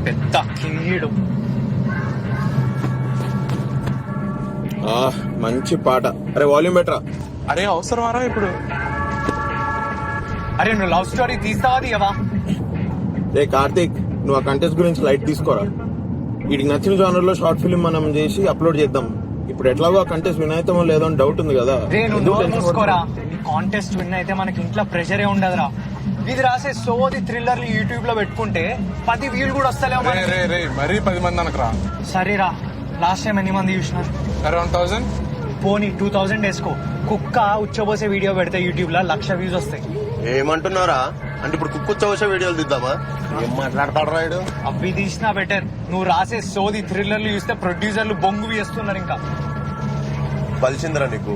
పెద్ద కింగీడు. మంచి పాట. అరే వాల్యూమ్ బెటరా. అరే అవసరమారా ఇప్పుడు? అరే నువ్వు లవ్ స్టోరీ తీస్తావా తీయవా? రే కార్తీక్, నువ్వు ఆ కంటెస్ట్ గురించి లైట్ తీసుకోరా. వీడికి నచ్చిన జానర్ లో షార్ట్ ఫిల్మ్ మనం చేసి అప్లోడ్ చేద్దాం. ఇప్పుడు ఎట్లాగో ఆ కంటెస్ట్ విన్ అవుతామో లేదో అని డౌట్ ఉంది కదా. రే నువ్వు నోరు మూసుకోరా. కాంటెస్ట్ విన్ అయితే మనకి ఇంట్లో ప్రెషరే ఉండదురా. ఇది రాసే సోది థ్రిల్లర్లు యూట్యూబ్ లో పెట్టుకుంటే 10 వ్యూలు కూడా వస్తలేవు. మరీ 10 మంది అనకరా. సరేరా, లాస్ట్ టైం ఎన్ని మంది చూసినారు? అరౌండ్ 1000. పోనీ 2000 వేసుకో. కుక్క ఉచ్చబోసే వీడియో పెడితే యూట్యూబ్ లో 1,00,000 వ్యూస్ వస్తాయి. ఏమంటున్నారా? అంటే ఇప్పుడు కుక్కుచ్చవసే వీడియోలు తీద్దామా? ఏం మాట్లాడతాడు రాయుడు? అవి తీసినా బెటర్. నువ్వు రాసే సోది థ్రిల్లర్లు చూస్తే ప్రొడ్యూసర్లు బొంగు వేస్తున్నారు. ఇంకా బలిసిందిరా నీకు.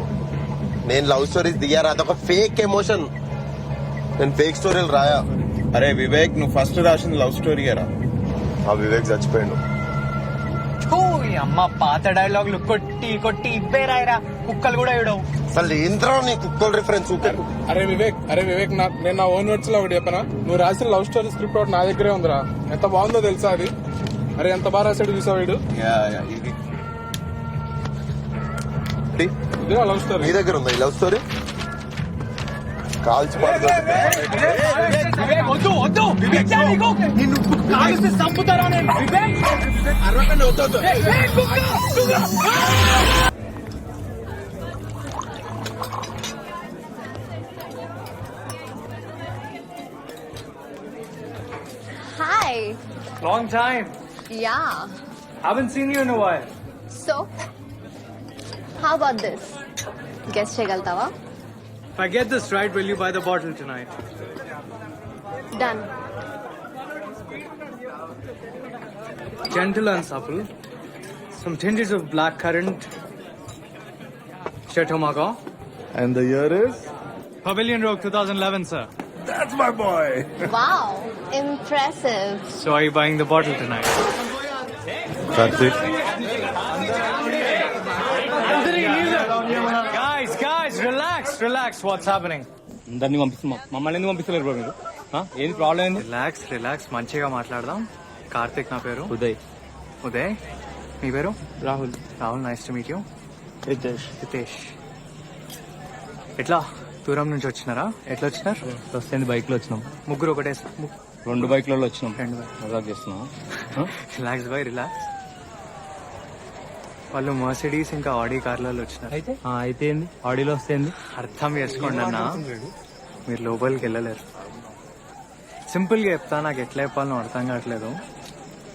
నేను లవ్ స్టోరీస్ దిగారా, అదొక ఫేక్ ఎమోషన్. నేను ఫేక్ స్టోరీలు రాయా. అరే వివేక్, నువ్వు ఫస్ట్ రాసింది లవ్ స్టోరీయరా? ఆ వివేక్ చచ్చిపోయాడు. అమ్మ పాత డైలాగులు కొట్టి కొట్టి ఇవ్వే రాయరా. కుక్కలు కూడా ఇవ్వడం. అసలు ఏంద్రా నీ కుక్కల రిఫరెన్స్? అరే వివేక్ నేను నా ఓన్ వర్డ్స్ లో ఒకటి చెప్పనా? నువ్వు రాసిన లవ్ స్టోరీ స్క్రిప్ట్ ఒకటి నా దగ్గరే ఉందిరా. ఎంత బాగుందో తెలుసా అది? అరే ఎంత బాగా రాసాడు చూసా వీడు. ఇది లవ్ స్టోరీ. నీ దగ్గర ఉందా ఈ లవ్ స్టోరీ? కాల్చి చంపుతారా? Hi. Long time. Yeah. Haven't seen you in a while. So, how about this? Guess chegaltava? If I get this right, will you buy the bottle tonight? Done. Gentle and supple. Some tinges of black currant. Chateau Margaux. And the year is? Pavilion Rogue 2011, sir. That's my boy. Wow. Impressive. So are you buying the bottle tonight? Karthik, Guys, relax. What's happening? అందరినీ పంపిస్తున్నాం. మమ్మల్ని ఎందుకు పంపిస్తలేరు bro మీరు? ఏంది problem ఏంది? Relax. మంచిగా మాట్లాడదాం. కార్తిక్ నా పేరు. ఉదయ్. మీ పేరు? Rahul. Nice to meet you. Ritesh. ఎట్లా దూరం నుంచి వచ్చినారా? ఎట్లా వచ్చినారు? వస్తుంది బైక్ లో వచ్చినాం. ముగ్గురు ఒకటే. 2 బైక్లలో వచ్చినాం. 2 బైక్. మజాక్ చేస్తున్నాం. రిలాక్స్. వాళ్ళు మర్సిడీస్ ఇంకా ఆడీ కార్లలో వచ్చినారు. అయితే ఏంది? ఆడిలో వస్తేంది? అర్థం చేసుకోండి అన్న, మీరు లోపలికి వెళ్ళలేరు. సింపుల్ గా చెప్తా, నాకు ఎట్లా చెప్పాలో అర్థం కావట్లేదు.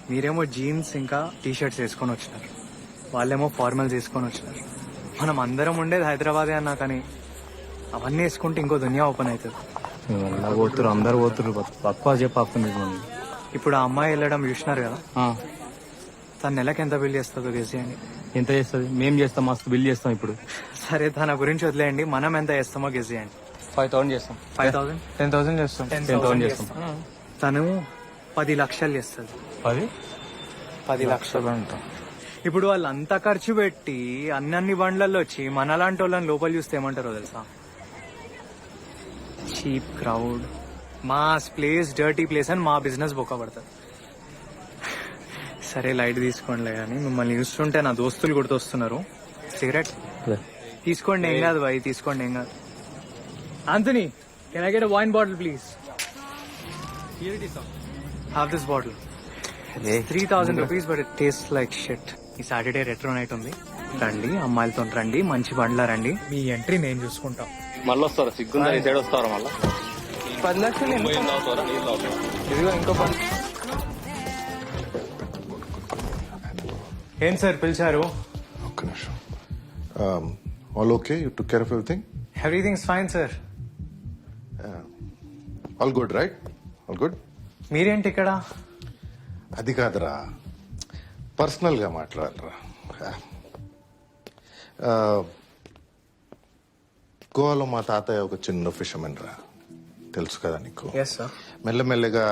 మీరేమో జీన్స్ ఇంకా టీ షర్ట్స్ వేసుకొని వచ్చినారు, వాళ్ళేమో ఫార్మల్స్ వేసుకొని వచ్చినారు. మనం అందరం ఉండేది హైదరాబాదే అన్నా, కానీ అవన్నీ వేసుకుంటే ఇంకో దునియా ఓపెన్ అవుతుంది. పోతురు అందరు పోతురు. తక్కువ చెప్పి ఇప్పుడు ఆ అమ్మాయి వెళ్ళడం చూసినారు కదా, తన నెలకి ఎంత బిల్ చేస్తుందో గెస్ చేయండి. ఎంత చేస్తుంది? మేం చేస్తాం, మస్తు బిల్ చేస్తాం. ఇప్పుడు సరే తన గురించి వదిలేయండి, మనం ఎంత చేస్తామో గెస్ చేయండి. 5,000 చేస్తాం. 5,000? 10,000 చేస్తాం. 10,000 చేస్తాం. తను 10 లక్షలు చేస్తుంది. 10 లక్షలు అంట. ఇప్పుడు వాళ్ళు అంత ఖర్చు పెట్టి అన్ని బండ్లలో వచ్చి మనలాంటి వాళ్ళని లోపల చూస్తే ఏమంటారో తెలుసా? Cheap crowd, mass place, dirty place అని మా బిజినెస్ బొక్క పడుతుంది. సరే లైట్ తీసుకోండి, కానీ మిమ్మల్ని చూస్తుంటే నా దోస్తులు గుర్తొస్తున్నారు. సిగరెట్ తీసుకోండి, ఏం కాదు బాయ్, తీసుకోండి, ఏం కాదు. Anthony, can I get a wine bottle please? Have this bottle. 3,000 rupees, but it tastes like shit. ఈ సాటర్డే రెట్రో నైట్ ఉంది, రండి, అమ్మాయిలతో రండి, మంచి బండ్లా రండి. మీ ఎంట్రీ నేను చూసుకుంటా. మళ్ళీ వస్తారా? సిగ్గుందా? ఈ సైడ్ వస్తారా మళ్ళీ? 10 లక్షలు ఇదిగో ఇంకో 10. ఏం సార్ పిలిచారు? ఒక్క నిమిషం. All okay? You took care of everything? Everything's fine sir. All good right? All good. మీరేంటి ఇక్కడ? అది కాదురా, పర్సనల్ గా మాట్లాడరా. గోవాలో మా తాతయ్య ఒక చిన్న ఫిషర్మెన్ రా, తెలుసు కదా నీకు? Yes sir. మెల్లమెల్లగా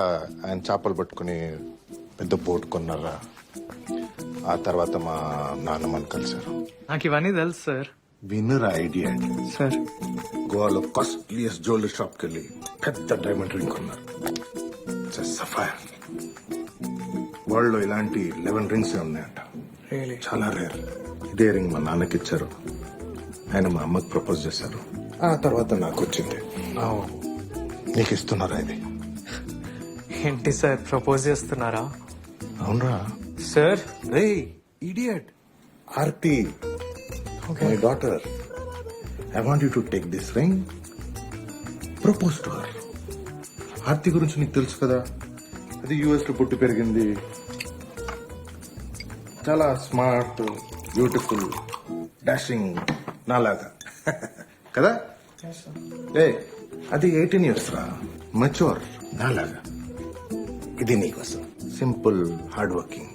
ఆయన చేపలు పట్టుకుని పెద్ద బోట్ కొన్నారా. ఆ తర్వాత మా నాన్నమ్మని కలిశారు. నాకు ఇవన్నీ తెలుసు సార్. విన్నర్ ఐడియా సార్, గోవాలో కాస్ట్లీయెస్ట్ జ్యువెలరీ షాప్కి వెళ్ళి పెద్ద డైమండ్ రింగ్ కొన్నారు. సఫైర్. వరల్డ్ లో ఇలాంటి 11 రింగ్స్ ఉన్నాయంట. రియలీ చాలా రేర్. ఇదే రింగ్ మా నాన్నకి ఇచ్చారు, ఆయన మా అమ్మకి ప్రపోజ్ చేశారు, ఆ తర్వాత నాకు వచ్చింది. నీకు ఇస్తున్నారా ఇది? ఏంటి సార్ ప్రపోజ్ చేస్తున్నారా? అవునరా. Sir ray idiot, Aarti my daughter, I want you to take this ring, propose to her. Aarti గురించి నీకు తెలుసు కదా, అది యుఎస్ లో పుట్టి పెరిగింది, చాలా స్మార్ట్, బ్యూటిఫుల్, డాషింగ్, నాలాగా కదా. ఏ అది 18 years రా, మెచ్యూర్, నాలాగా. ఇది నీకోసం, సింపుల్, హార్డ్ వర్కింగ్.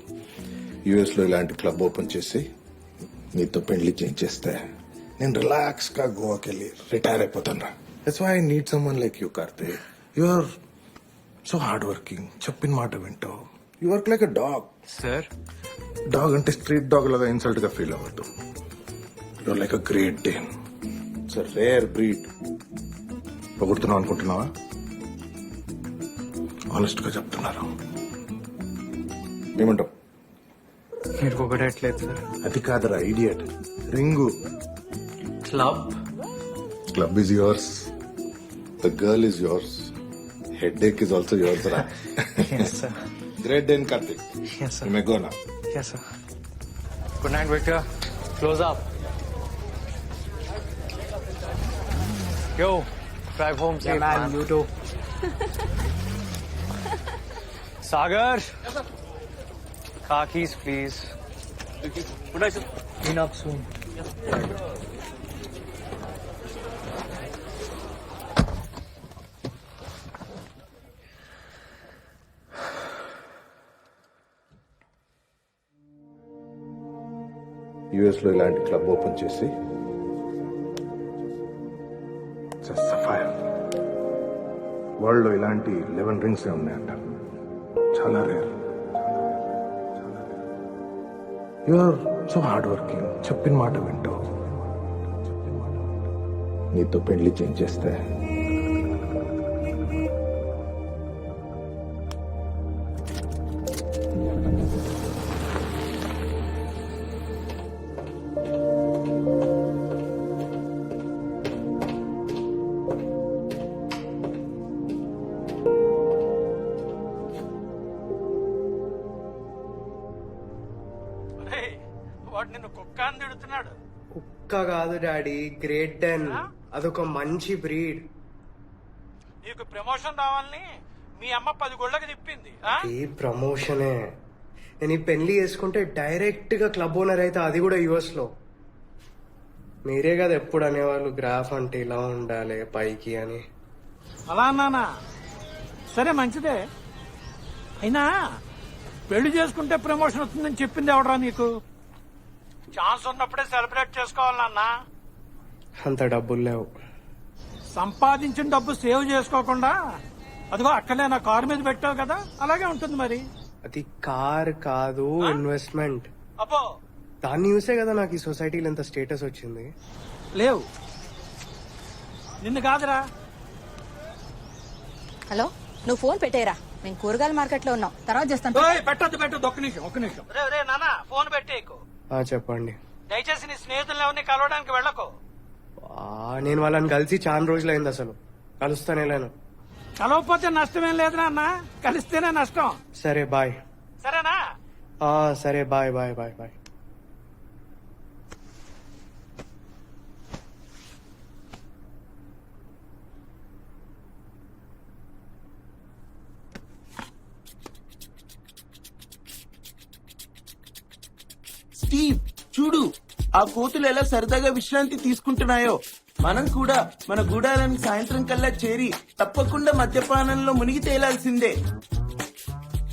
యుఎస్ లో ఇలాంటి క్లబ్ ఓపెన్ చేసి నీతో పెళ్లి చేయించేస్తే నేను రిలాక్స్ గా గోవాకి వెళ్ళి రిటైర్ అయిపోతాను రా. That's why I need someone like you Karthik. You are so hard working, చెప్పిన మాట వింటావు. You work like a dog. Sir dog అంటే స్ట్రీట్ డాగ్ లాగా ఇన్సల్ట్ గా ఫీల్ అవ్వద్దు. You are like a great Dane. It's a rare breed. పొగుడుతున్నావు అనుకుంటున్నావా? Honest గా చెప్తున్నారు. ఏమంటావు? మీరు పొగడట్లేదు సార్. అది కాదురా idiot, ring. Club club is yours, the girl is yours, headache is also yours రా. Yes sir. Great Dane Karthik. Yes sir. మెగోనా. Yes sir. Good night Victor. Close up. Yo, drive home safe, man. You too. Sagar. Car keys, please. Good night, sir. Clean up soon. US లో ఇలాంటి club open చేసి world లో ఇలాంటి 11 rings ఉన్నాయంట. చాలా rare. You are so hard working, చెప్పిన మాట వింటావు. నీతో పెళ్లి చేయించేస్తే వాడు నిన్ను కుక్క అని తిడుతున్నాడు. కుక్క కాదు డాడీ, గ్రేట్ డెన్. అదొక మంచి బ్రీడ్. నీకు ప్రమోషన్ రావాలని మీ అమ్మ 10 గొళ్ళకి తిప్పింది. ఆ? ఈ ప్రమోషనే. నేను ఈ పెళ్లి చేసుకుంటే డైరెక్ట్ గా క్లబ్ ఓనర్ అయితే, అది కూడా యుఎస్ లో. మీరే కదా ఎప్పుడు అనేవాళ్ళు గ్రాఫ్ అంటే ఇలా ఉండాలి పైకి అని. అలా అన్నానా? సరే మంచిదే. అయినా పెళ్లి చేసుకుంటే ప్రమోషన్ వస్తుందని చెప్పింది ఎవడరా నీకు? ఛాన్స్ ఉన్నప్పుడే సెలబ్రేట్ చేసుకోవాలన్నా. అంత డబ్బులు లేవు. సంపాదించిన డబ్బు సేవ్ చేసుకోకుండా అదిగో అక్కడే నా కారు మీద పెట్టావు కదా, అలాగే ఉంటుంది మరి. అది కార్ కాదు, ఇన్వెస్ట్మెంట్. అబ్బో దాన్ని చూసే కదా నాకు ఈ సొసైటీలో ఎంత స్టేటస్ వచ్చింది. లేవు, నిన్ను కాదురా. హలో, నువ్వు ఫోన్ పెట్టేరా, మేము కూరగాయల మార్కెట్ లో ఉన్నాం, తర్వాత చేస్తాను. పెట్టద్దు ఒక్క నిమిషం. రే నాన్న, ఫోన్ పెట్టేకు. చెప్పండి. దయచేసి నీ స్నేహితులను ఎవరిని కలవడానికి వెళ్ళకు. నేను వాళ్ళని కలిసి చాలా రోజులైంది, అసలు కలుస్తానే లేను. కలవకపోతే నష్టమేం లేదురా అన్న, కలిస్తేనే నష్టం. సరే బాయ్. సరేనా? సరే bye bye bye bye. Steve చూడు, ఆ కోతులు ఎలా సరదాగా విశ్రాంతి తీసుకుంటున్నాయో. మనం కూడా మన గూడాలను సాయంత్రం కల్లా చేరి తప్పకుండా మద్యపానంలో మునిగి తేలాల్సిందే.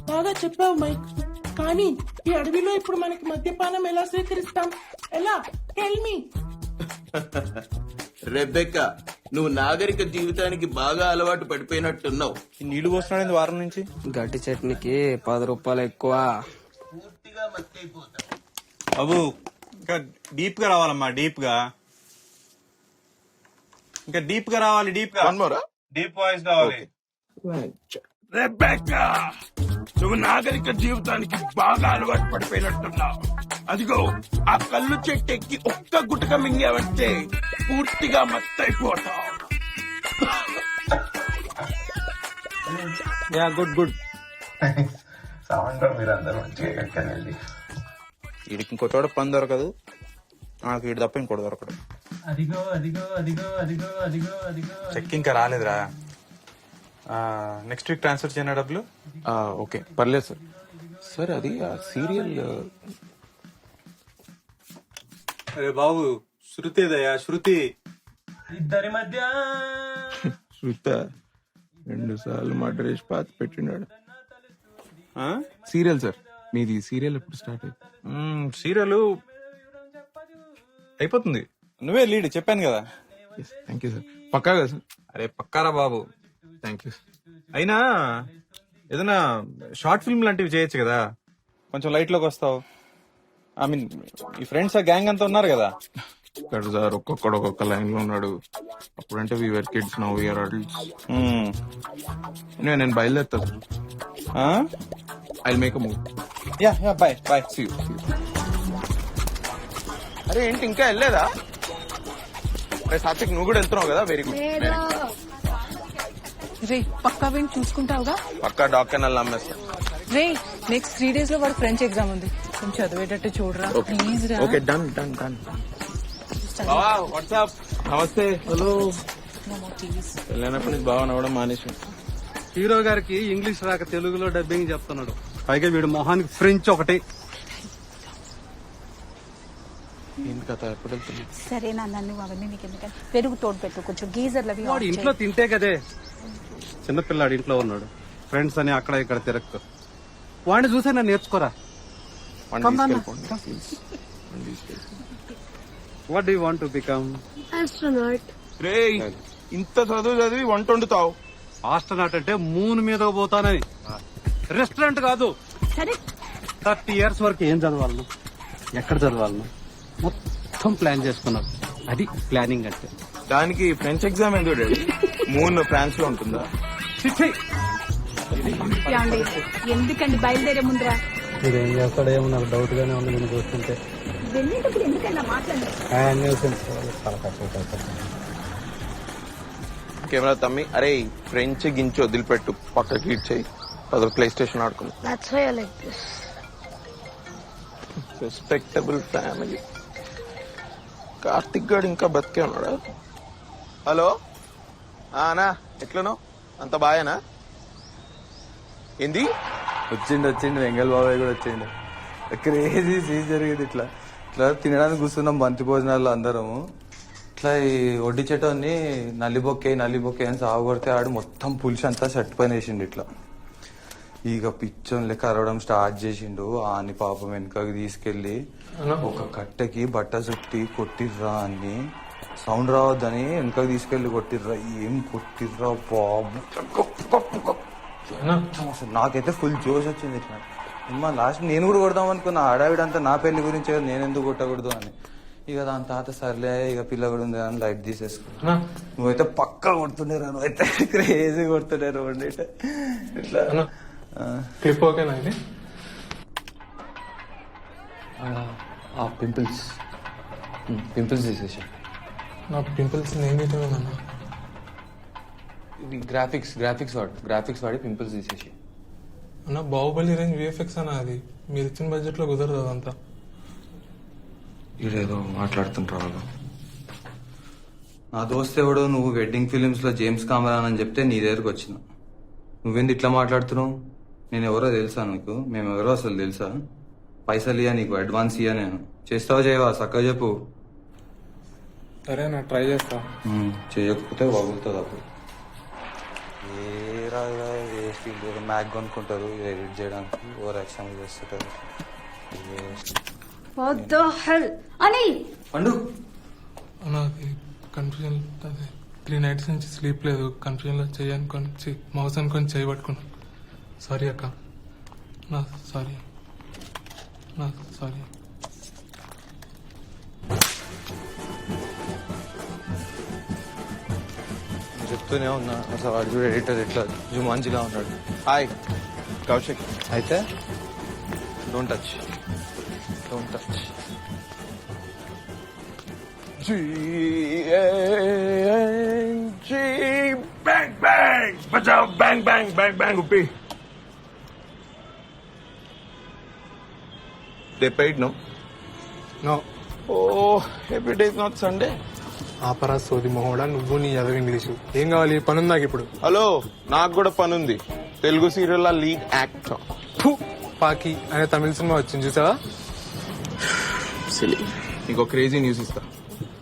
బాగా చెప్పావు మైక్, కానీ ఈ అడవిలో ఇప్పుడు మనకి మద్యపానం ఎలా స్వీకరిస్తాం? ఎలా? Tell me. రెబెక్కా, నువ్వు నాగరిక జీవితానికి బాగా అలవాటు పడిపోయినట్టున్నావు. నీళ్లు పోస్తున్నాడు వారం నుంచి. గట్టి చట్నీకి 10 రూపాయలు ఎక్కువ. పూర్తిగా మత్తైపోతావు. బాబు ఇంకా డీప్ గా రావాలమ్మా, డీప్ గా, ఇంకా డీప్ గా రావాలి, డీప్ గా, డీప్ వాయిస్ కావాలి. రెబెక్కా, నువ్వు నాగరిక జీవితానికి బాగా అలవాటు పడిపోయినట్టున్నావు. అదిగో ఆ కళ్ళు చెట్టు ఎక్కి ఒక్క గుటక మింగావంటే పూర్తిగా మత్తైపోతావు. Good good. వీడికి ఇంకో చోట పని దొరకదు, నాకు వీడి తప్ప ఇంకోటి దొరకదు. అదిగో అదిగో అదిగో అదిగో అదిగో అదిగో. చెక్ ఇంకా రాలేదురా. నెక్స్ట్ వీక్ ట్రాన్స్ఫర్ చేయనా డబ్బులు? ఓకే పర్లేదు సార్. సార్ అది సీరియల్ అరే బాబు, శృతిదయా శృతి. ఇద్దరి మధ్య శృత 2 సార్లు మర్డర్ చేసి పాతి పెట్టినాడు. సీరియల్ సార్, మీది సీరియల్ ఎప్పుడు స్టార్ట్ అయింది? సీరియల్ అయిపోతుంది. నువ్వే లీడ్ చెప్పాను కదా. Thank you sir. పక్కా కదా సార్? అరే పక్కారా బాబు. Thank you. అయినా ఏదైనా షార్ట్ ఫిల్మ్ లాంటివి చేయొచ్చు కదా, కొంచెం లైట్ లోకి వస్తావు. ఐ మీన్ ఈ ఫ్రెండ్స్ ఆ గ్యాంగ్ అంతా ఉన్నారు కదా. ఇక్కడ సార్ ఒక్కొక్కడు ఒక్కొక్క లైన్ లో ఉన్నాడు. అప్పుడంటే we were kids, now we are adults. నేను బయలుదేరుతా sir. I make a move. Yeah yeah, bye bye. See you. అరే ఏంటి ఇంకా వెళ్ళలేదా? అరే సాత్విక్, నువ్వు కూడా వెళ్తున్నావు కదా? Very good. రే పక్కా వీడిని చూసుకుంటావుగా? పక్కా డాక్టర్ నల్లా అమ్మేస్తా. రే నెక్స్ట్ 3 days లో వాడు ఫ్రెంచ్ ఎగ్జామ్ ఉంది, కొంచెం చదివేటట్టు చూడరా ప్లీజ్ రా. Okay done done done. WhatsApp. నమస్తే. హలో. వెళ్ళినప్పటి నుంచి బాగా నవ్వడం మానేసి. హీరో గారికి ఇంగ్లీష్ రాక తెలుగులో డబ్బింగ్ చెప్తున్నాడు, పైగా వీడు మొహానికి ఫ్రెంచ్ ఒకటి. ఏంటి కథ, ఎప్పుడు వెళ్తుంది? సరే నన్ను అవన్నీ నీకు ఎందుకని పెరుగు తోడు పెట్టు, కొంచెం గీజర్లు అవి వాడు ఇంట్లో తింటే కదే. చిన్నపిల్లాడు ఇంట్లో ఉన్నాడు, ఫ్రెండ్స్ అని అక్కడ ఇక్కడ తిరగదు. వాడిని చూసే నన్ను నేర్చుకోరా. What do you want to become? Astronaut. రే ఇంత చదువు చదివి వంట వండుతావు. ఆస్ట్రోనాట్ అంటే మూన్ మీద పోతానని, రెస్టారెంట్ కాదు. సరే 30 years వరకు ఏం చదవాలను, ఎక్కడ చదవాలను మొత్తం ప్లాన్ చేసుకున్నాడు. అది ప్లానింగ్ అంటే. దానికి ఫ్రెంచ్ ఎగ్జామ్ ఎందుకు డాడీ? మూన్ ఫ్రాన్స్ లో ఉంటుందా? ఎందుకండి బయలుదేరే ముందరా మీరేం చేస్తాడేమో నాకు డౌట్ గానే ఉంది నేను చూస్తుంటే. వెళ్ళేటప్పుడు ఎందుకన్నా మాట్లాడలేదు? కెమెరా తమ్మి. అరే ఫ్రెంచ్ గించి వదిలిపెట్టు, పక్కకి ఇచ్చేయి. అదొక ప్లే స్టేషన్ ఆడుకుంది. That's why I like this. Respectable family. Karthik గారు ఇంకా బతికే ఉన్నాడా? హలో అన్నా, ఎట్లనో? అంత బాయేనా? ఏంది? వచ్చిండు వెంగళ బాబాయ్ కూడా వచ్చిండు. క్రేజీ సీన్ జరిగింది. ఇట్లా ఇట్లా తినడానికి కూర్చున్నాం బంతి భోజనాల్లో అందరము. ఇట్లా ఈ వడ్డీ చెట్టుని నల్లిబొక్కే అని సాగు కొడితే ఆడు మొత్తం పులుసు అంతా షర్ట్ పైన వేసిండు. ఇట్లా ఇక పిచ్చోన్ లెక్క అరవడం స్టార్ట్ చేసిండు. ఆని పాపం వెనకకి తీసుకెళ్లి ఒక కట్టెకి బట్ట చుట్టి కొట్టిర్రా అని, సౌండ్ రావద్దని వెనకకి తీసుకెళ్లి కొట్టిర్రా. ఏం కొట్టిర్రా బాబు, నాకైతే ఫుల్ జోష్ వచ్చింది. ఇట్లా అమ్మా లాస్ట్ నేను కూడా కొడదాం అనుకున్నా. ఆడావిడంతా నా పెళ్లి గురించి నేను ఎందుకు కొట్టకూడదు అని. ఇక దాని తాత సర్లే ఇక పిల్ల కూడా ఉంది అని లైట్ తీసేసుకున్నా. నువ్వైతే పక్కా కొడుతుండేరా, నువ్వైతే క్రేజీ కొడుతుండేరు ఇట్లా. క్లిప్ ఓకేనా? ఇది పింపుల్స్ తీసేసా. నా పింపుల్స్ నేను చేయమన్నా. ఇది గ్రాఫిక్స్ వాడి పింపుల్స్ తీసేసి. అన్న బాహుబలి రేంజ్ విఎఫ్ఎక్స్ అన్న, అది మీరు ఇచ్చిన బడ్జెట్ లో కుదరదు అదంతా. ఇదేదో మాట్లాడుతుంటారు. నా దోస్త్ ఎవడో నువ్వు వెడ్డింగ్ ఫిలిమ్స్ లో జేమ్స్ కామరాన్ అని చెప్తే నీ దగ్గరకు వచ్చిన. నువ్వెందుకు ఇట్లా మాట్లాడుతున్నావు? నేను ఎవరో తెలుసా నీకు? మేమెవరో అసలు తెలుసా? పైసలు ఇయ్యా నీకు, అడ్వాన్స్ ఇయ్యా. నేను చేస్తావా చేయవా చక్కగా చెప్పు. సరే నా ట్రై చేస్తా. చేయకపోతే వగులుతుంది అప్పుడు. మ్యాక్ కొనుక్కుంటారు ఎడిట్ చేయడానికి, ఓవర్ యాక్షన్ చేస్తుంటారు. పండు నాకు కన్ఫ్యూజన్, అదే 3 nights నుంచి స్లీప్ లేదు. కన్ఫ్యూజన్ లో చేయనుకొని మౌస్ అనుకొని చేయబట్టుకున్నా. సారీ అక్క, నా సారీ. చెప్తా చెప్తూనే ఉన్నా అసలు వాడు చూడు ఎడిటర్ ఎట్లా జుమాంజిలా ఉన్నాడు. హాయ్ కౌశిక్. అయితే డోంట్ టచ్. బ్యాంగ్ బ్యాంగ్ బచావ్ bang bang bang bang Uppi. They paid, no? No Oh, every day is not Sunday. ఆపరా సోది మొహోడా, నువ్వు నీ చదువు ఇంగ్లీషు. ఏం కావాలి? పని ఉంది నాకు ఇప్పుడు. హలో, నాకు కూడా పని ఉంది. తెలుగు సీరియల్ లీడ్ యాక్టర్ ఫు, పాకి అనే తమిళ సినిమా వచ్చింది చూసావా? నీకు క్రేజీ న్యూస్ ఇస్తా.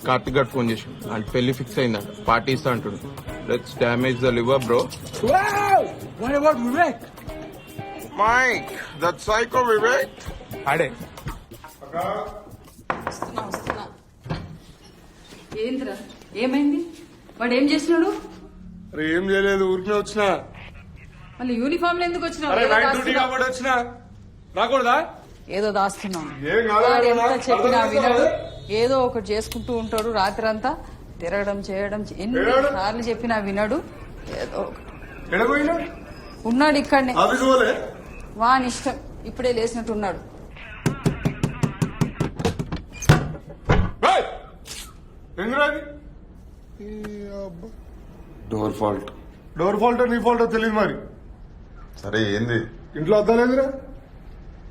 కార్తిక్ గారు ఫోన్ చేసి అంటే పెళ్లి ఫిక్స్ అయిందంట, పార్టీ ఇస్తా అంటుండు. Let's damage the liver bro. What about Vivek? Mike that psycho Vivek. ఆడే వస్తున్నా. ఏంద్రా ఏమైంది? వాడు ఏం చేస్తున్నాడు? అరే ఏం చేయలేదు, ఊరికే వచ్చిన. మళ్ళీ యూనిఫామ్ ఎందుకు వచ్చినావు? అరే నైట్ డ్యూటీ కాబట్టి వచ్చిన. రాకూడదా? ఏదో దాస్తున్నావు. ఏం కాదు. వాడు ఎంత చెప్పినా వినడు, ఏదో ఒకటి చేసుకుంటూ ఉంటాడు. రాత్రంతా తిరగడం చేయడం, ఎన్ని సార్లు చెప్పినా వినడు. ఏదో ఎడపోయినా ఉన్నాడు ఇక్కడనే. ఆఫీస్ పోలే? వాని ఇష్టం, ఇప్పుడే లేచినట్టున్నాడు. Door fault. డోర్ ఫాల్ట్ నీ ఫాల్ట్ తెలియదు మరి. సరే ఏంది? ఇంట్లో అద్దాలేదురా?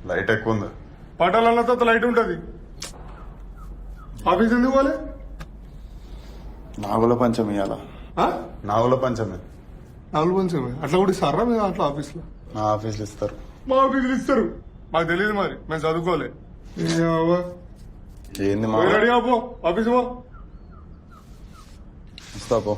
లైట్ ఎక్కువ ఉందా? పటాలన్నతో లైట్ ఉంటది. ఆఫీస్ ఎందుకు పోలే? నాగుల పంచమి ఇయ్యాల. నాగుల పంచమి. నాలుగు పంచమే అట్లా కూడా ఇస్తారా మేము అట్లా ఆఫీస్ లో? నా ఆఫీస్లో ఇస్తారు. మా ఆఫీసులు ఇస్తారు, మాకు తెలియదు మరి, మేము చదువుకోలే. ఏంది మా రెడీ పో, ఆఫీస్ పో. ఇస్తా పో.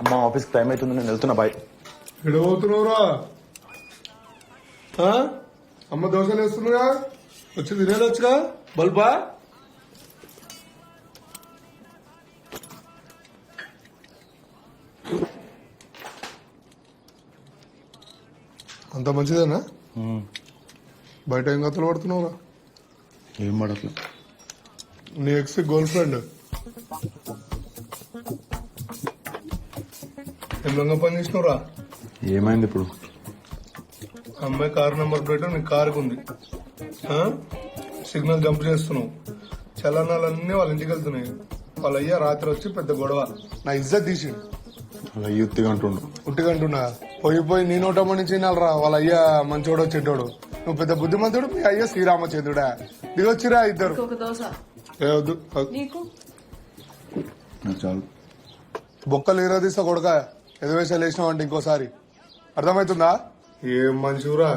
అమ్మా ఆఫీస్కి టైం అవుతుంది, నేను వెళ్తున్నా. బాయ్. ఎడబోతున్నావురా? అమ్మ దోశలు వేస్తున్నాగా, వచ్చి తినేదొచ్చుగా. బల్బా అంత మంచిదేనా? బయట ఏం కథలు పడుతున్నావురా? ఏం పడట్లే. నీ ఎక్స్ గర్ల్ ఫ్రెండ్ ఏం పని చేసినవురా? ఏమైంది ఇప్పుడు? అమ్మాయి కారు నెంబర్ ప్లేట్ నీ కారుకు ఉంది. సిగ్నల్ జంప్ చేస్తున్నావు, చలనాలన్నీ వాళ్ళ ఇంటికి వెళ్తున్నాయి. వాళ్ళ అయ్యా రాత్రి వచ్చి పెద్ద గొడవ, నా ఇజ్జత్ తీసి అలా యుత్తిగా అంటుండు. ఉట్టిగంటున్నా. పోయి నీ నోటమ్మ నుంచి రా. వాళ్ళ అయ్యా మంచోడు చెడ్డోడు, నువ్వు పెద్ద బుద్ధిమంతుడు, మీ అయ్యా శ్రీరామచంద్రుడా. దిగొచ్చిరా ఇద్దరు. ఏ వద్దు, నాకు చాలు. బొక్కలు తీస్తా కొడక, ఎదువేషాలు వేసినావు అంటే ఇంకోసారి. అర్థమవుతుందా? ఏం మంచిరా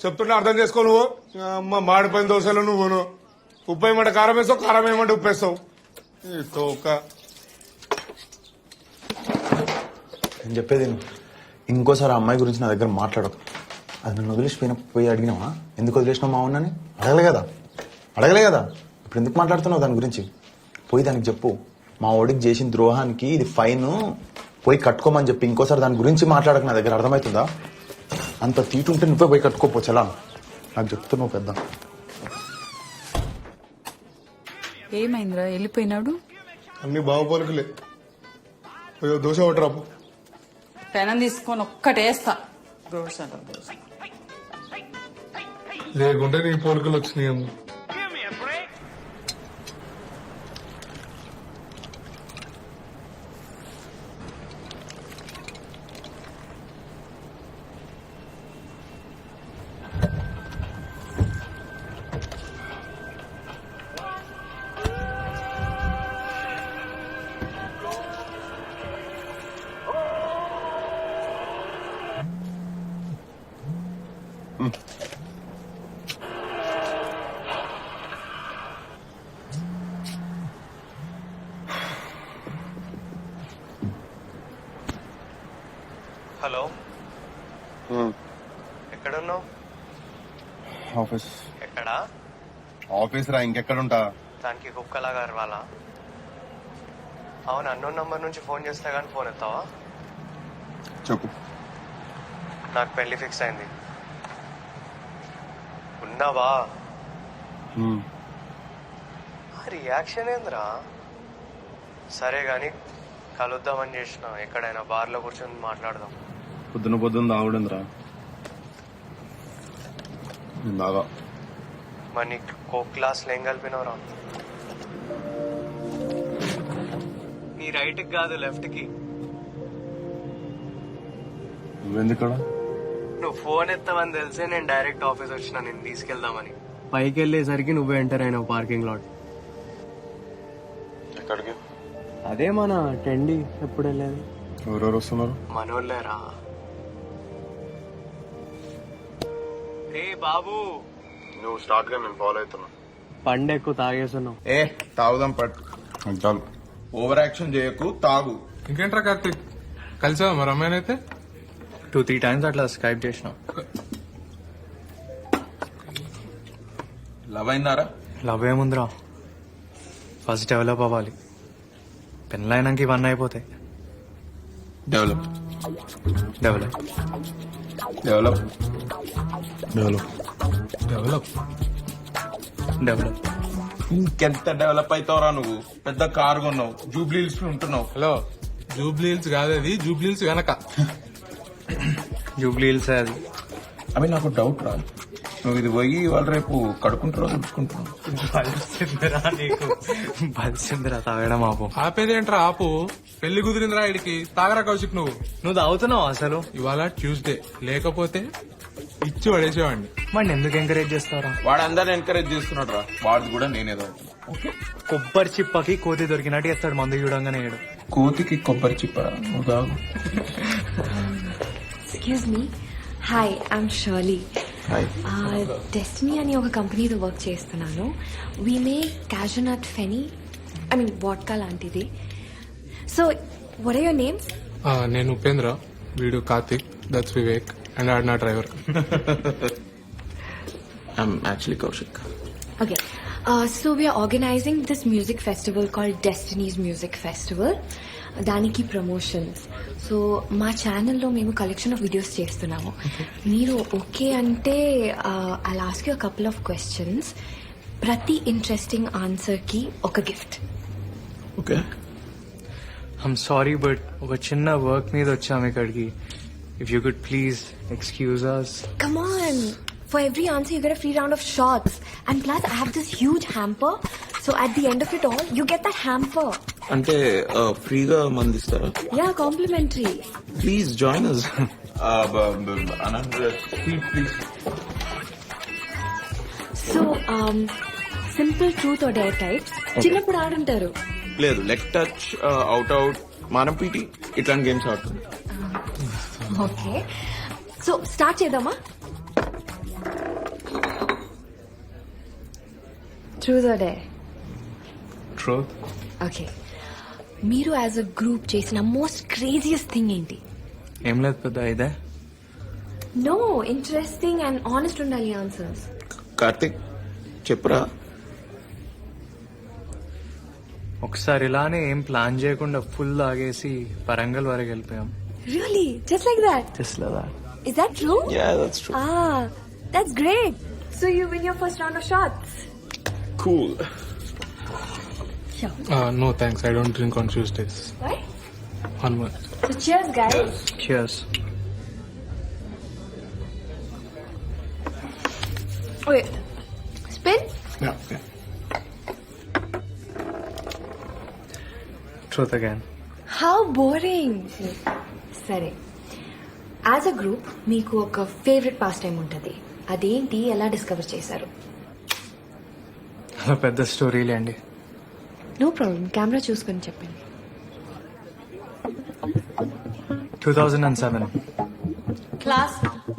చెప్తున్నా, అర్థం చేసుకో. నువ్వు అమ్మ మాడిపోయిన దోశలు నువ్వును. ఉప్పు వేయమంటే కారం వేస్తావు, కారం వేయమంటే ఉప్పు వేస్తావు. నేను చెప్పేది ఇంకోసారి అమ్మాయి గురించి నా దగ్గర మాట్లాడకు. అది నన్ను పోయి అడిగినావా? ఎందుకు వదిలేసినావు మా ఉన్నని? అడగలే కదా. ఇప్పుడు ఎందుకు మాట్లాడుతున్నావు దాని గురించి? పోయి దానికి చెప్పు, మా ఓడికి చేసిన ద్రోహానికి ఇది ఫైన్, పోయి కట్టుకోమని చెప్పి. ఇంకోసారి దాని గురించి మాట్లాడక నా దగ్గర. అర్థమవుతుందా? అంత తీటుంటే నువ్వే పోయి కట్టుకోపో. చలా నాకు చెప్తున్నావు పెద్ద. ఏమైందిరా వెళ్ళిపోయినాడు? అన్ని బాగుపలుకులే. దోశ ఒకటి రాపు. పెనం తీసుకొని ఒక్కటేస్తా. దోశ లేకుంటే నీ పోలికలు వచ్చినాయి. హలో, ఎక్కడున్నావు? ఆఫీస్. ఎక్కడా? ఆఫీస్ రా, ఇంకెక్కడుంటా? దానికి కుక్కలాగా వాళ్ళ అవును, అన్నోన్ నంబర్ నుంచి ఫోన్ చేస్తే కానీ ఫోన్ ఎత్తావా? చెప్పు. నాకు పెళ్లి ఫిక్స్ అయింది. ఉన్నావా? రియాక్షన్ ఏందిరా? సరే గాని కలుద్దామని చేసిన, ఎక్కడైనా బార్లో కూర్చొని మాట్లాడదాం. పొద్దున తాగుడిందిరా. బాగా మరి నీకు కోక్ క్లాస్లో ఏం కలిపినవరా? నీ రైట్కి కాదు, లెఫ్ట్కి. నువ్వెందుకడా? నువ్వు ఫోన్ ఎత్తావని తెలిసే నేను డైరెక్ట్ ఆఫీస్ వచ్చిన నేను తీసుకెళ్దామని. పైకి వెళ్ళేసరికి నువ్వే ఎంటర్ అయినావు పార్కింగ్ లాట్. ఎక్కడికి? అదే మన టెండి. ఎప్పుడు వెళ్ళేది? ఎవరెవరు వస్తున్నారు? మనోళ్ళేరా. రే బాబు, నువ్వు స్టార్ట్ గా నేను ఫాలో అవుతున్నా. పండు ఎక్కువ తాగేస్తున్నావు. తాగుదాం పట్టు. చాలు, ఓవర్ యాక్షన్ చేయకు, తాగు. ఇంకేంట్రా కార్తీక్, కలిసావా మరి అమ్మాయినైతే? 2-3 times అట్లా స్కైప్ చేసినావు. లవ్ అయిందారా? లవ్ ఏముందిరా, ఫస్ట్ డెవలప్ అవ్వాలి. పెళ్ళైనాక ఇవన్నీ అయిపోతాయి. Develop develop develop develop develop develop. ఇంకెంత డెవలప్ అవుతావురా నువ్వు? పెద్ద కారు కొన్నావు, జూబ్లీహిల్స్ లో ఉంటున్నావు. హలో, జూబ్లీహిల్స్ కాదు అది, జూబ్లీహిల్స్ వెనక. జూబ్లీహిల్స్ అది. అవి నాకు డౌట్ రా, నువ్వు ఇది పోయి వాళ్ళు రేపు కడుకుంటారో తుడుచుకుంటున్నావు. బలిసిందిరా నీకు, బలిసిందిరా తాగడం ఆపు. ఆపేదేంట్రా ఆపు, పెళ్లి కుదిరిందిరా ఇడికి, తాగరా కౌశిక్. నువ్వు తాగుతున్నావు అసలు? ఇవాళ ట్యూస్డే, లేకపోతే ఇచ్చి పడేసేవాడిని. వాడిని ఎందుకు ఎంకరేజ్ చేస్తారా? వాడు అందరిని ఎంకరేజ్ చేస్తున్నాడు రా, వాడిది కూడా నేనేదో. కొబ్బరి చిప్పకి కోతి దొరికినట్టు చేస్తాడు మందు చూడంగానే. కోతికి కొబ్బరి చిప్పరా? నువ్వు తాగు. Excuse me, hi, I'm Shirley. Destiny అని ఒక కంపెనీలో వర్క్ చేస్తున్నాను. We make cashew nut feni, I mean vodka లాంటిది. So what are your names? నేను ఉపేంద్ర, వీడు కార్తీక్, దట్స్ వివేక్, అండ్ ఆడ్ నా driver. I'm actually Kaushik. Okay, so we are organizing this music festival called Destiny's Music Festival. దానికి ప్రమోషన్స్. సో మా ఛానల్లో మేము కలెక్షన్ ఆఫ్ వీడియోస్ చేస్తున్నాము. మీరు ఓకే అంటే I ask you couple of questions. ప్రతి ఇంట్రెస్టింగ్ ఆన్సర్కి ఒక gift. Okay. I'm sorry but ఒక చిన్న వర్క్ మీద వచ్చాము ఇక్కడికి. If you could please excuse us. Come on. For every answer, you get a free round of shots. And plus, I have this huge hamper. So at the end of it all, you get that hamper. అంటే ఫ్రీగా మందిస్తారా? Yeah, complimentary. Please join us. Please. So, simple truth or dare types. చిన్నప్పుడు ఆడుంటారు. లేదు, leg touch, out, మనం PT, ఇట్లాంటి games ఆడుతుంది. Okay, so start చేద్దామా? Truth or dare? Truth. Okay, మీరు as a group చేసిన మోస్ట్ క్రేజియస్ట్ థింగ్ ఏంటి? ఏం లేదు పెద్ద ఇదే. నో, ఇంట్రెస్టింగ్ అండ్ ఆనెస్ట్ ఉండాలి ఆన్సర్స్. కార్తిక్ చెప్పురా. ఒకసారి ఇలానే ఏం ప్లాన్ చేయకుండా ఫుల్ తాగేసి వరంగల్ వరకు వెళ్ళిపోయాం. Really? Just like that? Just like that. Is that true? Yeah, that's true. Ah, that's great. So you win your first round of shots. Cool. Sure. No thanks, I don't drink on Tuesdays. Why? Onward. So cheers, guys. Cheers. Wait. Spin? Yeah. Truth again. How boring. సరే, as a group మీకు ఒక favourite pass time ఉంటుంది. అదేంటి, ఎలా discover చేశారు? అలా పెద్ద స్టోరీలే అండి. నో ప్రాబ్లం, కెమెరా చూసుకొని చెప్పండి. 2007. Class,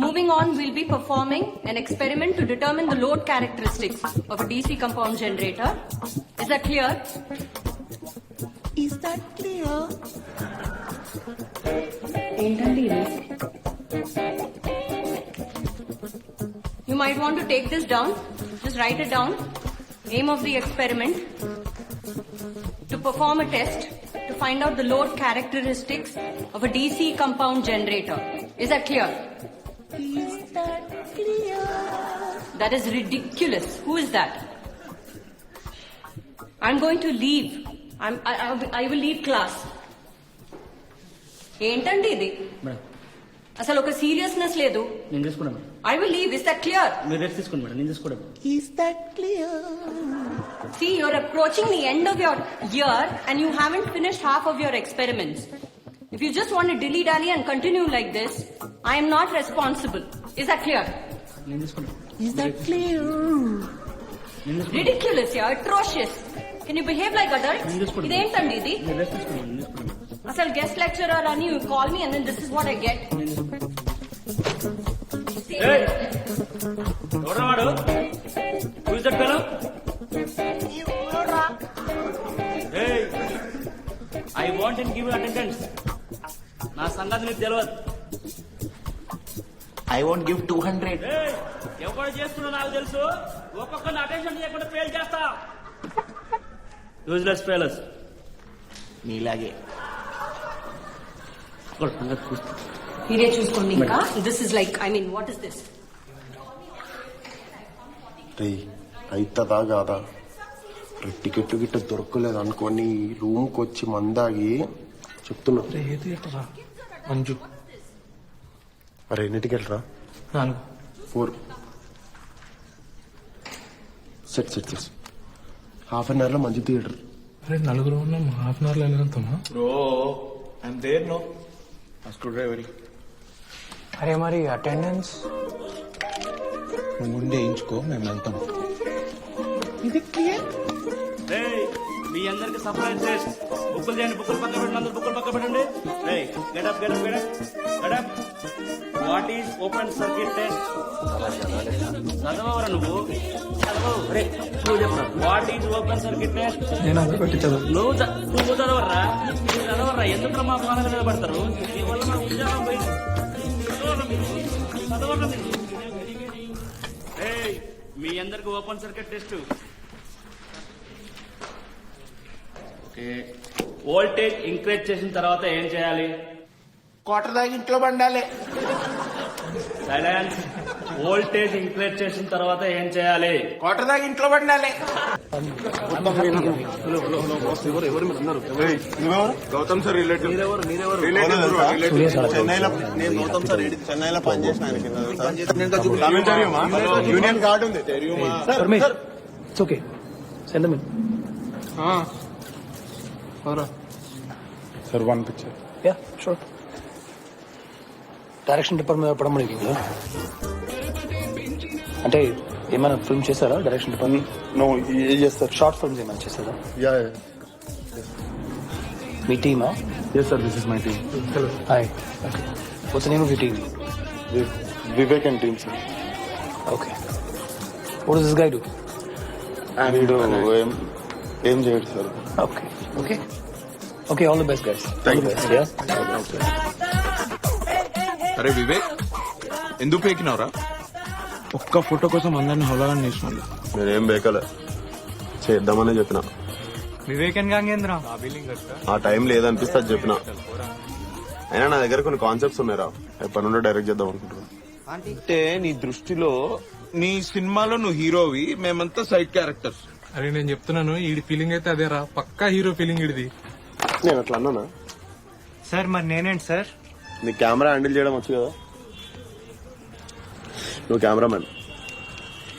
moving on, we'll be performing an experiment to determine the load characteristics of a DC compound generator. Is that clear? Is that clear? ఏంటండి ఇది? You might want to take this down. Just write it down. Aim of the experiment: to perform a test to find out the load characteristics of a DC compound generator. Is that clear? Is that clear? That is ridiculous. Who is that? I'm going to leave. I will leave class. ఏంటండి ఇది అసలు ఒక seriousness లేదు. నేను తీసుకున్నాను. I will leave. Is that clear? మీరు rest తీసుకోండి madam, నేను తీసుకోవడం. Is that clear? See, you're approaching the end of your year and you haven't finished half of your experiments. If you just want to dilly-dally and continue like this, I am not responsible. Is that clear? నేను తీసుకున్నాను. Is that clear? Ridiculous, yeah, atrocious. Can you behave like adults? ఇదేంటండి ఇది? మీరు rest తీసుకోండి, నేను తీసుకున్నాను. అసలు guest lecturer అని you call me and then this is what I get. ఎవరవాడు? Who is that fellow? Hey, I want and give you attendance. నా సంగతి నీకు తెలియదు. I won't give 200. Hey, ఎవరు చేస్తున్నా నాకు తెలుసు. ఒక్కొక్కరిని అటెన్షన్ చేయకుండా ఫెయిల్ చేస్తా. Useless failures. నీలాగే. మీరే చూసుకోండి ఇంకా. This is like, I mean, what is this? అయితదా కాదా? టికెట్ గిట్ట దొరకలేదు అనుకోని రూమ్కి వచ్చి మందాగి చెప్తున్నా. మంజు అరే ఎన్ని టికెట్ రా? 4. సెట్ హాఫ్ అన్ అవర్ లో మంచి థియేటర్. అరే నలుగురు ఉన్నాం, హాఫ్ అన్ అవర్ లో వెళ్తామా? Bro I'm there no. First డ్రైవరీ. అరే మరి అటెండెన్స్ నువ్వు ముందే వేయించుకో, మేము వెళ్తాం. ఇది క్లియర్? మీ అందరికి సర్ప్రైజ్ టెస్ట్. బుక్కులు చేయండి, బుక్కులు పక్క పెట్టండి, అందరు బుక్కులు పక్క పెట్టండి. Get up. What is open circuit test? చదవరా నువ్వు? నువ్వు చెప్పరా what is open circuit test? నువ్వు చదవరా? ఎందుకు మా ప్రాణాల మీద పడతారు? నీ వల్ల మా ఉద్యోగం పోయింది. చదవరా మీరు? మీ అందరికి open circuit test. Voltage increase చేసిన తర్వాత ఏం చేయాలి? క్వార్టర్ దాకా ఇంట్లో పండాలి. సైలెన్స్. వోల్టేజ్ ఇంక్రీజ్ చేసిన తర్వాత ఏం చేయాలి? క్వార్టర్ దాకా ఇంట్లో పండాలి. Gautam sir relative. చెన్నైలో పనిచేసిన యూనియన్ కార్డు ఉంది. It's okay, send them in. Sir 1 picture. Yeah sure. Direction department పడమని అంటే ఏమైనా ఫిల్మ్ చేశారా? డైరెక్షన్ డిపార్ట్మెంట్ నో, ఏం చేస్తారు? షార్ట్ ఫిల్మ్స్ ఏమైనా చేశారా? యా. మీ టీమా? Yes sir, this is my team. Hi. Okay, what's the name of your team? Vivek and team sir. Okay, what does this guy do? వీడు ఏం చేయడు sir. Okay okay okay, all the best guys. Thank you. అరే వివేక్, ఎందుకు పేకినావురా? ఒక్క photo కోసం అందరిని హౌలాగా చేసినాడు. నేనేం బేకలే, చేద్దామనే చెప్పిన. వివేకన్ గాంగేంద్ర ఆ టైం లేదనిపిస్తే అది చెప్పిన. అయినా నా దగ్గర కొన్ని కాన్సెప్ట్స్ ఉన్నాయిరా, ఎప్పటి నుండో డైరెక్ట్ చేద్దాం అనుకుంటున్నాను. అంటే నీ దృష్టిలో నీ సినిమాలో నువ్వు హీరోవి, మేమంతా సైడ్ క్యారెక్టర్స్. అరే నేను చెప్తున్నాను, ఈ ఫీలింగ్ అయితే అదేరా, పక్కా హీరో ఫీలింగ్ ఇడిది. నేను అట్లా అన్నానా? సార్ మరి నేనేంటి సార్? నీ కెమెరా హ్యాండిల్ చేయడం వచ్చు కదా, నువ్వు కెమెరామెన్.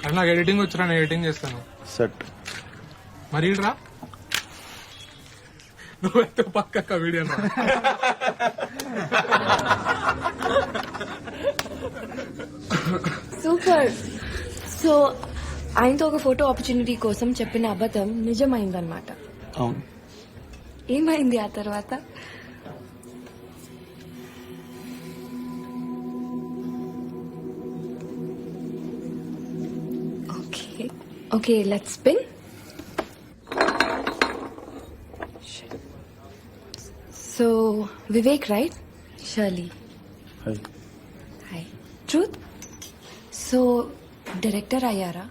అరే నాకు ఎడిటింగ్ వచ్చురా, నేను ఎడిటింగ్ చేస్తాను. సెట్. మరి రా, నువ్వైతే పక్క వీడియో. సూపర్. సో ఆయనతో ఒక ఫోటో ఆపర్చునిటీ కోసం చెప్పిన అబద్ధం నిజమైందన్నమాట. అవును. ఏమైంది ఆ తర్వాత? Okay okay, let's spin. So Vivek right? Shirley hi. Truth. So director అయ్యారా?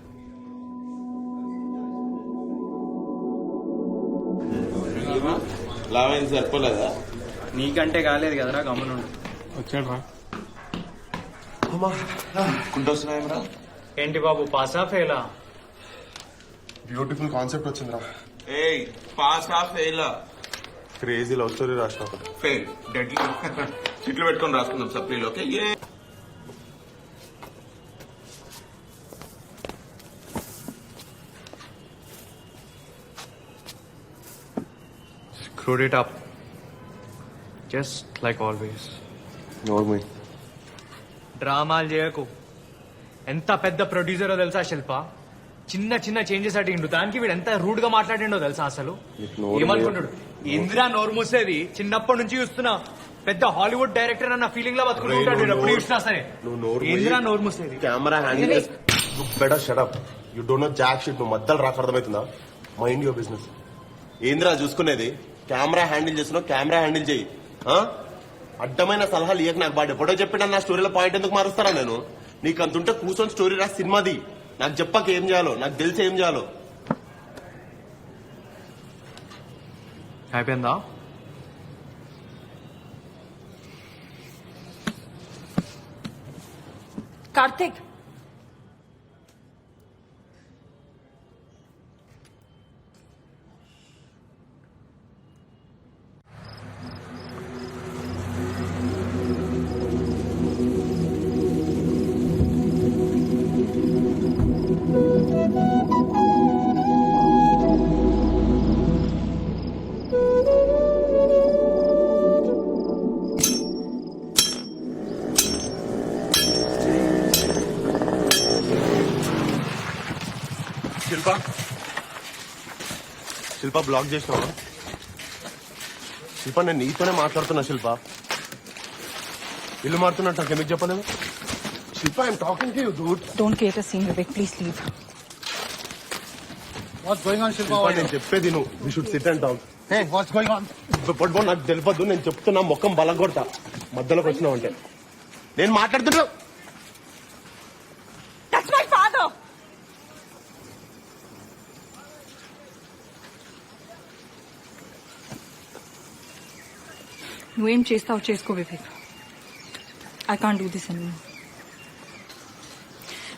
లావైంది సరిపోలేదా? నీకంటే కాలేదు కదరా గమనుండు. వచ్చాడు రా. కుంటొస్తున్నాయేమరా? ఏంటి బాబు పాసా ఫెయిలా? బ్యూటిఫుల్ కాన్సెప్ట్ వచ్చిందిరా. ఏయ్ pass or fail? Crazy love story రాసిన ఫెయిల్ డెడ్లీ చిట్లు పెట్టుకొని రాసుకుందాం సప్లీలో. Okay Screwed it up. Just like always. నోర్మి డ్రామాలు చేయకు. ఎంత పెద్ద ప్రొడ్యూసరో తెలుసా శిల్ప? చిన్న చిన్న చేంజెస్ అడిగిండు, దానికి వీడు ఎంత రూడ్ గా మాట్లాడిండో తెలుసా? అసలు ఏమనుకుంటాడు? ఇందిరా నోరు మూసేది చిన్నప్పటి నుంచి చూస్తున్నా. పెద్ద హాలీవుడ్ డైరెక్టర్ అన్న ఫీలింగ్ లో బతుకుంటాడు ఎప్పుడు చూసినా సరే. ఇందిరా నోరు మూసేది. Camera handle better shut up. You don't know jack shit. నువ్వు మధ్యలో రాక అర్థమవుతుందా? Mind your business. ఏందిరా చూసుకునేది? కెమెరా హ్యాండిల్ చేస్తున్నావు, కెమెరా హ్యాండిల్ చేయి. అడ్డమైన సలహాలు ఇయ్యక. నాకు బాగా ఎప్పుడో చెప్పినా నా స్టోరీలో పాయింట్ ఎందుకు మారుస్తారా నేను? నీకు అంతుంటే కూర్చొని స్టోరీ రాసి సినిమాది. నాకు చెప్పక ఏం చేయాలో, నాకు తెలిసి ఏం చేయాలో. అయిపోయిందా? Karthik. శిల్ప బ్లాక్ చేసినావా? శిల్ప నేను నీతోనే మాట్లాడుతున్నా. శిల్ప ఇల్లు మారుతున్నట్టు నాకు ఎందుకు చెప్పలేదు? Shilpa I'm talking to you dude. Don't create a scene, Vivek. Please leave. What's going on Shilpa? నేను చెప్పేది నువ్వు. We should sit and talk. Hey what's going on? పట్టుకో, నాకు తెలియదు. నేను చెప్తున్నా, మొక్కం బలగొడతా మధ్యలోకి వచ్చినావు అంటే. నేను మాట్లాడుతున్నా. That's my father. నువ్వేం చేస్తావు చేసుకో Vivek. I can't do this అని.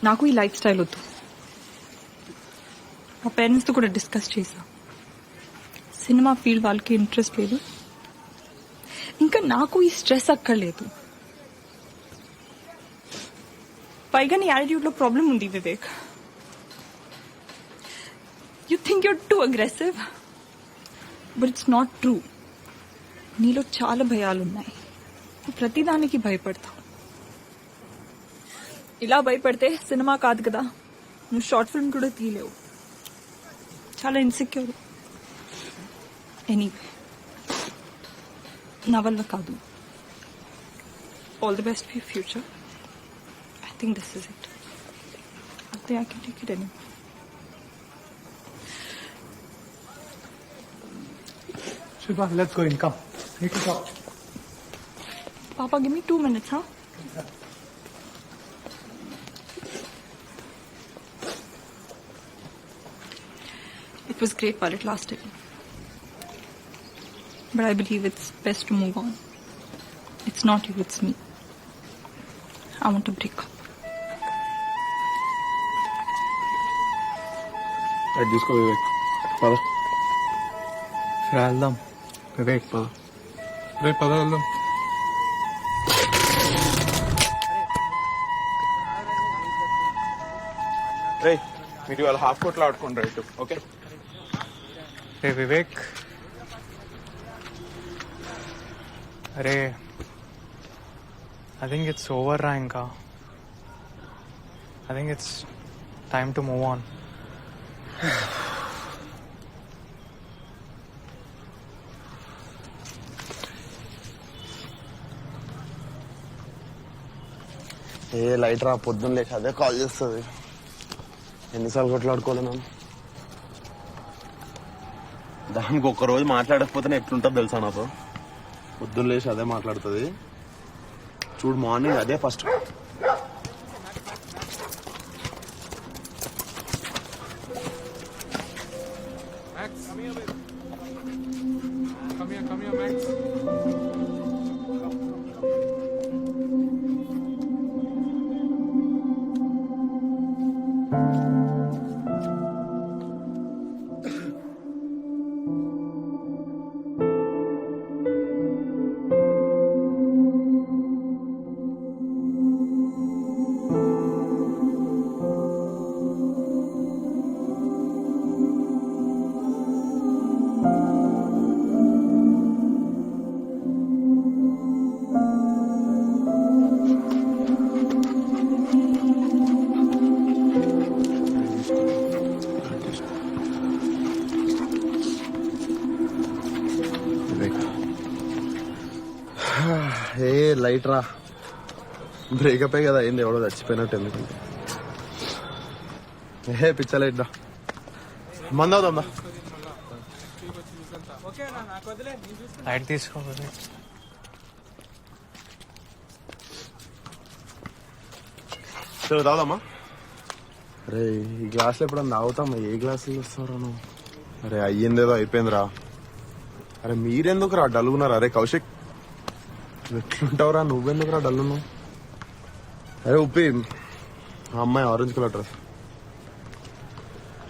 నాకు ఈ లైఫ్ స్టైల్ వద్దు. మా పేరెంట్స్తో కూడా డిస్కస్ చేసా. సినిమా ఫీల్డ్ వాళ్ళకి ఇంట్రెస్ట్ లేదు, ఇంకా నాకు ఈ స్ట్రెస్ అక్కర్లేదు. పైగా నీ యాటిట్యూడ్లో ప్రాబ్లం ఉంది Vivek. You think your two aggressive, but it's not true. నీలో చాలా భయాలున్నాయి. నువ్వు ప్రతిదానికి భయపడతావు. ఇలా భయపడితే సినిమా కాదు కదా, నువ్వు షార్ట్ ఫిల్మ్ కూడా తీయలేవు. చాలా ఇన్సెక్యూర్. ఎనీవే, నా వల్ల కాదు. All the best for future. I think this is it. I think I can take it anyway. Shilpa, let's go in. Come. Need to talk. Papa, give me 2 minutes, huh? It was great while it lasted. But I believe it's best to move on. It's not you, it's me. I want to break up. అది తీసుకో వివేక్. పద వెళ్దాం వివేక్. పద. రేపు పద వెళ్దాం. రే మీరు ఇవాళ హాఫ్ కోట్లో ఆడుకోండి రైట్. ఓకే రే వివేక్, అరే ఐ థింక్ ఇట్స్ ఓవర్ రా. ఇంకా I think it's time to move on. A light రా, పొద్దున్న లేక అదే కాల్ చేస్తుంది. ఎన్నిసార్లు కొట్లాడుకోవాలి మనం? దానికి ఒక్కరోజు మాట్లాడకపోతేనే ఎట్లుంటుంది తెలుసా నాకు? పొద్దున్న లేచి అదే మాట్లాడుతుంది. చూడు మార్నింగ్ అదే first. Come here. A light రా, బ్రేకప్ కదా అయింది, ఎవడో చచ్చిపోయినట్టు ఎందుకంటే. ఏ పిచ్చ లైట్ రా, మందవుదా లైట్ తీసుకో. సరే తాగుదామా? అరే ఈ గ్లాసులు ఎప్పుడన్నా తాగుతామా? ఏ గ్లాసులు వస్తారా నువ్వు? అరే అయ్యిందేదో అయిపోయిందిరా. అరే మీరెందుకు రా డల్గున్నారా? అరే కౌశిక్ ఎట్లుంటావురా? నువ్వెందుకురా డల్లు? అరే ఉప్పి, ఆ అమ్మాయి ఆరెంజ్ కలర్ డ్రెస్,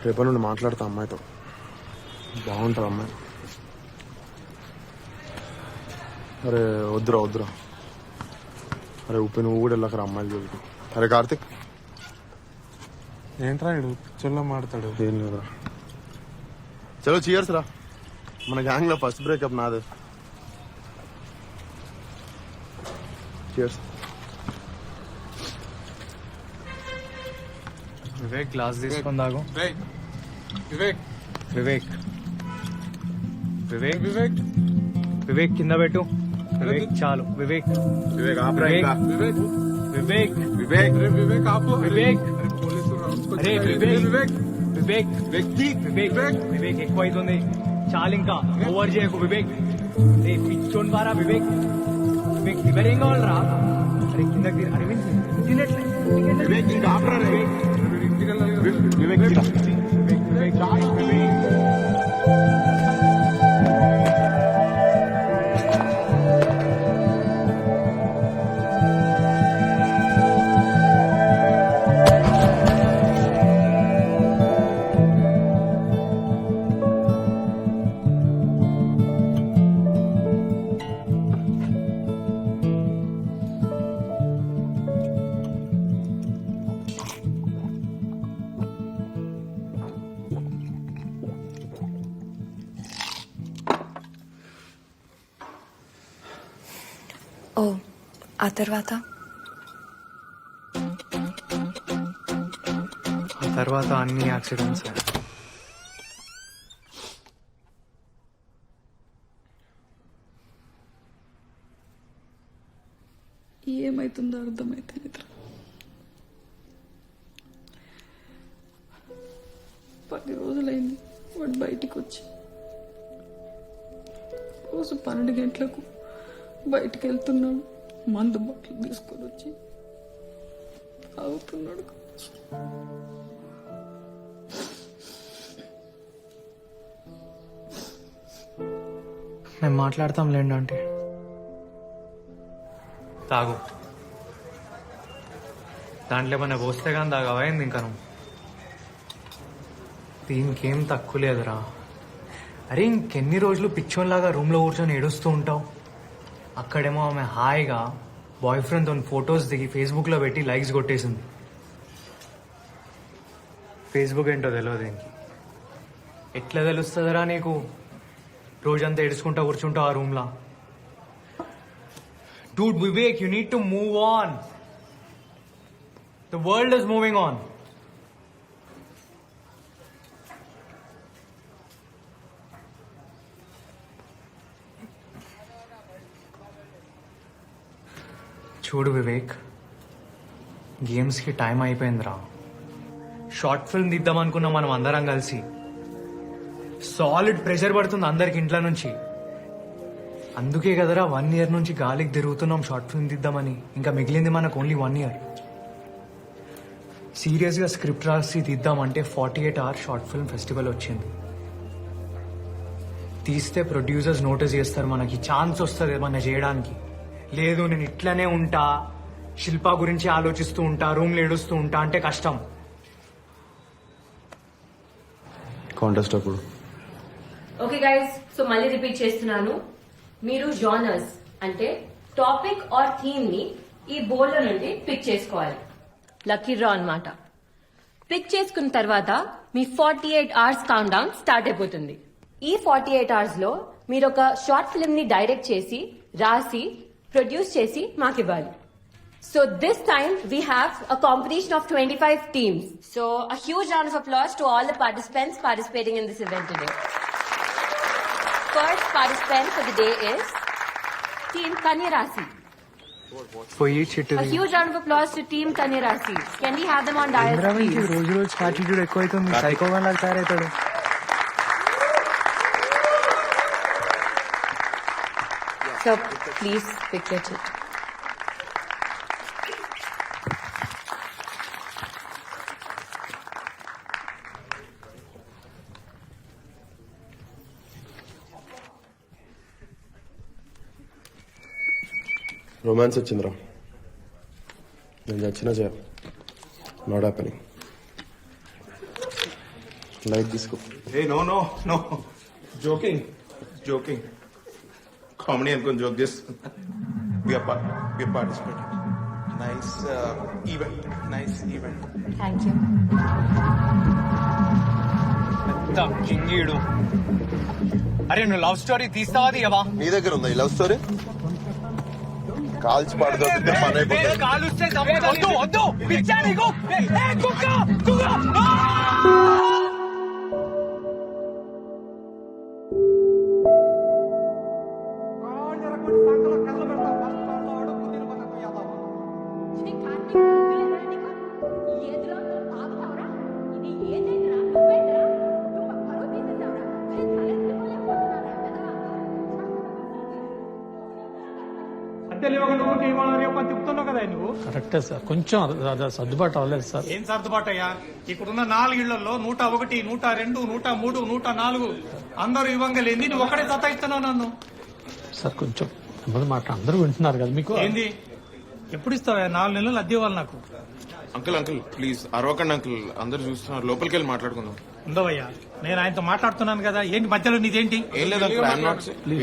రేపటి నుండి మాట్లాడతా అమ్మాయితో, బాగుంటుంది అమ్మాయి. అరే వద్దురా వద్దురా. అరే ఉప్పి నువ్వు కూడా వెళ్ళకరా అమ్మాయిలు చూసి. అరే కార్తిక్ ఏంట్రా ఇడు పిచ్చోళ్ళ మాడతాడు. ఏం లేదురా. చలో చీయర్స్ రా, మన గ్యాంగ్ లో ఫస్ట్ బ్రేకప్ నాదే. చీయర్స్. వివేక్ గ్లాస్ తీసుకొని తాగు. వివేక్ వివేక్ వివేక్ వివేక్ వివేక్ కింద పెట్టు. వివేక్ చాలు. వివేక్ వివేక్ ఆపరా ఇంకా. వివేక్ వివేక్ వివేక్ వివేక్ ఆపు. వివేక్ పోలీసులు అరే వివేక్ వివేక్ వ్యక్తి వివేక్ వివేక్ ఎక్కువ అవుతుంది. చాలు ఇంకా ఓవర్ చేయకు వివేక్. రే పిచ్చోన్ బారా వివేక్. వివేక్ ఫీవర్ ఏం కావాలరా? అరే కిందకి అరవింద్ తినట్లే. వివేక్ ఇంకా ఆపరా వివేక్. వివేక్ వివేక్ వివేక్ ఓ ఆ తర్వాత అన్ని యాక్సిడెంట్స్. ఏమైతుందో అర్థమైతే లేదు. 10 రోజులైంది వాడు బయటికి వచ్చి. రోజు 12 గంటలకు బయటికి వెళ్తున్నాడు, మందు బాటిల్ తీసుకొని వచ్చి తాగుతున్నాడు. మేము మాట్లాడతాం లేండి అంటే తాగు. దాంట్లో ఏమైనా పోస్తే కానీ తాగవైంది ఇంకా నువ్వు. దీనికేం తక్కువ లేదురా. అరే ఇంకెన్ని రోజులు పిచ్చోన్లాగా రూమ్లో కూర్చొని ఏడుస్తూ ఉంటావు? అక్కడేమో ఆమె హాయిగా బాయ్ ఫ్రెండ్తో ఫొటోస్ దిగి ఫేస్బుక్లో పెట్టి లైక్స్ కొట్టేసింది. ఫేస్బుక్ ఏంటో తెలియదు దీనికి. ఎట్లా తెలుస్తుందిరా నీకు? రోజంతా ఏడుచుకుంటా కూర్చుంటావు ఆ రూమ్లో. Dude, Vivek, you need to move on. The world is moving on. చూడు వివేక్, గేమ్స్కి టైం అయిపోయిందిరా. షార్ట్ ఫిల్మ్ తీద్దాం అనుకున్నాం మనం అందరం కలిసి. సాలిడ్ ప్రెషర్ పడుతుంది అందరికి ఇంట్లో నుంచి. అందుకే కదరా 1 year నుంచి గాలికి తిరుగుతున్నాం షార్ట్ ఫిల్మ్ తీద్దామని. ఇంకా మిగిలింది మనకు ఓన్లీ 1 year. సీరియస్గా స్క్రిప్ట్ రాసి తీద్దామంటే 48 hours షార్ట్ ఫిల్మ్ ఫెస్టివల్ వచ్చింది. తీస్తే ప్రొడ్యూసర్స్ నోటీస్ చేస్తారు, మనకి ఛాన్స్ వస్తుంది ఏమన్నా చేయడానికి. లేదు నేను ఇట్లనే ఉంటా, శిల్ప గురించి ఆలోచిస్తూ ఉంటా, రూమ్లో ఏడుస్తూ ఉంటా అంటే కష్టం. కాంటెస్ట్ అప్పుడు. ఓకే గైస్, సో మళ్ళీ రిపీట్ చేస్తున్నాను. మీరు జానర్స్ అంటే టాపిక్ ఆర్ థీమ్ ని ఈ బోర్డులో నుండి పిక్ చేసుకోవాలి. లక్కీ డ్రా అన్నమాట. పిక్ చేసుకున్న తర్వాత మీ 48 అవర్స్ కౌంట్ డౌన్ స్టార్ట్ అయిపోతుంది. ఈ 48 అవర్స్ లో మీరు ఒక షార్ట్ ఫిల్మ్ ని డైరెక్ట్ చేసి, రాసి, ప్రొడ్యూస్ చేసి మాకు ఇవ్వాలి. So this time we have a competition of 25 teams. So a huge round of applause to all the participants participating in this event today. First participant for the day is Team Kanya Rasi. పోయి చిట్టు A huge round of applause to Team Kanya Rasi. Can we have them on dais, please? రోజు రోజు attitude ఎక్కువైతుంది, సైకోగా తయారవుతాడు. So please pick your chit. Romance వచ్చిందిరా, నేను చచ్చినా చేయ. Not happening. లైట్ తీసుకో. Hey, no. Joking. Comedy అనుకొని joke చేస్తున్నా. We are participating. Nice event. Thank you. కింగీడు. అరే నువ్వు లవ్ స్టోరీ తీస్తావా తీయవా? నీ దగ్గర ఉందా ఈ లవ్ స్టోరీ? కాల్చి పడదొక్కితే పని అయిపోతుంది. కాలుస్తే వద్దు పిచ్చా నీకు. కుక్క చెప్తున్నావు కదా నువ్వు. కరెక్టే సార్, కొంచెం సర్దుబాటు అవ్వలేదు సార్. ఏం సర్దుబాటు అయ్యా? ఇక్కడున్న 4 ఇళ్లలో 101, 102, 103, 104 అందరూ ఇవ్వంగా లేని నువ్వు ఒకటే సతాయిస్తున్నావు నన్ను. సార్ కొంచెం మాట అందరూ వింటున్నారు కదా మీకు. ఏంది ఎప్పుడు ఇస్తావా? 4 నెలలు అద్దె ఇవ్వాలి నాకు. అంకుల్ ప్లీజ్ అరవకండి అంకుల్, అందరు చూస్తున్నారు. లోపలికి వెళ్ళి మాట్లాడుకుందాం. ఉండవయ్యా, నేను ఆయనతో మాట్లాడుతున్నాను కదా. ఏంటి మధ్యలో నీదేంటి? ఏం లేదు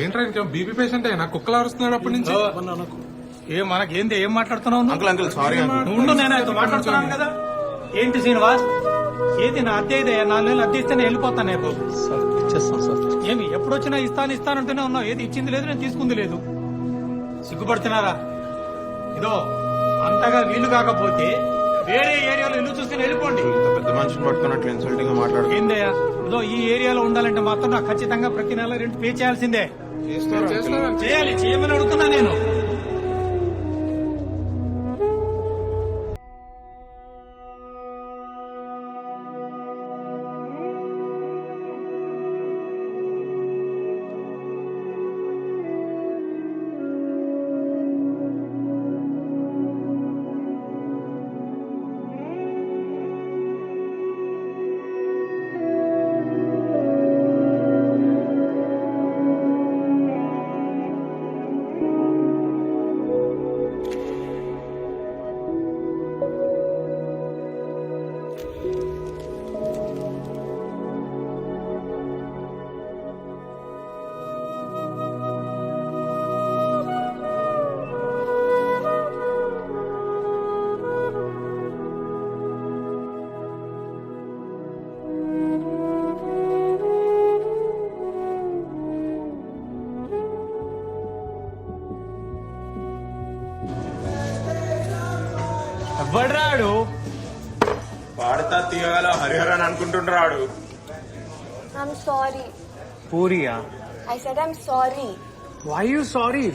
ఏంట్రా ఇంకా బీపీ పేషెంట్ అయినా కుక్కలు అరుస్తున్నాడు అప్పటి నుంచి. మనకేంది? ఏం మాట్లాడుతున్నావు నువ్వు? అంకుల్ సారీ నువ్వు ఉండు, నేను ఆయనతో మాట్లాడుతున్నాను కదా. ఏంటి శ్రీనివాస్, ఏది నా అద్దె ఇదే? 4 నెలలు అద్దె ఇస్తే నేను వెళ్ళిపోతాను. నేను సార్ ఇచ్చేస్తాం సార్. ఏమి ఎప్పుడు వచ్చినా ఇస్తానంటూనే ఉన్నావు. ఏది ఇచ్చింది లేదు, నేను తీసుకుంది లేదు. సిగ్గుపడుతున్నారా? ఇదో అంతగా వీలు కాకపోతే వేరే ఏరియాలో ఇల్లు చూసుకుని వెళ్ళిపోండి. పెద్ద మనిషిని పట్టుకున్నట్లు ఇన్సల్టింగ్ గా మాట్లాడు. ఏందయ్యా, ఇదో ఈ ఏరియాలో ఉండాలంటే మాత్రం నాకు ఖచ్చితంగా ప్రతి నెల రెంట్ పే చేయాల్సిందే. చేయమని అడుగుతున్నా నేను. ఎవడ్రాడు? పాడతా తీయగల హరిహర అని అనుకుంటుండ్రాడు. I'm sorry. పూరియా? I said I'm sorry. Why you sorry?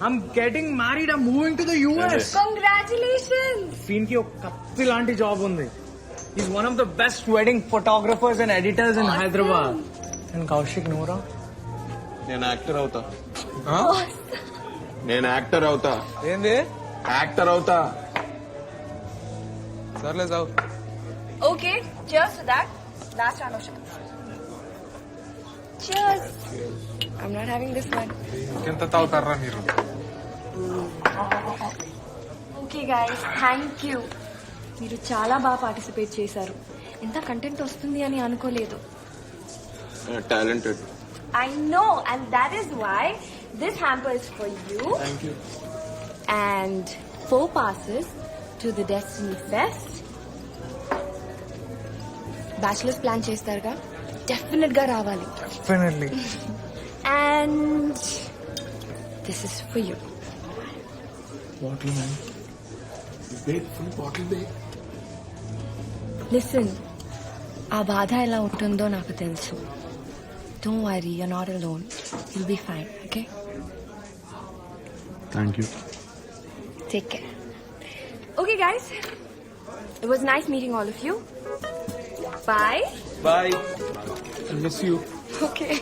I'm getting married. I'm moving to the US. Congratulations. దీనికి ఒక కత్తి లాంటి జాబ్ ఉంది. He's one of the best wedding photographers and editors in Hyderabad. And Kaushik నువ్వురా? నేను actor అవుతా. ఏంది? Actor అవుతా. సర్లే sir. Okay, cheers to that. Last round of shots. Cheers. I'm not having this one. ఎంత తాగుతారా మీరు? Okay guys, thank you. మీరు చాలా బాగా పార్టిసిపేట్ చేశారు. ఎంత కంటెంట్ వస్తుంది అని అనుకోలేదు. Talented. I know, and that is why this hamper is for you. Thank you. And 4 passes to the Destiny Fest. Bachelors plan చేస్తారుగా, డెఫినెట్ గా రావాలి. Definitely. And this is for you. Bottle man, full bottle బేక్. Listen, ఆ బాధ ఎలా ఉంటుందో నాకు తెలుసు. Don't worry, you're not alone. You'll be fine, okay? Thank you. Take care. Okay, guys. It was nice meeting all of you. Bye. Bye. I miss you. Okay.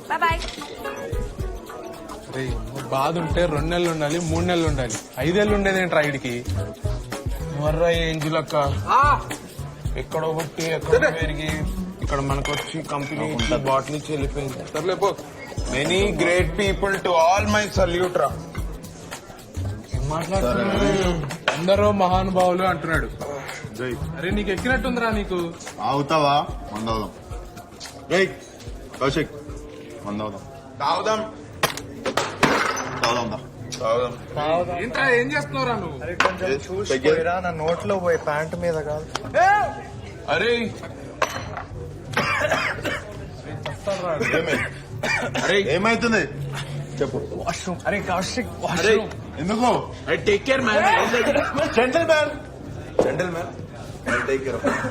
Bye-bye. రే, బాధ ఉంటే 2 నెలలు ఉండాలి, 3 నెలలు ఉండాలి, 5 ఏళ్ళు ఉండేదేంట్రా ఇడికి. మర్రా ఏంజులక్క ఎక్కడో పుట్టి ఎక్కడో పెరిగి ఇక్కడ మనకొచ్చి కంపెనీ బాటిల్ ఇచ్చి వెళ్ళిపోయింది. సర్లే పో. Many great people to all my salute రా. ఏం మాట్లాడుతున్నాడు? అందరూ మహానుభావులు అంటున్నాడు. అరే నీకు ఎక్కినట్టుందిరా నీకు. అవుతావా? మందవుదాం. రైట్ కౌశిక్, మందవుదాం. తాగుదాం తాగుదాం. ఏంట్రా ఏం చేస్తున్నావురా నువ్వు? అరే కొంచెం చూసిపోయిరా, నా నోట్లో పోయి ప్యాంట్ మీద కాదు. అరే అరే ఏమైతుంది చెప్పు. వాష్రూమ్. అరే కౌశిక్, అరే వాష్రూమ్. ఎందుకు? I take care man. Gentle man, gentle man. I take care of it.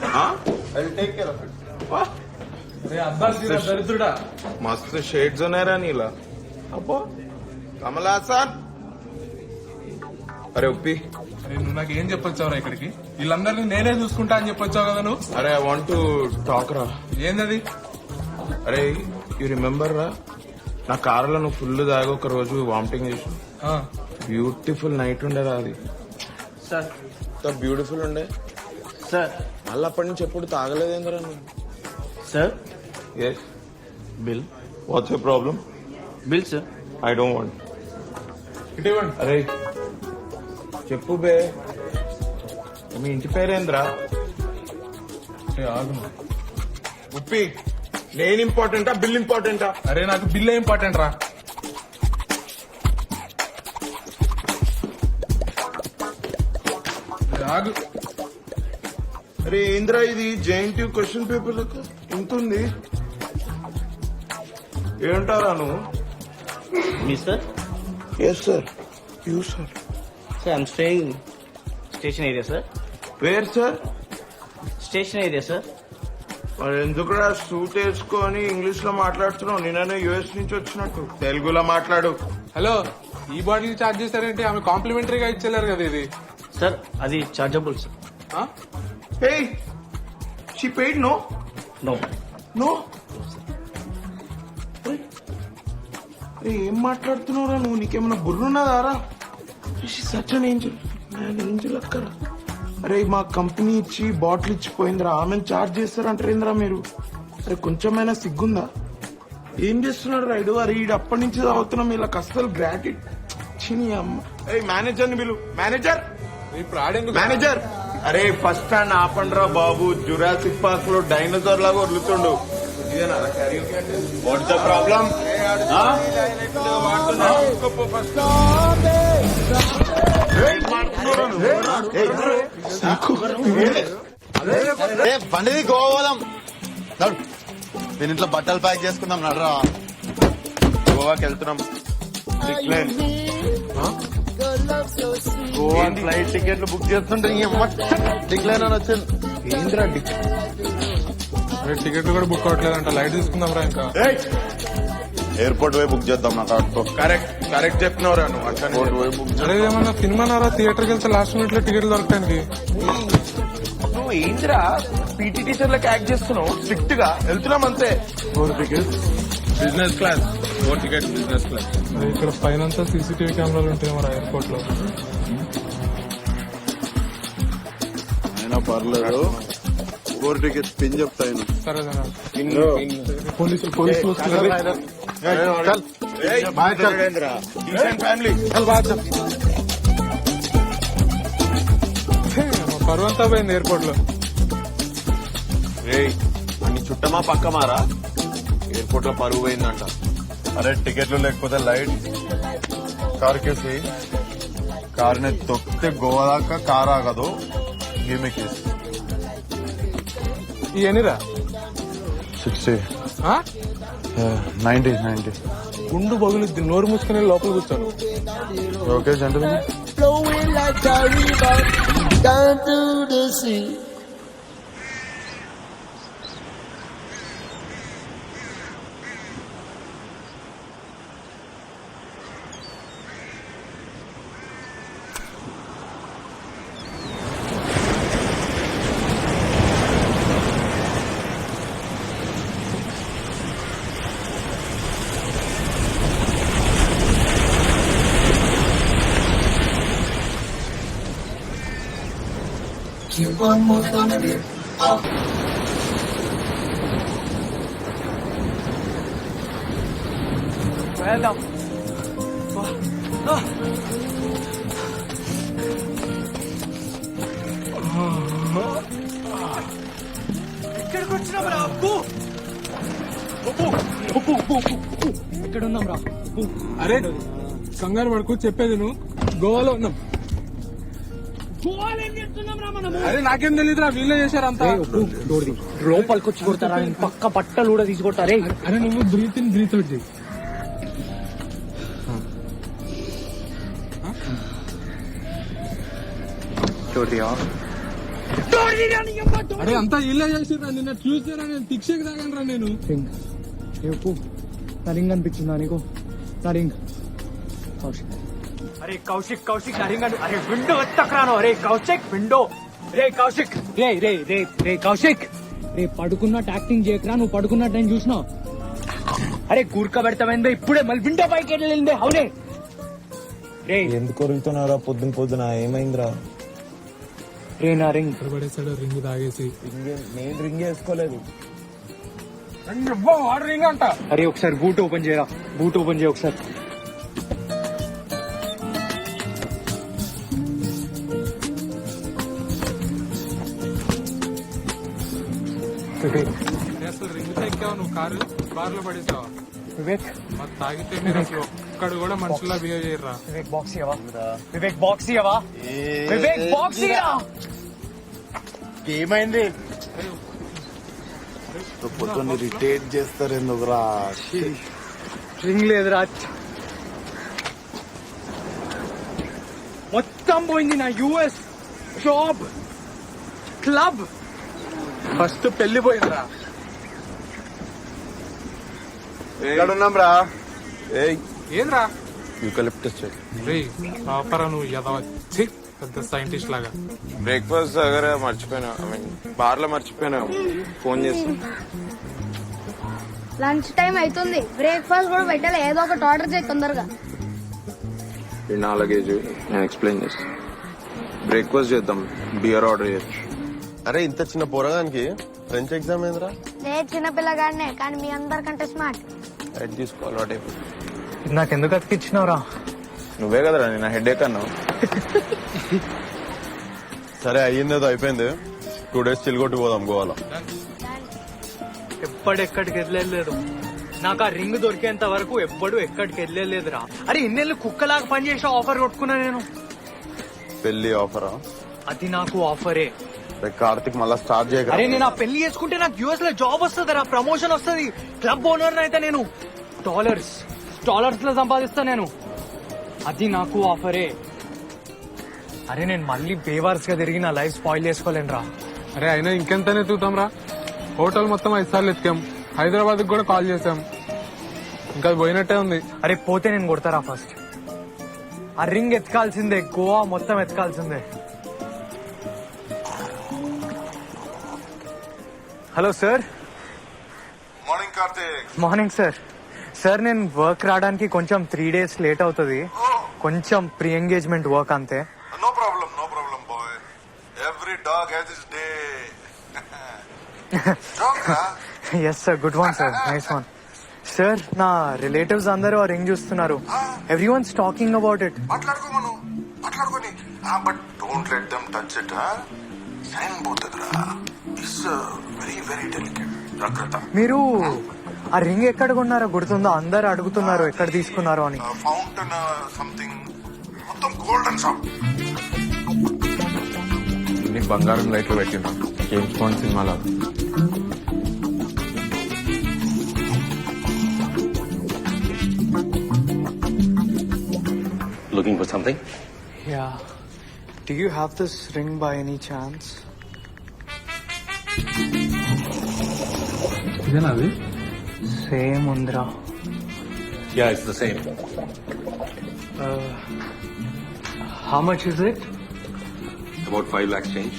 I will take care of it. దరిద్రుడా. మస్తు షేడ్స్ ఉన్నాయరా నీలా. అబ్బో కమలాసన్. అరే ఉప్పి, అరే నువ్వు నాకు ఏం చెప్పొచ్చావురా ఇక్కడికి? వీళ్ళందరినీ నేనే చూసుకుంటా అని చెప్పొచ్చావు కదా నువ్వు. అరే ఐ వాంట్ టు టాక్ రా. ఏందది? అరే యు రిమెంబర్ రా, నా కారులో నువ్వు ఫుల్ దాగా ఒక రోజు వామిటింగ్ చేసి. బ్యూటిఫుల్ నైట్ ఉండేరా అది. సార్ బ్యూటిఫుల్ ఉండే సార్. మళ్ళీ అప్పటి నుంచి ఎప్పుడు తాగలేదేంద్రా నువ్వు? Sir yes. Bill what's your problem? Bill sir. I don't want. ఇటువంటి అరే చెప్పు బే, మీ ఇంటి పేరేంద్రా? ఆగు. ఉప్పి, నేను ఇంపార్టెంటా బిల్ ఇంపార్టెంటా? అరే నాకు బిల్ ఇంపార్టెంట్ రా. ఆగు. అరే ఏంద్రా ఇది జేఎన్టీ క్వశ్చన్ పేపర్ లెక్క ఇంత ఉంది. ఏంటారా నువ్వు? Me sir. Yes sir. You sir. Sir I'm staying station area sir. Where sir? Station area sir. మరి ఎందుకురా సూట్ వేసుకొని ఇంగ్లీష్ లో మాట్లాడుతున్నావు? నేనైనా యుఎస్ నుంచి వచ్చినట్టు తెలుగులో మాట్లాడు. హలో, ఈ బాటిల్ ఛార్జ్ చేశారంటే ఆమె కాంప్లిమెంటరీగా ఇచ్చేలేరు కదా ఇది. సార్ అది chargeable sir. Hey she paid no? No. No? అరే ఏం మాట్లాడుతున్నావురా నువ్వు? నీకేమన్నా బుర్రున్నదారా? Such an angel. ఏంజల్ అక్కరా. అరే మా కంపెనీ ఇచ్చి బాటిల్ ఇచ్చిపోయిందిరా, ఆమెను చార్జ్ చేస్తారంటారేంద్రా మీరు? అరే కొంచెమైనా సిగ్గుందా? ఏం చేస్తున్నాడు రైడు? అరే ఈడు అప్పటి నుంచి తాగుతున్నాం, ఇలా అస్సలు గ్రాటిట్ చిని అమ్మ. అరే మేనేజర్ ని పిలు. మేనేజర్, ఇప్పుడు ఆడేందుకు? మేనేజర్. అరే ఫస్ట్ స్టాండ్ ఆపండ్రా బాబు, జురాసిక్ పార్క్ లో డైనోసార్ లాగా వదులుతుండు. What's the problem? బండిది గోవాలం. నేను ఇంట్లో బట్టలు ప్యాక్ చేసుకుందాం నడరా. గోవాకి వెళ్తున్నాం. గోవా ఫ్లైట్ టికెట్లు బుక్ చేస్తుంటే డిక్లైన్ అని వచ్చింది. ఏంద్రా టికెట్లు కూడా బుక్ అవ్వట్లేదంట. లైట్ తీసుకుందాం రా. ఇంకా ఎయిర్పోర్ట్ పోయి బుక్ చేద్దాం నా కార్డుతో. కరెక్ట్ చెప్పినవరా నువ్వు. అట్లా అరే ఏమన్నా సినిమానారా థియేటర్కి వెళ్తే లాస్ట్ మినిట్ లో టికెట్లు దొరకడానికి. నువ్వు ఏంద్రా పీటీ టీచర్ లెక్క యాక్ట్ చేస్తున్నావు? స్ట్రిక్ట్ గా వెళ్తున్నాం అంతే. 4 tickets business class. 4 tickets business class. ఇక్కడ పైన సీసీటీవీ కెమెరాలు ఉంటాయి మరి ఎయిర్పోర్ట్ లో. అయినా పర్లేదు, 4 టికెట్స్ పిన్ చెప్తాను. సరే పోలీసులు వస్తున్నారు. ఫ్యామిలీ పర్వంతా పోయింది ఎయిర్పోర్ట్ లో. నీ చుట్టమా పక్కమారా ఎయిర్పోర్ట్ లో పరువు పోయిందంట. అరే టికెట్లు లేకపోతే లైట్ కార్ కేసి కార్ని తొక్కితే గోవా దాకా కార్ ఆగదు. గేమే కేసు ఇవన్నీరా 60 90 గుండు బగులుద్ది, నోరు మూసుకుని లోపల కూర్చోను. ఓకే జంటలు Flowing like a river down to the sea. Keep on moving on it. వెళ్దాం. ఎక్కడికి వచ్చినాం రా అప్పు? ఎక్కడున్నాం రా? అరే కంగారు పడుకు, చెప్పేది నువ్వు. గోవాలో ఉన్నాం. అరే నాకేం తెలియదురా, వీళ్ళే చేశారంతా. లోపలికి వచ్చి కొడతారా? పక్క బట్టలు కూడా తీసుకొడతారే. అరే నువ్వు బ్రీత్ ఇన్ బ్రీత్ అవుట్ చేయి. అరే అంతా ఇల్లే చేసిర్రా. నిన్న ట్యూస్డేరా నేను తిక్షకి తాగాను నేను. నా రింగ్ అనిపించిందా నీకు? నా రింగ్ కౌశిక్. అరే కౌశిక్ నా రింగ్ అరే విండో ఎత్తకరాను. అరే కౌశిక్ విండో. రే కౌశిక్ రే రే రే రే కౌశిక్ రే పడుకున్నట్టు యాక్టింగ్ చేయకరా. నువ్వు పడుకున్నట్టు నేను చూసినావు. అరే కూర్కబెడతామైందో ఇప్పుడే మళ్ళీ విండో పైకి వెళ్ళిందే. అవునే రే ఎందుకు కొరుగుతున్నారా పొద్దున ఏమైందిరా? రే నా రింగ్ పడేసాడు రింగ్ తాగేసి. నేను రింగ్ వేసుకోలేదు. వాడు రింగ్ అంట. అరే ఒకసారి బూట్ ఓపెన్ చేయరా. బూట్ ఓపెన్ చేయ ఒకసారి. అసలు రింగ్ ఎక్కావు నువ్వు, కార్లో పడేసావా? వివేక్ మరి తాగితే మీరు అసలు ఒక్కడు కూడా మనుషుల్లా బిహేవ్ చేయరా. వివేక్ బాక్స్ ఇవ్వవా? వివేక్ బాక్స్ ఇవ్వవా? వివేక్ బాక్స్ ఇవ్వరా? ఏమైంది? పొద్దున్న రిటైర్ చేస్తారు ఎందుకురా? రింగ్ లేదురా. మొత్తం పోయింది నా యుఎస్ జాబ్, క్లబ్. ఫస్ట్ పెళ్లి పోయిందిరా. ఎక్కడున్నాం రా? ఏంద్రా యూకలిప్టస్ చెట్టు. ఆఫరా నువ్వు ఎదవచ్చి పెద్ద సైంటిస్ట్ లాగా. బ్రేక్ఫాస్ట్ దగ్గర మర్చిపోయినా, ఐ మీన్ బార్ లో మర్చిపోయినా. ఫోన్ చేసి లంచ్ టైం అవుతుంది. బ్రేక్ఫాస్ట్ కూడా పెట్టాలి. ఏదో ఒకటి ఆర్డర్ చేయి తొందరగా. నా లగేజ్ నేను ఎక్స్ప్లెయిన్ చేస్తాను. బ్రేక్ఫాస్ట్ చేద్దాం, బియర్ ఆర్డర్ చేయొచ్చు. అరే ఇంత చిన్న పోరగానికి ఫ్రెంచ్ ఎగ్జామ్ ఏంద్రా? నేను చిన్న పిల్లగాడినే, కానీ మీ అందరికంటే స్మార్ట్. హెడ్ తీసుకోవాలి వాటే. నాకెందుకు అతికిచ్చినావురా? నువ్వే కదరా నేను హెడ్ ఎక్ అన్నావు. సరే అయ్యిందేదో అయిపోయింది. 2 days చిల్గొట్టి పోదాం గోవాలో. ఎక్కడికి వెళ్ళలేదు. నాకు ఆ రింగ్ దొరికేంత వరకు ఎప్పుడు ఎక్కడికి వెళ్ళలేదురా. అరే ఇన్నేళ్ళు కుక్కలాగా పనిచేసిన ఆఫర్ కొట్టుకున్నా నేను. పెళ్లి ఆఫరా? అది నాకు ఆఫరే. కార్తిక్ మళ్ళా స్టార్ట్ చేయగలరా? అరే నేను ఆ పెళ్లి చేసుకుంటే నాకు యూఎస్ లో జాబ్ వస్తుంది రా, ప్రమోషన్ వస్తుంది, క్లబ్ ఓనర్ అయితే నేను డాలర్స్ లో సంపాదిస్తా నేను. అది నాకు ఆఫరే. అరే నేను మళ్ళీ బేవార్స్ గా తిరిగి నా లైఫ్ స్పాయిల్ చేసుకోలేను రా. అరే అయినా ఇంకెంతనే ఎత్తుతాం రా. హోటల్ మొత్తం 5 సార్లు ఎత్తాం. హైదరాబాద్ కూడా కాల్ చేసాం. ఇంకా పోయినట్టే ఉంది. అరే పోతే నేను కొడతారా ఫస్ట్. ఆ రింగ్ ఎత్తుకాల్సిందే, గోవా మొత్తం ఎత్తుకాల్సిందే. Hello sir. Morning Karthik. Morning sir. Sir నేను వర్క్ రావడానికి కొంచెం 3 days లేట్ అవుతుంది. కొంచెం ప్రీ ఎంగేజ్మెంట్ వర్క్ అంతే. No problem boy. Every dog has his day. Yes sir, good one sir, nice one. Sir నా రిలేటివ్స్ అందరూ ఆ రింగ్ చూస్తున్నారు. Everyone's talking about it. మాట్లాడుకోని but don't let them touch it. Shine పోతుందిరా. It's very very delicate. జాగ్రత్త. మీరు ఆ ring ఎక్కడ కొన్నారో గుర్తుందో? అందరు అడుగుతున్నారు ఎక్కడ తీసుకున్నారో అని. ఫౌంటైన్ సంథింగ్ మొత్తం గోల్డెన్ షాప్. ఇన్ని బంగారం లైట్లు పెట్టినా జేమ్స్ బాండ్ సినిమాలో. Looking for something? Yeah. Do you have this ring by any chance? ఇదేనా అది? Same Undra. Yeah, it's the same. How much is it? About 5 lakhs change.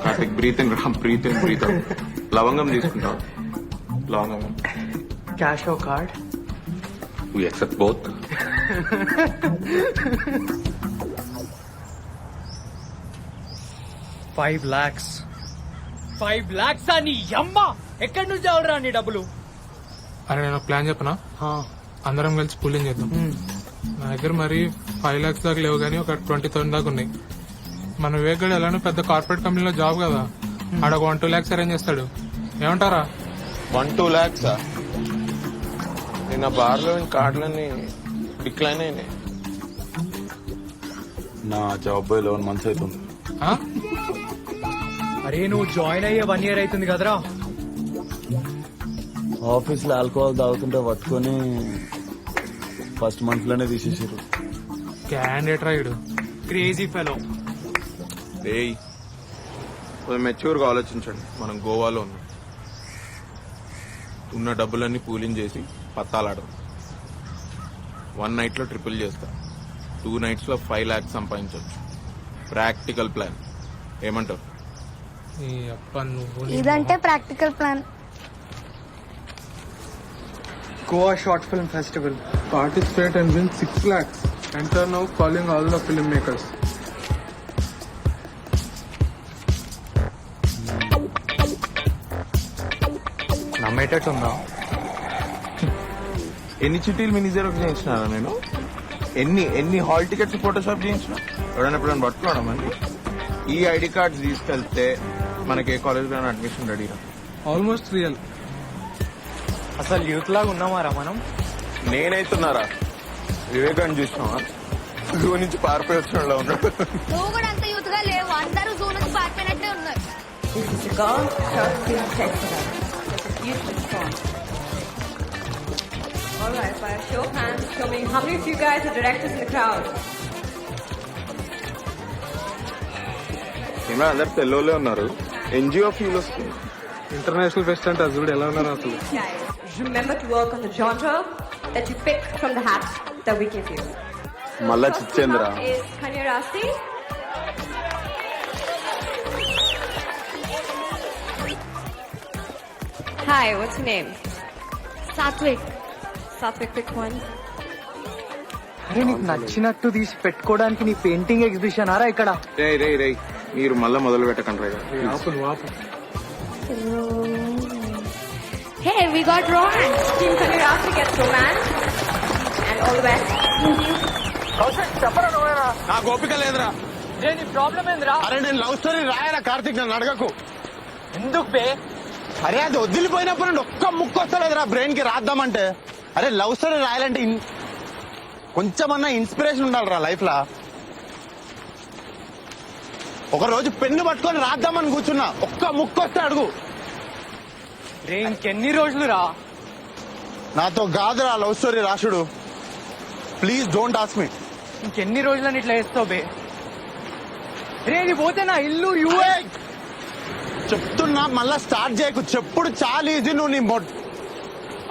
Karthik breathe in రా, breathe in breathe out. లవంగం తీసుకుంటావు? లవంగం. Cash or card? We accept both. $5 lakhs. 5 lakhs అని అమ్మ ఎక్కడి నుంచి అవడరా నీ డబ్బులు? అరే నేను ప్లాన్ చెప్పనా? అందరం కలిసి పూలింగ్ చేద్దాం. నా దగ్గర మరి 5 lakhs దాకా లేవు కానీ ఒక 20,000 దాకా ఉన్నాయి. మన వివేక్ గడు ఎలానో పెద్ద కార్పొరేట్ కంపెనీలో జాబ్ కదా, ఆడ 1-2 lakhs అరేంజ్ చేస్తాడు. ఏమంటారా? 1-2 lakhs నిన్న బార్లో కార్డులన్నీ డిక్లైన్ అయినాయి. నా జాబ్ 11 months అవుతుంది. అరే నువ్వు జాయిన్ అయ్యే 1 year అవుతుంది కదరా. ఆఫీస్ లో ఆల్కహాల్ తాగుతుంటే పట్టుకొని ఫస్ట్ మంత్ లోనే తీసేసారు. Candidate Rayudu crazy fellow. Mature గా ఆలోచించండి. మనం గోవాలో ఉన్నాం. ఉన్న డబ్బులన్నీ పూలింగ్ చేసి పత్తాలాడదాం. 1 night లో ట్రిపుల్ చేస్తా. 2 nights లో 5 lakhs సంపాదించవచ్చు. Practical plan. ఏమంటావు? ఇదంటే practical plan. Goa Short Film Festival. Participate and win 6 lakhs. Enter now, calling all the filmmakers. నమ్మేటట్టుందా? ఎన్ని చిట్టీలు మినీ జెరాక్స్ చేయించినారా నేను? ఎన్ని హాల్ టికెట్స్ ఫోటోషాప్ చేయించిన? ఎవరైనా ఎప్పుడైనా పట్టుకోవడం అండి. ఈ ఐడి కార్డ్స్ తీసుకెళ్తే మనకి ఏ కాలేజ్లో అడ్మిషన్ రెడీరా. Almost real. అసలు యూత్ లాగా ఉన్నామారా మనం? నేనైతున్నారా? వివేకాన్ని చూసినావా? జూ నుంచి పారిపోయి వచ్చిన ఉన్నాడు. నువ్వు కూడా అంత యూత్ గా లేవు. అందరూ జూ నుంచి పారిపోయినట్టే ఉన్నారు. Alright, by a show of hands, show me how many of you guys are directors in the crowd? ఏమైనా అందరు తెల్లోలే ఉన్నారు. ఎన్జిఓ ఫీల్ వస్తుంది. ఇంటర్నేషనల్ ఫెస్ట్ అంటే అసలు ఎలా ఉన్నారు అసలు? Guys, remember to work on the genre that you pick from the hat that we give you. మళ్ళా చిచ్చేంద్ర. Is Kanya Rasti? Hi, what's your name? Satvik. Satvik, pick one. అరే నీకు నచ్చినట్టు తీసి పెట్టుకోవడానికి నీ పెయింటింగ్ ఎగ్జిబిషన్ ఆరా ఇక్కడ? రే మీరు మళ్ళా మొదలు పెట్టకండి. Hey, we got romance. Team Kanya Rasti gets romance. And all the best. చెప్పరా నువ్వేరా? నా గోపిక లేదురా. నీ ప్రాబ్లం ఏందిరా? అరే నేను లవ్ స్టోరీ రాయరా కార్తీక్, నన్ను అడగకు. ఎందుకు బే? అరే అది వదిలిపోయినప్పుడు నుండి ఒక్క ముక్కు వస్తలేదురా బ్రెయిన్ కి రాద్దామంటే. అరే లవ్ స్టోరీ రాయాలంటే కొంచెమన్నా ఇన్స్పిరేషన్ ఉండాలిరా లైఫ్ లా. ఒక రోజు పెన్ను పట్టుకొని రాద్దామని కూర్చున్నా, ఒక్క ముక్కు వస్తే అడుగు. రే ఇంకెన్ని రోజులు రా? నాతో కాదురా లవ్ స్టోరీ రాసుడు. Please don't ask me. ఇంకెన్ని రోజులని ఇట్లా వేస్తావు బే? రే నీ పోతే నా ఇల్లు చెప్తున్నా మళ్ళా స్టార్ట్ చేయకు. చెప్పుడు చాలా ఈజీ. నువ్వు నీ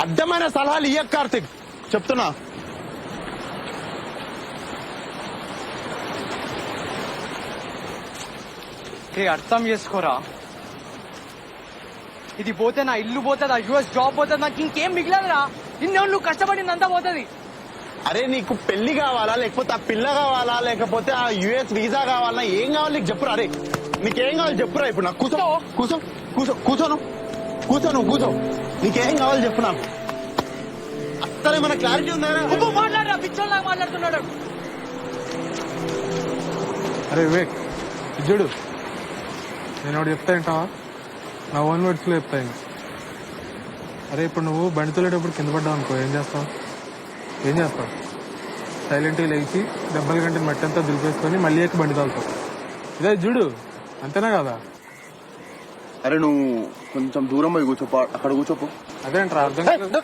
అడ్డమైన సలహాలు ఇయ్యకు కార్తిక్, చెప్తున్నా. రే అర్థం చేసుకోరా. ఇది పోతే నా ఇల్లు పోతుంది, యుఎస్ జాబ్ పోతుంది, నాకు ఇంకేం మిగిలదురా. నువ్వు కష్టపడిందంతా పోతుంది. అరే నీకు పెళ్లి కావాలా, లేకపోతే ఆ పిల్ల కావాలా, లేకపోతే ఆ యుఎస్ వీసా కావాలా, ఏం కావాలి నీకు చెప్పురా. అరే నీకేం కావాలి చెప్పురా. ఇప్పుడు నాకు కూర్చోను కూర్చో. నీకేం కావాలి చెప్పు నాకు. చెప్తానే మన క్లారిటీ ఉందా? మాట్లాడరా పిచ్చోళ్ళ మాట్లాడుతున్నాడు. అరే వివేక్ చూడు, నేను ఒకటి చెప్తా ఏంటావా? నా ఓన్ వర్డ్స్ లో చెప్తా ఇంకా. అరే ఇప్పుడు నువ్వు బండి తోలేటప్పుడు కింద పడ్డావు అనుకో, ఏం చేస్తావు? సైలెంట్గా లేచి దెబ్బల గంట మట్టి అంతా దులిపేసుకొని మళ్ళీ ఎక్కి బండి తోలుతావు. ఇదే చూడు, అంతేనా కదా? అరే నువ్వు కొంచెం దూరం పోయి కూర్చోపో, అక్కడ కూర్చోపో. అదేంట్రా అర్థం కాదు.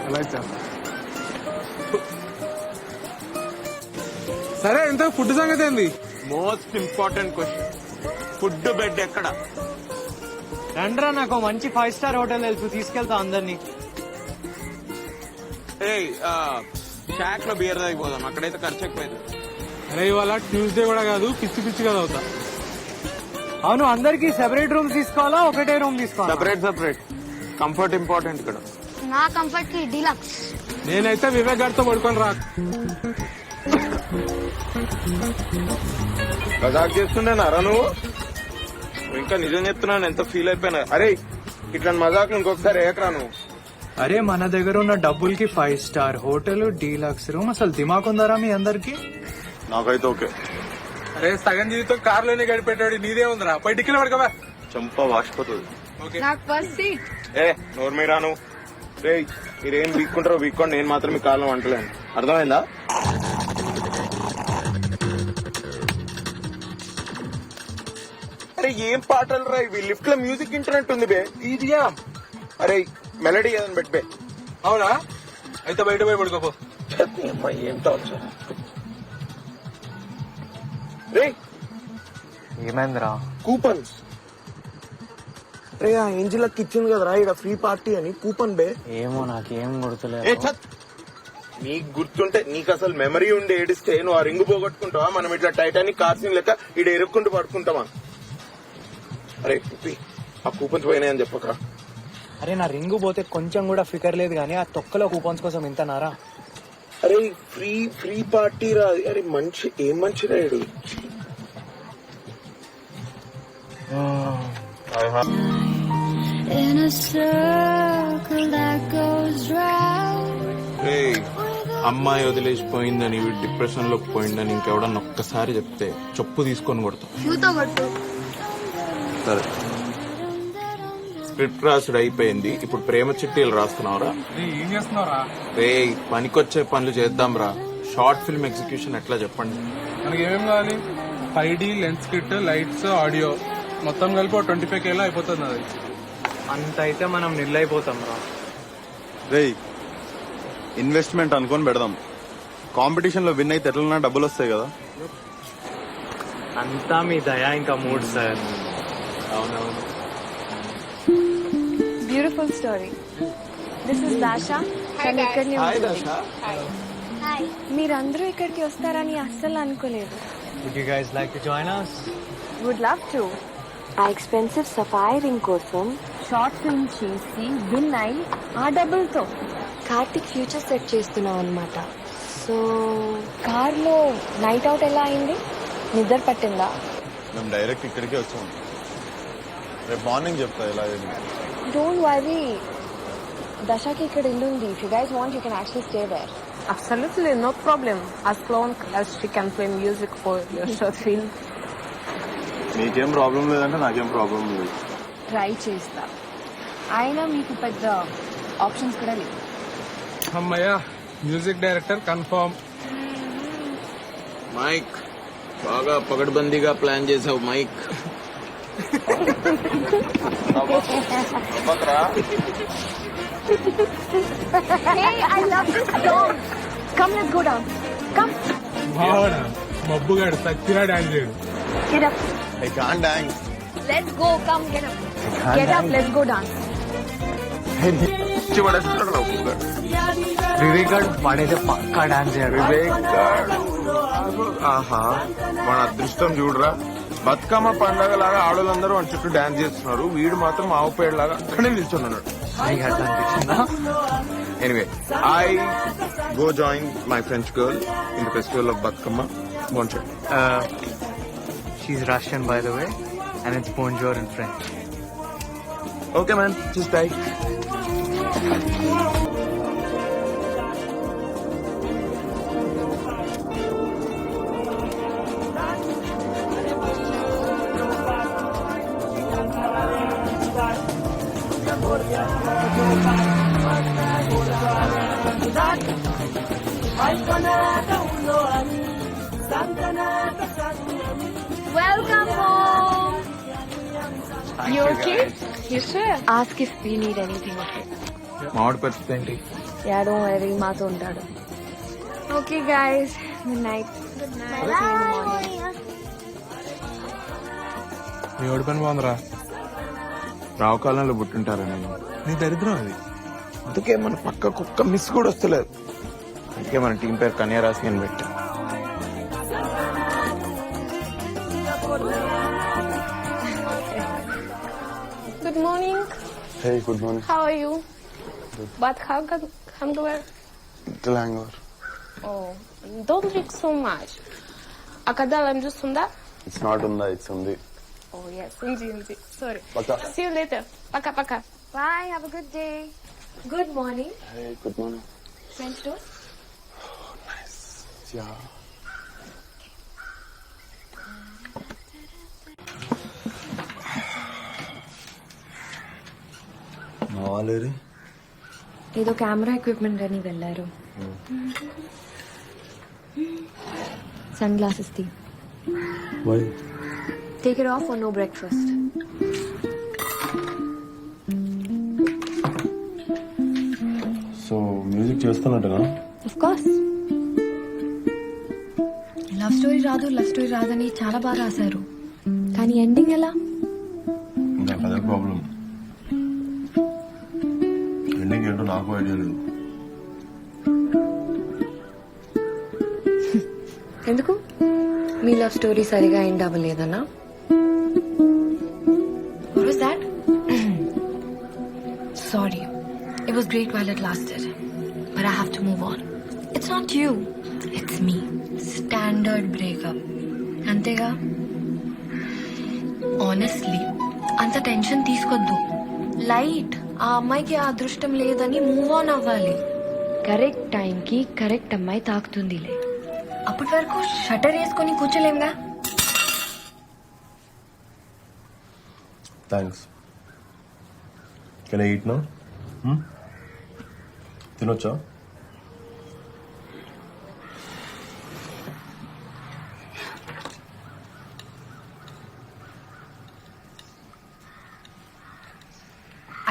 ఎలా ఇచ్చా? సరే ఎంత ఫుడ్ సంగతి ఏంది? Most important question, food bed ఎక్కడ? రండ్రా, నాకు మంచి 5 స్టార్ హోటల్ తెలుసు, తీసుకెళ్తా అందరినీ. షాక్ లో బియర్ తాగిపోదాం, అక్కడైతే ఖర్చు ఎక్కువైంది. అరే ఇవాళ ట్యూస్డే కూడా కాదు, పిచ్చి పిచ్చిగా అవుతా. అవును, అందరికి సెపరేట్ రూమ్ తీసుకోవాలా, ఒకటే రూమ్ తీసుకోవాలా? సెపరేట్. కంఫర్ట్ ఇంపార్టెంట్ ఇక్కడ. నా కంఫర్ట్ కి డీలక్స్. నేనైతే వివేక్ గారితో పడుకొని రా. మజాక్ చేస్తుండేనారా నువ్వు? ఇంకా నిజం చెప్తున్నాను, ఎంత ఫీల్ అయిపోయినా. అరే ఇట్లా మజాక్ ఇంకొకసారి ఏకరా నువ్వు. అరే మన దగ్గర ఉన్న డబ్బులకి 5 స్టార్ హోటల్, డీలక్స్ రూమ్, అసలు దిమాక్ ఉందారా మీ అందరికి? నాకైతే ఓకే. అరే సగం జీవితం కార్లోనే గడిపెట్టాడు, నీదే ఉందిరా. పై టిక్కిలు పడకవా, చంప వాసిపోతుంది. నాకు ఫస్ట్ సీట్. నోరు మీరాను. రే మీరేం వీక్కుంటారో వీక్కోండి, నేను మాత్రం మీ కాలం అంటలేను. అర్థమైందా? అరే ఏం పాటలు రా ఇవి, లిఫ్ట్ లో మ్యూజిక్ ఇంటర్నెట్ ఉంది బే, ఈజీగా. అరే మెలడీ ఏదని పెట్టి బే. అవునా? అయితే బయట పోయి పడుకోపో. ఏం టార్చర్ రే. ఏమైందిరా? కూపన్స్ రే, ఆ ఏంజిల్ ఇచ్చింది కదరా ఇక్కడ ఫ్రీ పార్టీ అని కూపన్ బే. ఏమో నాకేం గుర్తులేదు. నీకు గుర్తుంటే, నీకు అసలు మెమరీ ఉండి ఏడిస్తే నువ్వు ఆ రింగు పోగొట్టుకుంటావా? మనం ఇట్లా టైటానిక్ కార్ సీన్ లెక్క ఇడ ఎరుక్కుంటూ పడుకుంటామా? అరే పుప్పి, ఆ కూపన్స్ పోయినాయని చెప్పకరా. అరే నా రింగు పోతే కొంచెం కూడా ఫికర్ లేదు కానీ ఆ తొక్కలో కూపన్స్ కోసం ఇంతనారా? అరే ఫ్రీ పార్టీ రా. అరే మంచి, ఏం మంచి రాయుడు. అమ్మాయి వదిలేసిపోయిందని, డిప్రెషన్ లోకి పోయిందని ఇంకెవడన్నా ఒక్కసారి చెప్తే చెప్పు తీసుకొని కొడతాం. సరే స్క్రిప్ట్ రాసుడు అయిపోయింది, ఇప్పుడు ప్రేమ చిట్టీలు రాస్తున్నావురా? ఏం చేస్తున్నావురా? రే పనికొచ్చే పనులు చేద్దాం రా. షార్ట్ ఫిల్మ్ ఎగ్జిక్యూషన్ ఎట్లా చెప్పండి? మనకి ఏమేమి కావాలి? 5D lens kit, lights, audio మొత్తం కలిపి 25K లో అయిపోతుంది. అది అంత అయితే మనం నిల్లైపోతాం రా. రే ఇన్వెస్ట్మెంట్ అనుకొని పెడదాం, కాంపిటీషన్ లో విన్ అయితే ఎట్లన్నా డబ్బులు వస్తాయి కదా. అంతా మీ దయా ఇంకా మూడ్ సార్. అవునవును. Beautiful story. This is Dasha. ఇక్కడనే ఉంటుంది. మీరందరూ ఇక్కడికి వస్తారని అస్సలు అనుకోలేదు. Would you guys like to join us? Would love to. ఆ ఎక్స్పెన్సివ్ సఫాయి రింగ్ కోసం షార్ట్ ఫిల్మ్ చేసి విన్ అయి ఆ డబ్బులతో కార్తిక్ ఫ్యూచర్ సెట్ చేస్తున్నాం అనమాట. సో కార్లో నైట్ అవుట్ ఎలా అయింది? నిద్ర పట్టిందా? మేము డైరెక్ట్ ఇక్కడికే వచ్చాము. రేపు మార్నింగ్ చెప్తా ఎలా అయింది. డోంట్ వరీ, దశకి ఇక్కడ ఇల్లు ఉంది. If you guys want you can actually stay there. Absolutely, no problem. As long as she can play music for your short film. నీకేం ప్రాబ్లం లేదంటే నాకేం ప్రాబ్లం లేదు. ట్రై చేస్తా. అయినా మీకు పెద్ద ఆప్షన్స్ కూడా లేవు. అమ్మయ్యా, మ్యూజిక్ డైరెక్టర్ కన్ఫర్మ్. మైక్ బాగా పగడ్బందీగా ప్లాన్ చేసావు mic. Hey, I love this song. Come, let's go down. Come. బావడా మబ్బుగాడు సచ్చిరా డాన్స్ చేయడు. Get up. I can't dance. Let's go. Come, get up. Get up. Let's go dance. Vivek గారు వాడైతే పక్కా dance చేయడు. వివేక్ ఆహా, మన అదృష్టం చూడరా. బతుకమ్మ పండగ లాగా ఆడోళ్ళందరూ మన చుట్టూ డాన్స్ చేస్తున్నారు, వీడు మాత్రం ఆవు పేడ లాగా అక్కడే నిల్చున్నాడు. Anyway, I go join my French girl in the festival of Bathukamma. Bonjour. She's Russian by the way and it's bonjour in French. Okay man, choose tight. Welcome home. You okay? You sure? Ask if we need anything, okay? మామిడి పరిస్థితి ఏంటి? Yeah, don't worry, మాతో ఉంటాడు. Okay guys, good night. Good night. See you in the morning. నీ ఓడి పని బాగుందిరా. రావు కాలంలో పుట్టుంటారా నేను? నీ దరిద్రం అది. అందుకే మన పక్క కుక్క మిస్ కూడా వస్తలేదు. అందుకే మన టీం పేరు కన్యారాశి అని పెట్టా. Good morning. Hey, good morning. How are you? But how come to where? Little hangover. Oh, don't drink so much. Akadalam చూస్తుందా? It's not unda, it's undi. Oh yes, ఉంది. Sorry. Paka. See you later. Paka. Bye. Have a good day. Good morning. Hey, good morning. French toast? Yeah. మావాలేరు ఏదో camera equipment అని వెళ్ళారు. Sunglasses తీ. Why? Take it off for no breakfast. So music చేస్తున్నట్టుగా? Of course. Love story రాదని చాలా బాగా రాశారు, కానీ ఎండింగ్ ఎలా? నాకు అదే ప్రాబ్లం. ఎండింగ్ ఏంటో నాకు ఐడియా లేదు. ఎందుకు? మీ లవ్ స్టోరీ సరిగా end అవ్వలేదన్నా? What was that? Sorry. It was great while it lasted. But I have to move on. It's not you. It's me. Standard breakup. అంతేగా? Honestly, అంత టెన్షన్ తీసుకొద్దు. Light. ఆ అమ్మాయికి ఆ అదృష్టం లేదని మూవ్ ఆన్ అవ్వాలి. కరెక్ట్ టైంకి కరెక్ట్ అమ్మాయి తాకుతుందిలే. అప్పటి వరకు షటర్ వేసుకొని కూర్చోలేంగా. Thanks. Can I eat now? తినొచ్చా?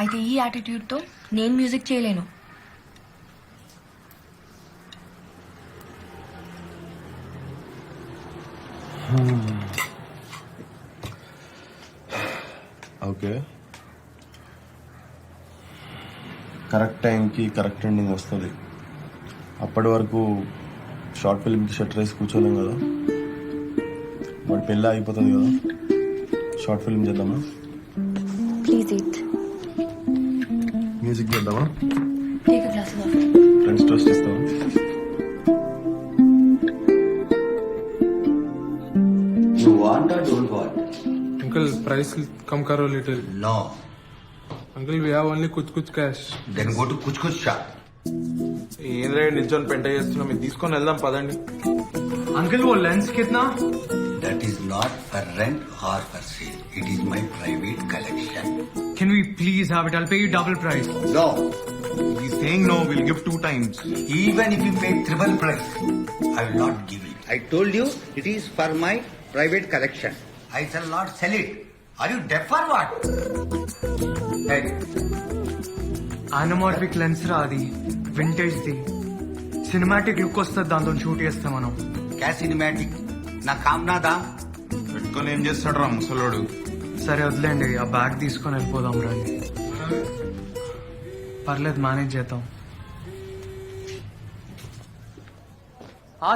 అయితే ఈ యాటిట్యూడ్ తో నేను మ్యూజిక్ చేయలేను. ఓకే, కరెక్ట్ టైంకి కరెక్ట్ ఎండింగ్ వస్తుంది. అప్పటి వరకు షార్ట్ ఫిల్మ్కి షట్టర్ వేసి కూర్చోలేం కదా. వాడి పెళ్ళి అయిపోతుంది కదా, షార్ట్ ఫిల్మ్ చేద్దామా? Please eat. మ్యూజిక్ చేద్దామా? Take a glass of. Friends toast ఇస్తావా? You want or don't want? Uncle, price come karo little. No. Uncle, we have only kuch cash. Then go to kuch shop. ఏం రేడు నిల్చొని పెంట చేస్తున్నాం, మీరు తీసుకొని వెళ్దాం పదండి. అంకుల్ वो लेंस कितना? That is not for rent or for sale. It is my private collection. Can we please have it? I'll pay you double price. No. He's saying no, we'll give 2 times. Even if you pay triple price, I will not give it. I told you it is for my private collection. I shall not sell it. Are you deaf or what? Hey. Anamorphic lens రా అది, vintage the. Cinematic look వస్తుంది దాంతో shoot చేస్తాం మనం. क्या cinematic నా కామ్నాదా పెట్టుకొని ఏం చేస్తాడు రా ముసలోడు. సరే వదిలేండి, ఆ బ్యాగ్ తీసుకొని వెళ్ళిపోదాం రండి. పర్లేదు, మేనేజ్ చేద్దాం.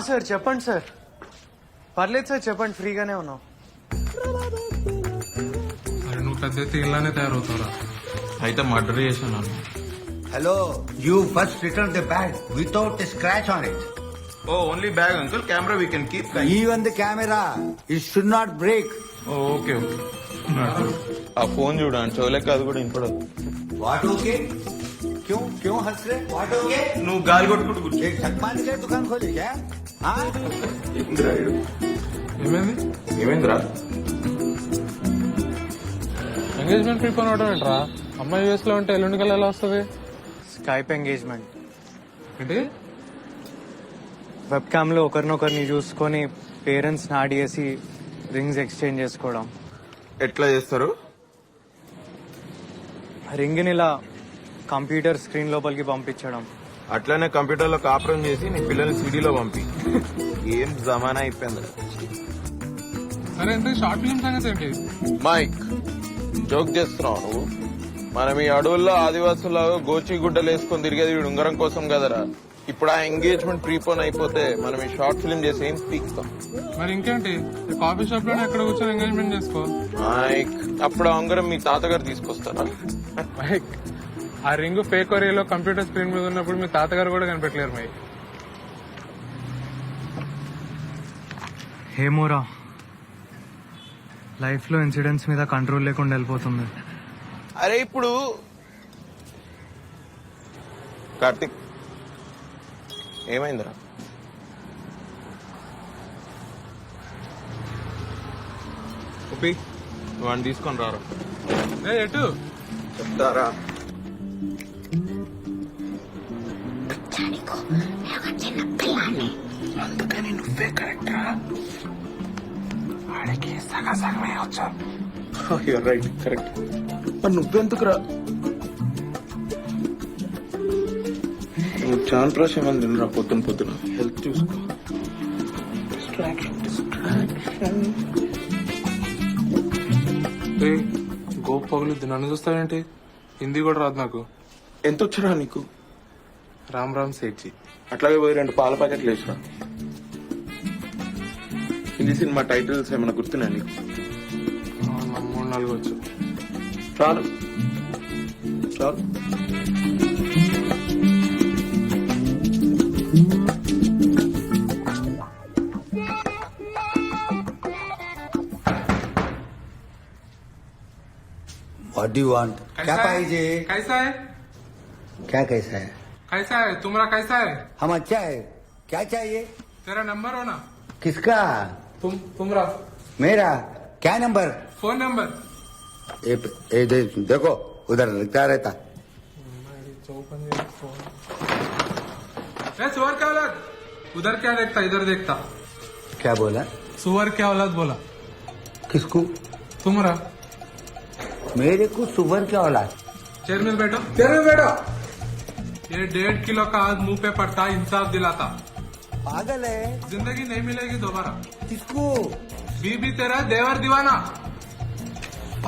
సార్ చెప్పండి సార్. పర్లేదు సార్ చెప్పండి, ఫ్రీగానే ఉన్నాం. అరే నువ్వు పెద్ద ఇలానే తయారవుతావురా. అయితే మర్డర్ చేశాను. Hello, you first return the bag without a scratch on it. Oh, only bag, uncle. Camera we can keep. Even the camera, it should not break. Okay okay ఆ ఫోన్ చూడండి చెవులెక్క అది కూడా వినపడదు. व्हाट ओके क्यों क्यों हंस रहे what okay నువ్వు గాలి కొట్టుకుంటూ కూర్చో. एक छत मारने के दुकान खोली क्या हाँ ఏమైంది? ఏమైందిరా? ఎంగేజ్మెంట్ ప్రీపోన్ అవడం ఏంట్రా? అమ్మాయి యూఎస్ లో ఉంటే ఎల్లుండికల్లా ఎలా వస్తుంది? Skype engagement. ఏంటి? వెబ్ క్యామ్ లో ఒకరినొకరిని చూసుకొని పేరెంట్స్ యాడ్ చేసి రింగ్స్ ఎక్స్చేంజ్ చేసుకోవడం. ఎట్లా చేస్తారు? రింగ్ ని ఇలా కంప్యూటర్ స్క్రీన్ లోపలికి పంపించడం. అట్లానే కంప్యూటర్ లో కాపురం చేసి నీ పిల్లల్ని సిడీలో పంపి. ఏం జమానా అయిపోయింది. సరే ఏంటి షార్ట్ ఫిల్మ్ సంగతి ఏంటి? మైక్ జోక్ చేస్తున్నావు నువ్వు? మనం ఈ అడవుల్లో ఆదివాసులాగా గోచి గుడ్డలు వేసుకొని తిరిగేది వీడు ఉంగరం కోసం కదరా. ఇప్పుడు ఆ ఎంగేజ్మెంట్ ప్రీపోన్ అయిపోతే మనం ఈ షార్ట్ ఫిల్మ్ చేసి ఏం పీక్తాం. మరి ఇంకేంటి కాఫీ షాప్ లోనే ఎక్కడ కూర్చొని ఎంగేజ్మెంట్ చేసుకో. మైక్ అప్పుడు ఆ ఉంగరం మీ తాతగారు తీసుకొస్తారా? మైక్ ఆ రింగ్ ఫేక్ ఒరియాలో కంప్యూటర్ స్క్రీన్ మీద ఉన్నప్పుడు మీ తాతగారు కూడా కనిపెట్టలేరు మైక్. హేమోరా, లైఫ్ లో ఇన్సిడెంట్స్ మీద కంట్రోల్ లేకుండా వెళ్ళిపోతుంది. అరే ఇప్పుడు కార్తిక్ ఏమైందిరా? ఉప్పి వాడిని తీసుకొని రారా. ఎటు చెప్తారా? అందుకని నువ్వే కరెక్ట్ రా. వాడికి సగమే వచ్చు. Right correct. మరి నువ్వెందుకురా? నువ్వు చాన్ప్రాష్ ఏమని తినరా పొద్దున హెల్త్ చూసుకో. గోప్ పగులుద్ది, నన్ను చూస్తావేంటి? హిందీ కూడా రాదు నాకు. ఎంత వచ్చరా నీకు? రామ్ రామ్ సేఠ్జీ. అట్లాగే పోయి 2 పాల ప్యాకెట్లు వేసిరా. హిందీ సినిమా టైటిల్స్ ఏమైనా గుర్తున్నాయి నీకు? 3-4 వచ్చు. చాలు చాలు. व्हाट डू यू वांट क्या पाहिजे कैसा है? क्या कैसा है कैसा है तुम्हारा? कैसा है? हम अच्छा है क्या चाहिए तेरा नंबर हो ना? किसका तुम्हारा मेरा क्या नंबर फोन नंबर. देखो उधर लिखता रहता सुअर क्या औलाद, उधर क्या देखता इधर देखता. क्या बोला सुअर क्या औलाद बोला. किसको तुम्हारा. मेरे को सुअर क्या औलाद. चेयर में बैठो. चेयर में बैठो. ये 1.5 किलो का आज मुंह पे पड़ता इंसाफ दिलाता. पागल है. जिंदगी नहीं मिलेगी दोबारा. किसको. बीबी तेरा देवर दीवाना.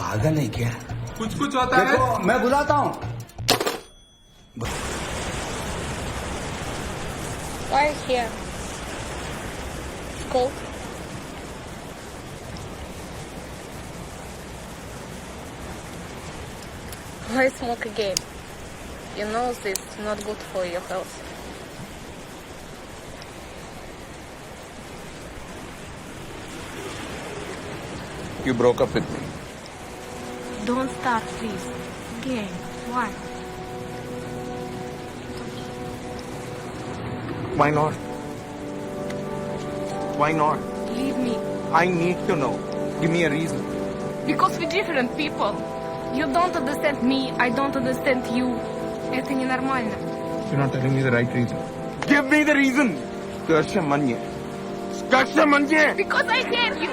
पागल है क्या. कुछ कुछ होता है. मैं बुलाता हूँ. Why here? School? Why smoke again? You know this is not good for your health. You broke up with me. Don't start, please. Again. Why? Why not? Why not? Leave me. I need to know. Give me a reason. Because we're different people. You don't understand me, I don't understand you. Это ненормально. You're not telling me the right reason. Give me the reason. Skarsha manye. Skarsha manye. Because I hate you.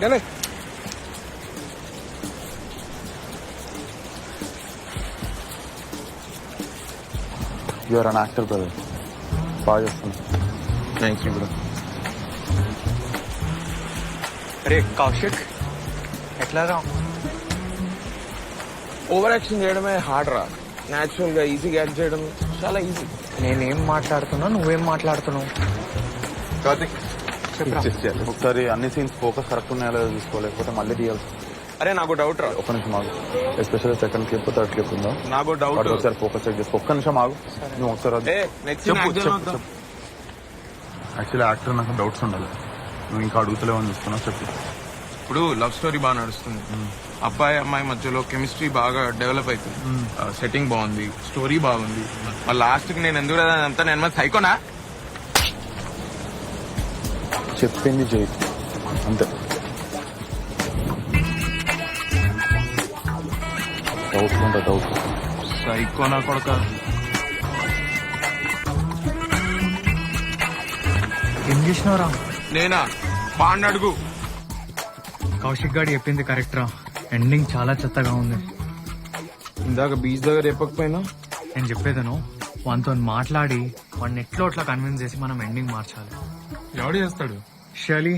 Dale. You're an actor brother. బాగా చేస్తున్నావు. Thanks bro. అరే కౌశిక్ ఎట్లా రా? Over action చేయడమే hard రా. Natural గా ఈజీగా act చేయడం చాలా ఈజీ. నేనేం మాట్లాడుతున్నా, నువ్వేం మాట్లాడుతున్నావు? కార్తిక్ ఒకసారి అన్ని సీన్స్ ఫోకస్ కరెక్ట్ ఉన్నాయో లేదో చూసుకోలేకపోతే మళ్ళీ తీయాల్సి. అరే నాకు డౌట్ రా. ఒక్క నిమిషం ఆగు. Especially second clip third clip ఉందా? నాకు డౌట్. ఒకసారి ఫోకస్ చెక్ చేసుకో. ఒక్క నిమిషం ఆగు. నువ్వు ఒకసారి యాక్చువల్లీ యాక్టర్ నాకు డౌట్స్ ఉండాలి. నువ్వు ఇంకా అడుగుతలేవని చూస్తున్నావు. చెప్పు. ఇప్పుడు లవ్ స్టోరీ బాగా నడుస్తుంది. అబ్బాయి అమ్మాయి మధ్యలో కెమిస్ట్రీ బాగా డెవలప్ అవుతుంది. సెట్టింగ్ బాగుంది, స్టోరీ బాగుంది. లాస్ట్ కి నేను ఎందుకు అంతా నేను సైకోనా? చెప్పింది చేయి అంతే. డౌట్ ఉంటా డౌట్. సైకోనా కొడక? ఏం చేసినావురా? నేనా? బాగా అడుగు. కౌశిక్ గారు చెప్పింది కరెక్ట్ రా. ఎండింగ్ చాలా చెత్తగా ఉంది. ఇందాక బీచ్ దగ్గర చెప్పకపోయినా? నేను చెప్పేదను వానితో మాట్లాడి వాడిని ఎట్లో అట్లా కన్విన్స్ చేసి మనం ఎండింగ్ మార్చాలి. ఎవడు చేస్తాడు? Shirley.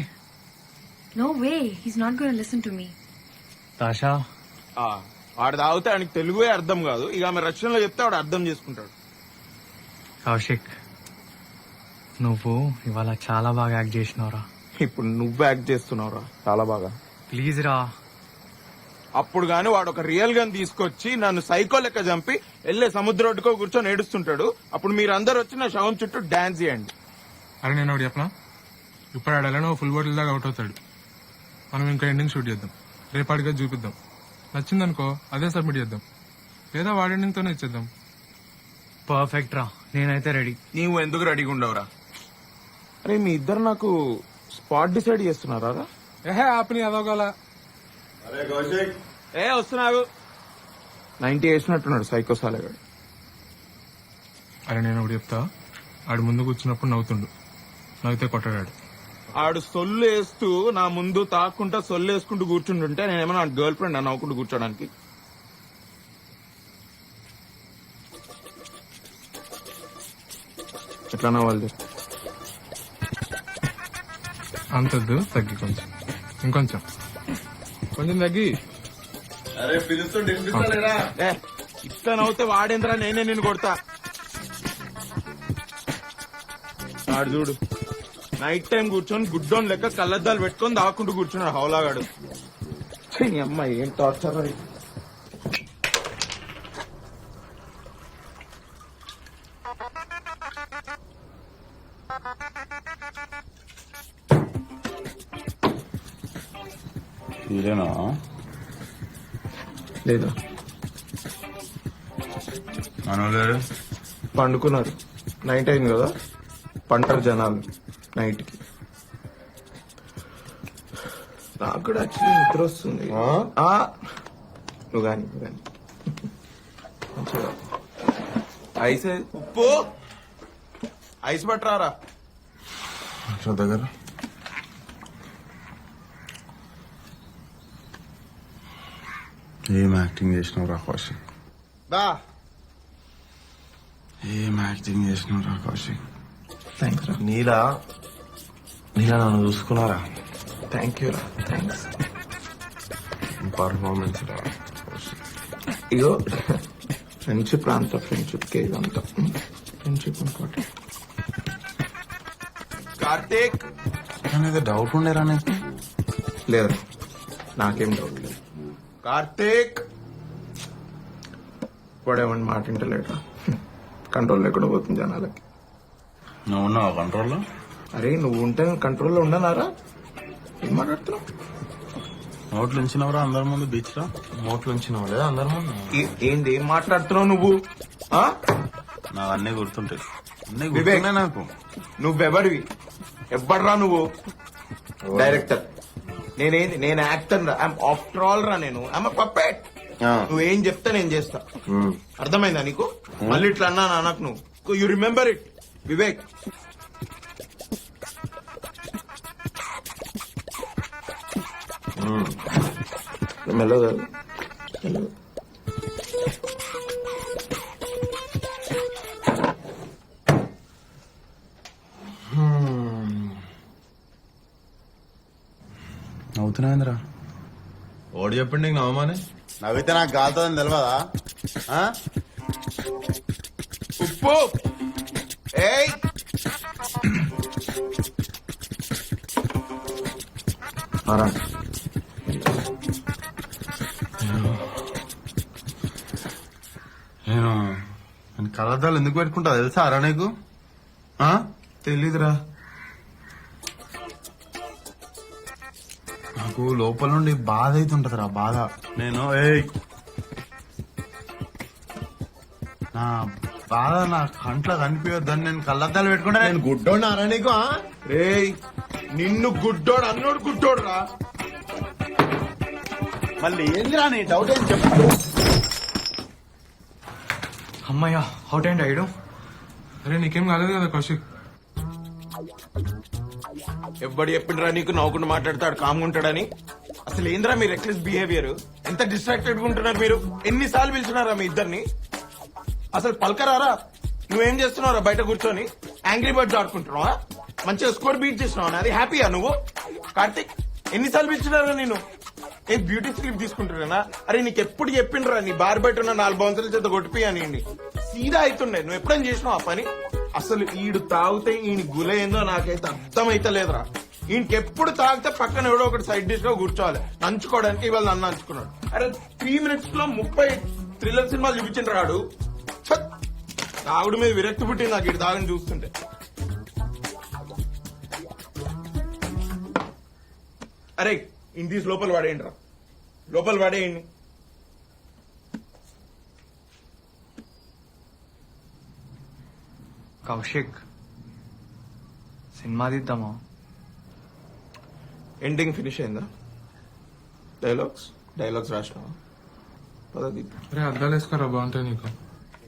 No way. He's not going to listen to me. తాషా. వాడు తాగితే ఆయనకి తెలుగే అర్థం కాదు. ఇక ఆమె రష్యన్లో చెప్తే వాడు అర్థం చేసుకుంటాడు. కౌశిక్ నువ్వు ఇవాళ చాలా బాగా యాక్ట్ చేసినావురా. ఇప్పుడు నువ్వు యాక్ట్ చేస్తున్నావురా చాలా బాగా. ప్లీజ్ రా. అప్పుడు గాని వాడు ఒక రియల్ గన్ తీసుకొచ్చి నన్ను సైకో లెక్క చంపి వెళ్ళే సముద్ర ఒడ్డుకో కూర్చొని ఏడుస్తుంటాడు. అప్పుడు మీరందరూ వచ్చి నా శవం చుట్టూ డాన్స్ చేయండి. అరే నేను ఒకటి చెప్పనా? ఇప్పుడు ఆడాలని ఫుల్ బాటిల్ దాకా అవుట్ అవుతాడు. మనం ఇంకా ఎండింగ్ షూట్ చేద్దాం. రేపాటిగా చూపిద్దాం. నచ్చిందనుకో అదే సబ్మిట్ చేద్దాం. లేదా వాడి ఎండింగ్ తోనే ఇచ్చేద్దాం. పర్ఫెక్ట్ రా. నేనైతే రెడీ. నీవు ఎందుకు రెడీగా ఉండవురా? అరే మీ ఇద్దరు నాకు స్పాట్ డిసైడ్ చేస్తున్నారా? ఏహే ఆపని అదోగల. ఏ వస్తున్నావు 90 వేసినట్టున్నాడు సైకో సాలేగాడు. అరే నేను ఒకటి చెప్తా. ఆడు ముందు కూర్చున్నప్పుడు నవ్వుతుండు, నవ్వుతే కొట్టాడు. ఆడు సొల్లు వేస్తూ నా ముందు తాక్కుంటా సొల్లు వేసుకుంటూ కూర్చుంటుంటే నేనేమన్నా గర్ల్ ఫ్రెండ్ అని నవ్వుకుంటూ కూర్చోడానికి? ఎట్లా నవ్వాలి? అంతద్దు, తగ్గి కొంచెం, ఇంకొంచెం, కొంచెం తగ్గి. అరే పిలుస్తుంటే ఇట్లా నవ్వుతే వాడేంద్రా నేనే నిన్ను కొడతా. ఆడు చూడు నైట్ టైం కూర్చొని గుడ్డోన్ లెక్క కళ్ళద్దాలు పెట్టుకొని దాక్కుంటూ కూర్చున్నాడు హౌలాగాడు. అమ్మాయి ఏం టార్చర్. ఇదేనా? లేదా మనోళ్ళు పండుకున్నారు. నైట్ అయింది కదా, పంటారు జనాలు నైట్ కి. నాకు కూడా యాక్చువల్లీ నిద్ర వస్తుంది. నువ్వు కానీ మంచిగా ఐస్ ఉప్పు ఐస్ పట్టరారా దగ్గర. ఏం యాక్టింగ్ చేసినావు రా కౌశిక్? ఏం యాక్టింగ్ చేసినావు రా కౌశిక్? థ్యాంక్స్ రా. నీలా నన్ను చూసుకున్నారా? థ్యాంక్ యూ రా. థ్యాంక్స్. పర్ఫార్మెన్స్ రా. ఇగో ఫ్రెండ్షిప్ రా, అంతా ఫ్రెండ్షిప్ కే ఇదంతా. ఫ్రెండ్షిప్ ఇంకోటి. కార్తీక్ ఏదో డౌట్ ఉండేరా నీకు? లేదు, నాకేం డౌట్ లేదు. కార్తీక్ వాడేమని మాట వింటలేడా? కంట్రోల్ లేకుండా పోతుంది జనాలకి. నువ్వు ఉన్నావా కంట్రోల్లో? అరే నువ్వు ఉంటే కంట్రోల్లో ఉండనారా? ఏం మాట్లాడుతున్నావు? నోట్లు ఉంచినవరా అందరి ముందు బీచ్ లో? నోట్లు ఉంచినావు లేదా అందరి ముందు? ఏంది ఏం మాట్లాడుతున్నావు నువ్వు? నాకు అన్నీ గుర్తుంటాయి. అన్నీ వివేక్, గుర్తున్నాయి నాకు. నువ్వెవడివి? ఎవ్వడ్రా నువ్వు? డైరెక్టర్. నేనేంది? నేను యాక్టర్ రా. ఐఎమ్ ఆఫ్టర్ ఆల్ రా. నేను ఐఎమ్ పప్పెట్. నువ్వేం చెప్తా నేను చేస్తా. అర్థమైందా నీకు? మళ్ళీ ఇట్లా అన్నా నాకు నువ్వు. You remember it Vivek. మెల్లగా నవ్వుతున్నాయిందిరా. ఓడి చెప్పండి నీకు నవమానే. నవ్వితే నాకు కాలుతుందని తెలియదా? ఉప్పు ఏయ్ ఆరా. నేను కళ్ళద్దాలు ఎందుకు పెట్టుకుంటా తెలుసా అరా నీకు? తెలీదురా. నాకు లోపల నుండి బాధ అవుతుంటదిరా, బాధ. నేను నా బాధ నా కంట్లో కనిపించొద్దని నేను కళ్ళద్దాలు పెట్టుకుంటా. నేను గుడ్డోడు అరా నీకు? రేయ్ నిన్ను గుడ్డోడు అన్నోడు గుడ్డోడు రా. మళ్ళీ ఏందిరా నీ డౌట్ ఏం చెప్పు. అమ్మయ్య, అవుట్ అండ్ ఐడు. అరే నీకేం కాలేదు కదా కౌశిక్? ఎవ్వడు చెప్పిండ్రా నీకు నవ్వుకుంటూ మాట్లాడతాడు కామ్గా ఉంటాడని? అసలు ఏంద్రా మీ రెక్లెస్ బిహేవియర్? ఎంత డిస్ట్రాక్టెడ్ గా ఉంటున్నారు మీరు? ఎన్నిసార్లు పిలిచినారా మీ ఇద్దరిని? అసలు పలకరారా? నువ్వేం చేస్తున్నావురా బయట కూర్చొని? యాంగ్రీ బర్డ్స్ ఆడుకుంటున్నావా? మంచిగా స్కోర్ బీట్ చేసినావా? అది హ్యాపీయా నువ్వు? కార్తిక్ ఎన్నిసార్లు పిలిచినారా నేను? ఏ బ్యూటీ స్లిప్ తీసుకుంటున్నా? అరే నీకు ఎప్పుడు చెప్పిండ్రా నీ బార్ బయట ఉన్న 4 బౌన్సర్ల చేత కొట్టిపోయాని సీదా అవుతుండే. నువ్వు ఎప్పుడైనా చేసినావు ఆ పని? అసలు ఈడు తాగితే ఈయన గుల ఏందో నాకైతే అర్థమైతలేదురా. ఈయనకెప్పుడు తాగితే పక్కన ఎవడో ఒకటి సైడ్ డిష్ లో కూర్చోవాలి నంచుకోవడానికి. ఇవాళ నన్ను నంచుకున్నాడు. అరే 3 minutes లో 30 థ్రిల్లర్ సినిమాలు చూపించిన రాడు. తాగుడు మీద విరక్తి పుట్టింది నాకు ఇటు తాగని చూస్తుంటే. అరే ఇంటి లోపల పడేయండి రా, లోపల పడేయండి. కౌశిక్, సినిమా తీద్దామా? ఎండింగ్ ఫినిష్ అయిందా? డైలాగ్స్ రాసినావా? పదది. అరే అద్దాలు వేసుకోరా, బాగుంటాయి నీకు.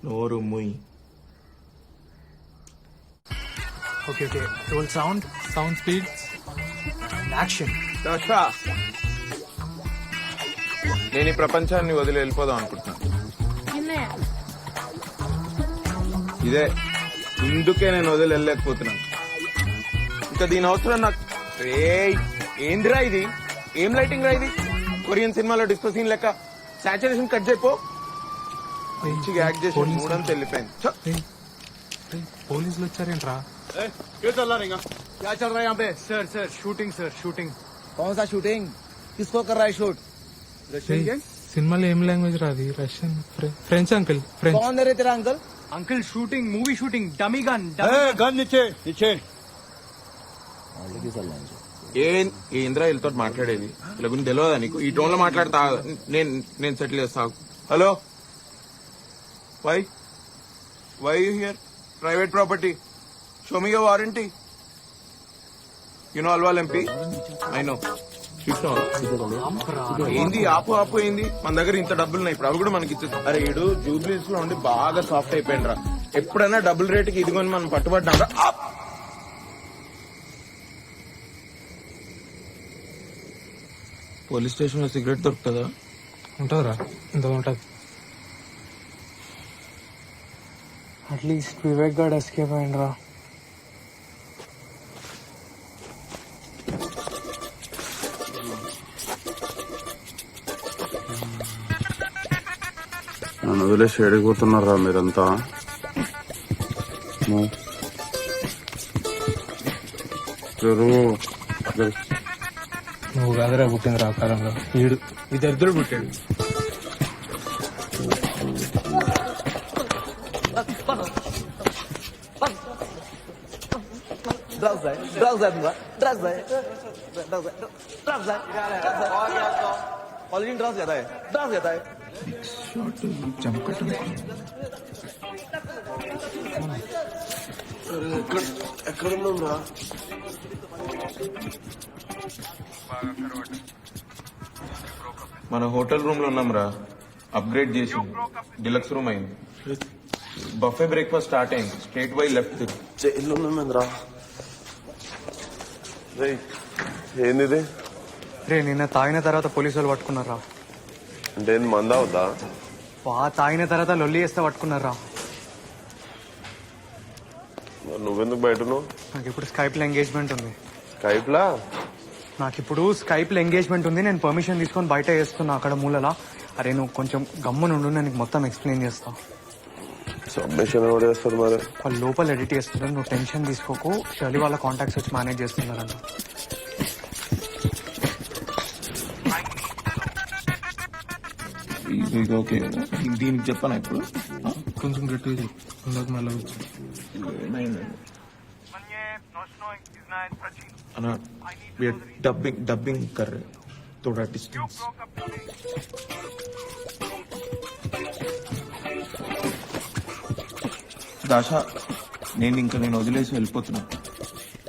నోరు ముయ్. Okay okay, roll sound speed action. నేను ఈ ప్రపంచాన్ని వదిలి వెళ్ళిపోదాం అనుకుంటున్నాను. ఇదే ఇందుకే నేను వదిలి వెళ్ళలేకపోతున్నాను. ఇంకా దీని అవసరం నాకు. ఏందిరా ఇది? ఏం లైటింగ్ రా ఇది? కొరియన్ సినిమాలో డిస్కో సీన్ లెక్క సాచురేషన్ కట్ చేయపో. మంచిగా యాక్ట్ చేసి మూడంతా వెళ్ళిపోయింది. పోలీసులు వచ్చారేంట్రా? क्या चल रहा है यहाँ पे? Sir shooting. कौन सा शूटिंग? किसको कर रहा है शूट? సినిమాలో ఏం లాంగ్వేజ్ రాది? Russian, French. Uncle French. कौन है रे तेरा uncle? Uncle shooting, movie shooting, dummy gun. Gun नीचे. ఏంద్రా వీళ్ళతో మాట్లాడేది? వీళ్ళ గురించి తెలియదా నీకు? ఈ టోన్ లో మాట్లాడతా. నేను సెటిల్ చేస్తా. Hello, why here? Private property. Show me your warranty. You know Alwal MP? I know. ఏంది ఆపు ఏంది? మన దగ్గర ఇంత డబ్బులు ఉన్నాయి, ఇప్పుడు అవి కూడా మనకి ఇచ్చేది. అరే ఈడు జూబ్లీస్ లో ఉండి బాగా సాఫ్ట్ అయిపోయింది రా. ఎప్పుడైనా డబుల్ రేట్ కి ఇదిగోని మనం పట్టుబడ్డా. పోలీస్ స్టేషన్ లో సిగరెట్ దొరుకుతుందా? ఉంటదిరా, ఇంత ఉంటది. అట్లీస్ట్ వివేక్ గార్డ్ ఎస్కేప్ అయిండ్రా. నన్ను వదిలేసి ఎడిగిపోతున్నారా మీరంతా? నువ్వు కాదురా పుట్టింది రా కాలంలో. వీడు ఇద్దరు పుట్టాడు. ఎక్కడ ఉన్నాం రా? మన హోటల్ రూమ్ లో ఉన్నాం రా. అప్గ్రేడ్ చేసి డిలక్స్ రూమ్ అయింది. బఫే బ్రేక్ఫాస్ట్ స్టార్ట్ అయింది. Straight why left. జైల్లో ఉన్నామేంద్రా. ఏంది? రే నిన్న తాగిన తర్వాత పోలీసు వాళ్ళు పట్టుకున్నారా? అంటే మందా అవుతా? తాగిన తర్వాత లొల్లి చేస్తే పట్టుకున్నారా? నువ్వెందుకు బయట? నాకు ఇప్పుడు స్కైప్ లో ఎంగేజ్మెంట్ ఉంది. స్కైప్ లా? నాకు ఇప్పుడు స్కైప్లో ఎంగేజ్మెంట్ ఉంది, నేను పర్మిషన్ తీసుకొని బయట వేస్తున్నా అక్కడ మూలలా. అరే నువ్వు కొంచెం గమ్మునుండు, నేను నీకు మొత్తం ఎక్స్ప్లెయిన్ చేస్తా. సబ్మిషన్ ఎవరు చేస్తారు మరి? వాళ్ళు లోపల ఎడిట్ చేస్తున్నారు, నువ్వు టెన్షన్ తీసుకోకు. షర్లీ వాళ్ళ కాంటాక్ట్స్ వచ్చి మేనేజ్ చేస్తున్నారంట. ఓకే, దీనికి చెప్పాను ఇప్పుడు. కొంచెం గట్టిగా చెప్పు, ఇందాక మళ్ళీ వచ్చి అన్నా డబ్బింగ్ కర్రే थोड़ा डिस्टेंस. దాష, నేను వదిలేసి వెళ్ళిపోతున్నా,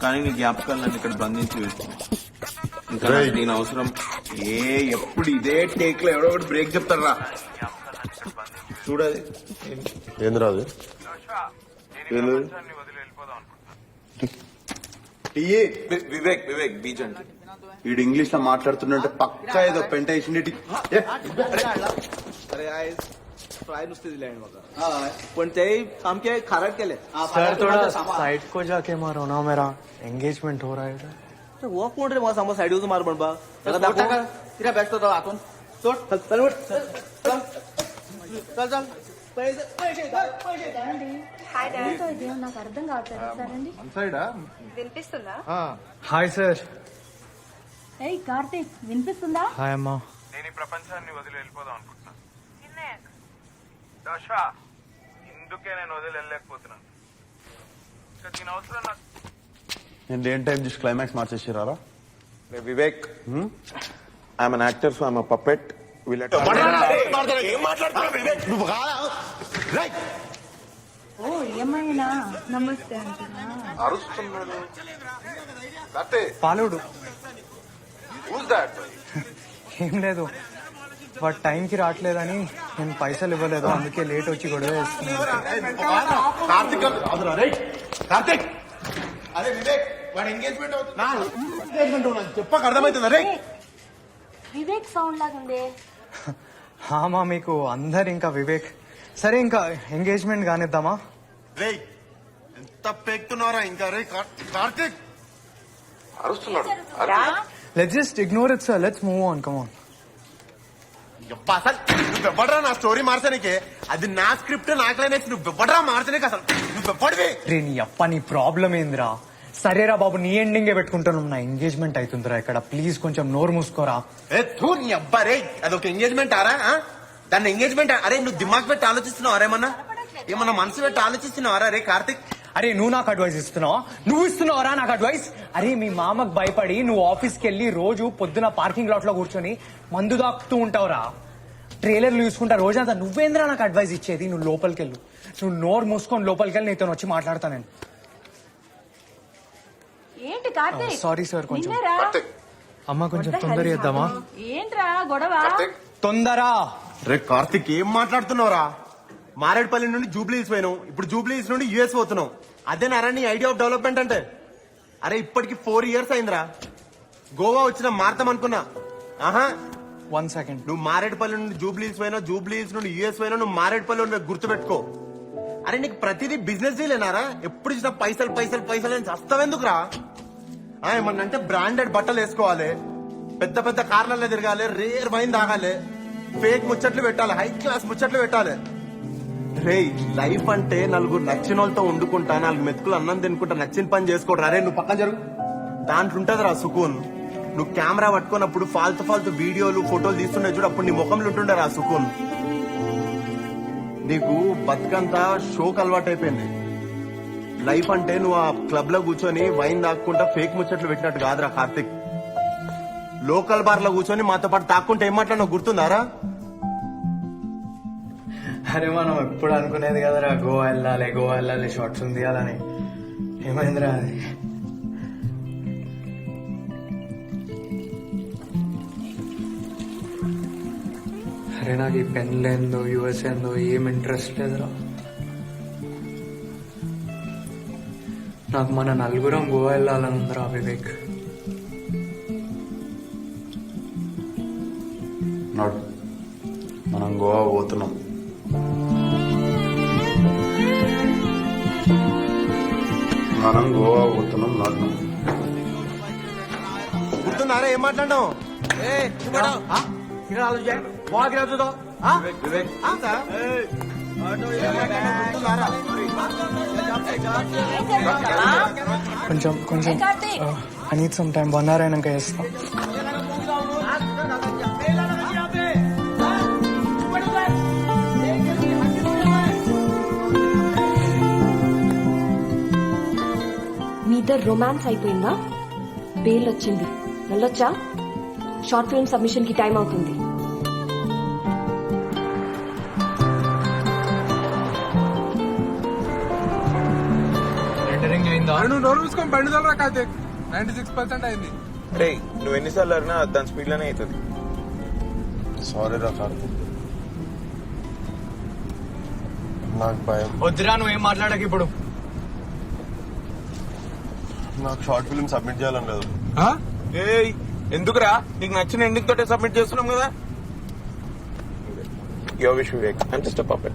కానీ నీ జ్ఞాపకాలు నన్ను ఇక్కడ బంధించి వేస్తున్నా. ఇంకా నేను అవసరం ఎప్పుడు ఇదే టేక్ లో ఎవడో ఒకటి బ్రేక్ చెప్తాడు రా. చూడాలి ఏంది రాదు వివేక్ బీచ్ అంటే వీడు ఇంగ్లీష్ లో మాట్లాడుతుంటే పక్కా ఏదో పెంట వేసింది. सर थोड़ा साइड को जाके मारो ना, मेरा एंगेजमेंट हो रहा है. वो कोण रे, मला साइड यूज मार पण बा तिला बॅस्ट होता आतून सोड. चल నాకు అర్థం కావట్లేదు. సరండి, వినిపిస్తుందా? Hi sir. ఏయ్ కార్తీక్, వినిపిస్తుందా? హాయ్ అమ్మా. నేను ఈ ప్రపంచాన్ని వదిలి వెళ్ళిపోదాం అనుకుంటున్నా. దశ, ఇందుకే నేను వదిలి వెళ్ళలేకపోతున్నాను. దీని అవసరం నాకు. నేను దేని టైం చూసి క్లైమాక్స్ మార్చేసారా? Vivek, I'm an actor, so I'm a puppet. ఓ ఏమైనా నమస్తే అంటున్నా. పాలుడు ఏం లేదు, వాడు టైంకి రావట్లేదని నేను పైసలు ఇవ్వలేదు, అందుకే లేట్ వచ్చి గొడవ చేస్తున్నాను. చెప్పక అర్థమవుతుందా రే? వివేక్ సౌండ్ లాగా ఉంది. హామా, మీకు అందరు ఇంకా వివేక్. సరే ఇంకా ఎంగేజ్మెంట్ కానిద్దామా? రే ఎంత పెక్తున్నారా ఇంకా రే? కార్తీక్ అరుస్తున్నాడు. Let's just ignore it sir, let's move on, come on. అసలు నువ్వెవ్వడరా నా స్టోరీ మార్చడానికి? అది నా స్క్రిప్ట్, నా క్లైమాక్స్. నువ్వెవ్వడరా మార్చడానికి? అసలు నువ్వెవ్వడివి? రే నీ అప్ప, నీ ప్రాబ్లం ఏందిరా? సరేరా బాబు, నీ ఎండింగే పెట్టుకుంటాను. నా ఎంగేజ్మెంట్ అవుతుందిరా ఇక్కడ, ప్లీజ్ కొంచెం నోరు మూసుకోరా. నీ అబ్బా రే, అదొక ఎంగేజ్మెంట్ ఆరా? దాన్ని ఎంగేజ్మెంట్? అరే నువ్వు దిమాగ్ పెట్టి ఆలోచిస్తున్నావు? ఏమన్నా మనసు పెట్టి ఆలోచిస్తున్నావారా రే కార్తిక్? అరే నువ్వు నాకు అడ్వైస్ ఇస్తున్నావా? నువ్వు ఇస్తున్నావరా నాకు అడ్వైస్? అరే మీ మామకు భయపడి నువ్వు ఆఫీస్కి వెళ్ళి రోజు పొద్దున పార్కింగ్ లాట్ లో కూర్చొని మందు దాక్కుతూ ఉంటావురా. ట్రైలర్లు చూసుకుంటా రోజంతా. నువ్వేంద్రా నాకు అడ్వైస్ ఇచ్చేది? నువ్వు లోపలికి వెళ్ళు, నువ్వు నోరు మూసుకొని లోపలికి వెళ్ళి నీతో వచ్చి మాట్లాడతా నేను. ఏంటి కార్తీక్? సారీ సార్, కొంచెం నిన్నేరా? అమ్మ కొంచెం తొందర చేద్దామా? ఏంట్రా గొడవ? తొందరా. రే కార్తిక్, ఏం మాట్లాడుతున్నావురా? మారేడుపల్లి నుండి జూబ్లీ హిల్స్ పోయినావు, ఇప్పుడు జూబ్లీ హిల్స్ నుండి యూఎస్ పోతున్నావు. అదేనారా నీ ఐడియా ఆఫ్ డెవలప్మెంట్ అంటే? అరే ఇప్పటికి 4 years అయిందిరా. గోవా వచ్చిన మారతాం అనుకున్నా. ఆహా, 1 second. నువ్వు మారేడుపల్లి నుండి జూబ్లీ హిల్స్ పోయినా, జూబ్లీ హిల్స్ నుండి యూఎస్ పోయినా, నువ్వు మారేడుపల్లి గుర్తుపెట్టుకో. అరే నీకు ప్రతిదీ బిజినెస్ డీలేనారా? ఎప్పుడు చూసినా పైసలు పైసలు పైసలు అని చస్తావెందుకురా? ఏమన్నంటే బ్రాండెడ్ బట్టలు వేసుకోవాలి, పెద్ద పెద్ద కార్లలో తిరగాలి, రేర్ వైన్ తాగాలి, ఫేక్ ముచ్చట్లు పెట్టాలి, హై క్లాస్ ముచ్చట్లు పెట్టాలి. రే లైఫ్ అంటే నలుగురు నచ్చిన వాళ్ళతో వండుకుంటా, 4 మెతుకులు అన్నం తినుకుంటా, నచ్చిన పని చేసుకోవడం. రే నువ్వు పక్కన జరుగు, దాంట్లో ఉంటదిరా సుకూన్. నువ్వు కెమెరా పట్టుకున్నప్పుడు ఫాల్తు వీడియోలు ఫోటోలు తీస్తుండే చూడు, అప్పుడు నీ ముఖంలో ఉంటుండే రా సుకూన్. నీకు బతుకంతా షోకి అలవాటు అయిపోయింది. లైఫ్ అంటే నువ్వు ఆ క్లబ్ లో కూర్చొని వైన్ తాక్కుంటా ఫేక్ ముచ్చట్లు పెట్టినట్టు కాదురా కార్తిక్. లోకల్ బార్ లో కూర్చొని మాతో పాటు తాక్కుంటే ఏం మాట్లాడినా గుర్తుందారా? అరే మనం ఎప్పుడు అనుకునేది కదరా, గోవా వెళ్ళాలి షార్ట్స్ ఉంది తీయాలని. ఏమైందిరా అది? అరే నాకు ఈ పెన్లేందో యుఎస్ ఏందో ఏం ఇంట్రెస్ట్ లేదురా. నాకు మన నలుగురం గోవా వెళ్ళాలని ఉందిరా వివేక్. నాడు మనం గోవా పోతున్నాం. నాడు వినపడుతుంది అరే ఏం మాట్లాడినావు కొంచెం కొంచెం I need some time 1 hour అయినాక చేస్తా. మీ ఇద్దరు రొమాన్స్ అయిపోయిందా? బెయిల్ వచ్చింది, వెళ్ళొచ్చా? షార్ట్ ఫిల్మ్ సబ్మిషన్ కి టైం అవుతుంది. నువ్వు నోరు చూసుకొని బండి తోలరా కార్తీక్. 96% అయింది. రే నువ్వు ఎన్నిసార్లు అడినా దాని స్పీడ్ లోనే అవుతుంది. సారీ రా కార్తీక్, నాకు భయం. వద్దురా నువ్వేం మాట్లాడక ఇప్పుడు. నాకు షార్ట్ ఫిల్మ్ సబ్మిట్ చేయాలని లేదు. ఎందుకురా? నీకు నచ్చిన ఎండింగ్ తోటే సబ్మిట్ చేస్తున్నాం కదా. యోగేష్ వివేక్ అంటే స్టెప్ అప్.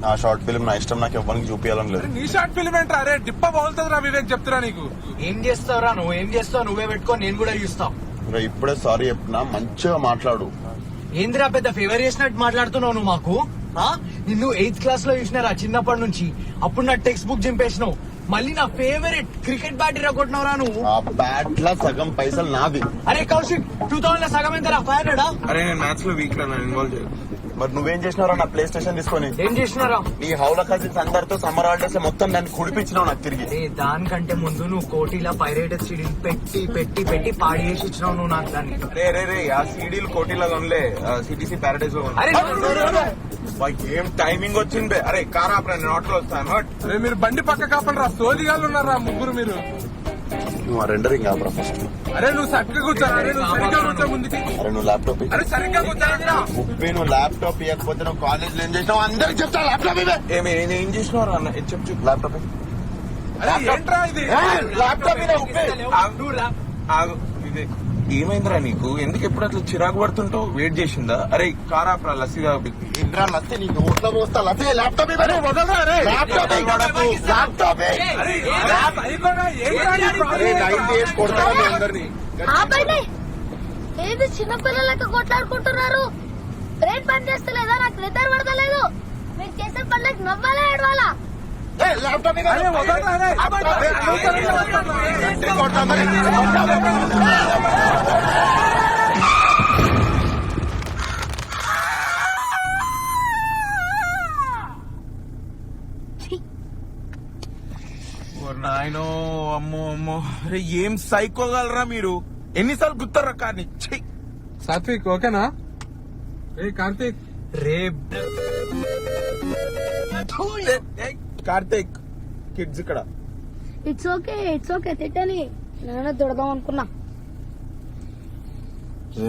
నా షార్ట్ ఫిల్మ్ నా ఇష్టం, నాకు ఎవరికి చూపించాలని లేదు. నీ షార్ట్ ఫిల్మ్ ఏంట్రా? అరే డిప్ప బాగుంటుంది రా వివేక్, చెప్తురా నీకు. ఏం చేస్తావురా నువ్వు? ఏం చేస్తావు? నువ్వే పెట్టుకో, నేను కూడా చూస్తావు. ఇప్పుడే సారీ చెప్పినా, మంచిగా మాట్లాడు. ఏందిరా పెద్ద ఫేవర్ చేసినట్టు మాట్లాడుతున్నావు నువ్వు మాకు? నిన్ను 8th క్లాస్ లో చూసినారా చిన్నప్పటి నుంచి. అప్పుడు నా టెక్స్ట్ బుక్ చింపేసినావు. మళ్ళీ నా ఫేవరెట్ క్రికెట్ బ్యాట్ ఇరగొట్టినవరా నువ్వు. ఆ బ్యాట్ లా సగం పైసలు నాది. అరే కౌశిక్ 2000 సగం ఎంతరా? 500. అరే నేను మ్యాథ్స్ లో వీక్ రా, ఇన్వాల్వ్ చేయను. మరి నువ్వేం చేసినారా నా ప్లే స్టేషన్ తీసుకొని? ఏం చేసినారా? నీ హౌల కజిన్స్ అందరితో సమ్మర్ హాలిడేస్ మొత్తం దాన్ని కుడిపించినావు నాకు తిరిగి. దానికంటే ముందు నువ్వు కోటిలా పైరేటెడ్ సీడీలు పెట్టి పెట్టి పెట్టి పాడి చేసి ఇచ్చినావు నువ్వు నాకు దాన్ని. రే ఆ సీడీలు కోటిలా కొనలే, సిటీసీ ప్యారడైజ్ లో అరే ఏం టైమింగ్ వచ్చింది. అరే కార్ ఆపరా, నేను ఆటోలో వస్తాను. అరే మీరు బండి పక్క కాపండి రా, సోదిగాళ్ళు ఉన్నారా ముగ్గురు మీరు. నువ్వు రెండరింగ్ ఆపరా ఫస్ట్. అరే నువ్వు సరిగ్గా కూర్చోరా. అరే నువ్వు సరిగ్గా కూర్చో ముందుకి. అరే నువ్వు ల్యాప్టాప్. అరే సరిగ్గా కూర్చోరా. నువ్వు ల్యాప్టాప్ ఇవ్వకపోతే నువ్వు కాలేజ్ లో ఏం చేసినావు అందరికి చెప్తా. ల్యాప్టాప్ ఇవే. ఏం చేసినావు అన్న చెప్పు. ల్యాప్టాప్ ఏంట్రా ఇది? ల్యాప్టాప్ ఏమైందిరా నీకు? ఎందుకు ఎప్పుడు అట్లా చిరాకు పడుతుంటావు? వెయిట్ చేసిందా? అరే కార్ ఆపరా, లస్సీ ఇంట్రా లస్సీ నీ నోట్లో పోస్తా. లస్సీ ల్యాప్టాప్ ఇవ్వరే. ఏది చిన్నపిల్లలకి కొట్లాడుకుంటున్నారు? బ్రెయిన్ పని చేస్తలేదా? నాకు నిద్ర పడతలేదు. మీరు చేసే పనులకు నవ్వాలా ఏడవాలా? ల్యాప్టాప్ నాయనో అమ్మో అమ్మో. అరే ఏం సైకోగలరా మీరు? ఎన్నిసార్లు గుర్తారా కానీ. సాత్విక్ ఓకేనా? రే కార్తీక్. రే కార్తీక్ కిడ్స్ ఇక్కడ. ఇట్స్ ఓకే తిట్టని. నేను దొడదాం అనుకున్నా.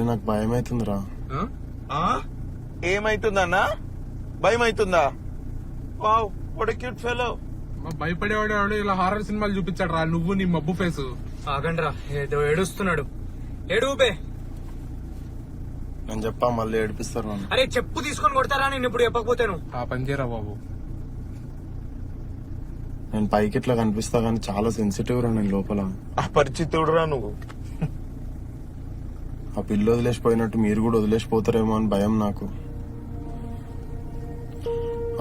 నాకు భయం అవుతుందిరా. ఏమైతుందన్నా? భయం అవుతుందా? Wow what a cute fellow. భయపడేవాడు ఇలా హారర్ సినిమాలు చూపించాడు రా. నువ్వు నీ మబ్బు ఫేసు. ఆగండ్రా, ఏదో ఏడుస్తున్నాడు. ఏడుపే. నేను చెప్పా మళ్ళీ ఏడిపిస్తారు నన్ను. అరే చెప్పు తీసుకొని కొడతారా నేను ఇప్పుడు చెప్పకపోతేను? ఆ పని చేయరా బాబు. నేను పైకి ఇట్లా కనిపిస్తా కానీ చాలా సెన్సిటివ్ రా నేను లోపల. అపరిచితుడురా నువ్వు. ఆ పిల్ల వదిలేసిపోయినట్టు మీరు కూడా వదిలేసిపోతారేమో అని భయం నాకు.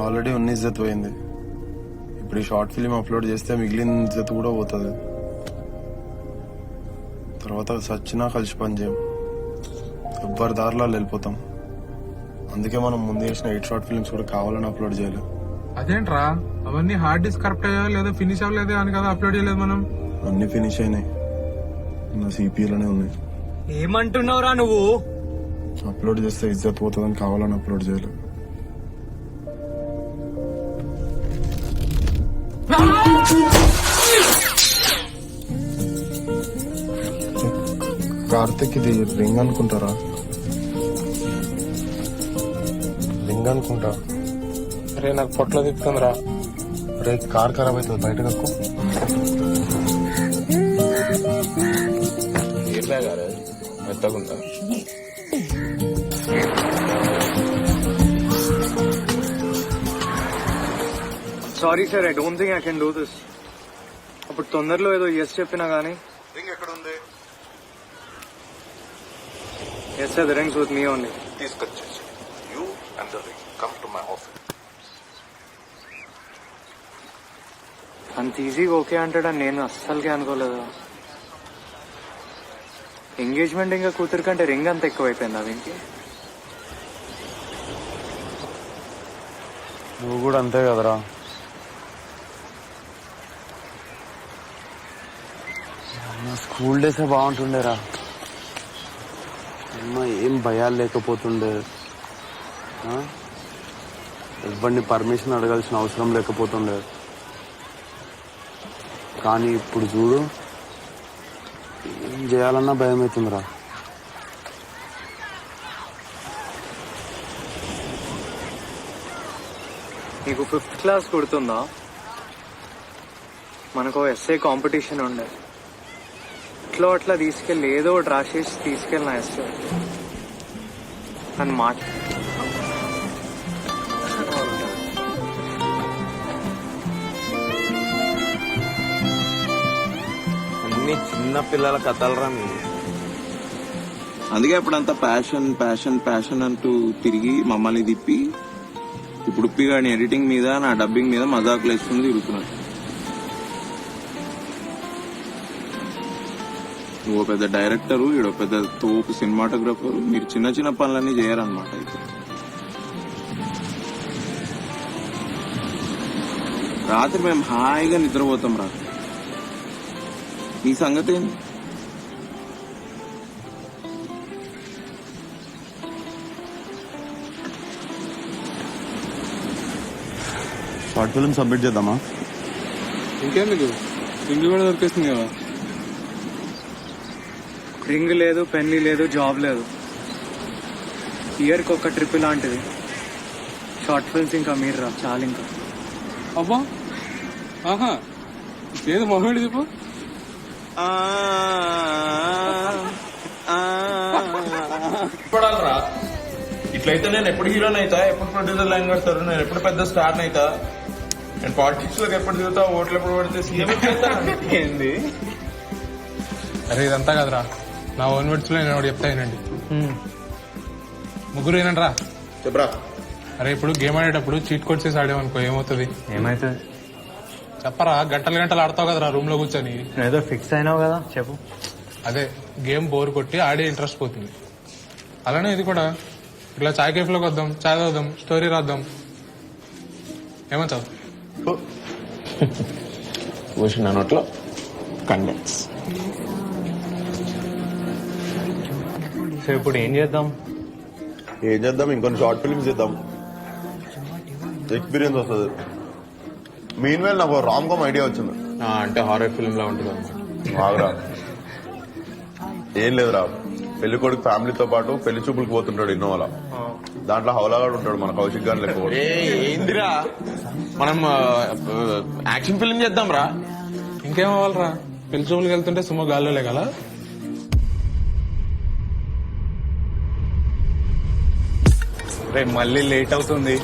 ఆల్రెడీ ఉన్న ఇజ్జత్ పోయింది. ఇప్పుడు ఈ షార్ట్ ఫిలిం అప్లోడ్ చేస్తే మిగిలిన ఇజ్జత్ కూడా పోతుంది. తర్వాత సచ్చినా కలిసి పని చేయం, ఎవ్వరి దారిలో వెళ్ళిపోతాం. అందుకే మనం ముందు చేసిన 8 షార్ట్ ఫిల్మ్స్ కూడా కావాలని అప్లోడ్ చేయలేదు. అదేంట్రా? అవన్నీ హార్డ్ డిస్క్ కరెక్ట్ అయ్యా లేదా ఫినిష్ అవ్వలేదు అని కదా అప్లోడ్ చేయలేదు మనం. అన్ని ఫినిష్ అయినాయి, నా సిపిలోనే ఉన్నాయి. ఏమంటున్నావురా నువ్వు? అప్లోడ్ చేస్తే ఇజ్జత్ పోతుందని కావాలని అప్లోడ్ చేయలేదు. కార్తిక్ ఇది రింగ్ అనుకుంటారా? రింగ్ అనుకుంటా. అరే నాకు పొట్ల తిప్పుతుందిరా. రే కార్ ఖరాబ్ అవుతుంది, బయట కక్కు. ఎయిర్ బ్యాగ్ అరే మెత్తగుంటా. Sorry sir, I don't think I can do this. అప్పుడు తొందరలో ఏదో ఎస్ చెప్పినా గానీ. రింగ్ ఎక్కడ ఉంది? Yes sir, the ring's with me only. తీసుకొచ్చేసి you and the ring come to my office. అంత ఈజీగా ఓకే అంటాడని నేను అస్సలకే అనుకోలేదు. ఎంగేజ్మెంట్ ఇంకా కూతురు కంటే రింగ్ అంత ఎక్కువైపోయింది దీనికి. నువ్వు కూడా అంతే కదరా. నా స్కూల్ డేసే బాగుంటుండేరా. అమ్మ ఏం భయాలు లేకపోతుండే, ఎవరిని పర్మిషన్ అడగాల్సిన అవసరం లేకపోతుండే. కానీ ఇప్పుడు చూడు, ఏం చేయాలన్నా భయం అవుతుందిరా. నీకు 5th క్లాస్ గుర్తుందా? మనకు ఎస్ఏ కాంపిటీషన్ ఉండే. ఇట్లా అట్లా తీసుకెళ్ళి ఏదో ఒకటి రాసేసి తీసుకెళ్ళిన ఎస్ఏ అని మాట. అన్ని చిన్న పిల్లల కథలరా మీరు. అందుకే అప్పుడంతా ప్యాషన్ ప్యాషన్ ప్యాషన్ అంటూ తిరిగి మమ్మల్ని తిప్పి ఇప్పుడు ఉప్పిగాని ఎడిటింగ్ మీద నా డబ్బింగ్ మీద మజాకులు వేసుకుని తిరుగుతున్నాడు. నువ్వు పెద్ద డైరెక్టరు, ఈడో పెద్ద తోపు సినిమాటోగ్రఫరు, మీరు చిన్న చిన్న పనులన్నీ చేయరన్నమాట. అయితే రాత్రి మేము హాయిగా నిద్రపోతాం రా. ఈ సంగతి ఏంటి? షార్ట్ ఫిల్మ్ సబ్మిట్ చేద్దామా? ఇంకెందుకు, రింగ్ కూడా దొరికేస్తుంది కదా. రింగ్ లేదు, పెళ్లి లేదు, జాబ్ లేదు. ఇయర్కి ఒక ట్రిప్ లాంటిది. షార్ట్ ఫిల్మ్స్ ఇంకా మీరు రా చాలు. ఇంకా అబ్బా, ఆహా, ఏదో మొహేడు చెప్పు. ఇప్పుడాలరా ఇట్లయితే నేను ఎప్పుడు హీరోని అవుతా, ఎప్పుడు ప్రొడ్యూసర్ లైన్ కడతారు, నేను ఎప్పుడు పెద్ద స్టార్ అవుతా, నేను పాలిటిక్స్ లోకి ఎప్పుడు దిగుతా, ఓట్లు ఎప్పుడు పడితే సీఎం ఏంది. అరే ఇదంతా కదరా, నా ఓన్ వర్డ్స్ లో నేను ఒకటి చెప్తా వినండి. ముగ్గురు ఏనంట్రా చెప్పరా. అరే ఇప్పుడు గేమ్ ఆడేటప్పుడు చీట్ కోడ్ చేసి ఆడేమనుకో ఏమవుతుంది? ఏమైతుంది చెప్పరా, గంటలు గంటలు ఆడతావు కదరా రూమ్ లో కూర్చొని. ఏదో ఫిక్స్ అయినావు కదా, చెప్పు. అదే గేమ్ బోర్ కొట్టి ఆడే ఇంట్రెస్ట్ పోతుంది. అలానే ఇది కూడా, ఇట్లా చాయ్ కేఫ్ లోకి వద్దాం, చాయ్ తాగుదాం, స్టోరీ రాద్దాం, ఏమంటావు? నా నోట్లో కండెన్స్. సో ఇప్పుడు ఏం చేద్దాం? ఇంకొన్ని షార్ట్ ఫిల్మ్స్ చేద్దాం, ఎక్స్పీరియన్స్ వస్తుంది. మీన్ వేల్ నాకు రామ్ కామ్ ఐడియా వచ్చింది. అంటే హారర్ ఫిల్మ్ లా ఉంటుంది అన్నమాట. బాగురా. ఏం లేదురా, పెళ్లి కొడుకు ఫ్యామిలీతో పాటు పెళ్లి చూపులకు పోతుంటాడు ఇన్నోవాలా. దాంట్లో హౌలాగాడు ఉంటాడు, మన కౌశిక్ గారు లెక్క. ఏందిరా, మనం యాక్షన్ ఫిల్మ్ చేద్దాం రా. ఇంకేం అవ్వాలరా, పెళ్లి చూపులకు వెళ్తుంటే సుమో గాల్లో లేగల. రే మళ్ళీ లేట్ అవుతుంది,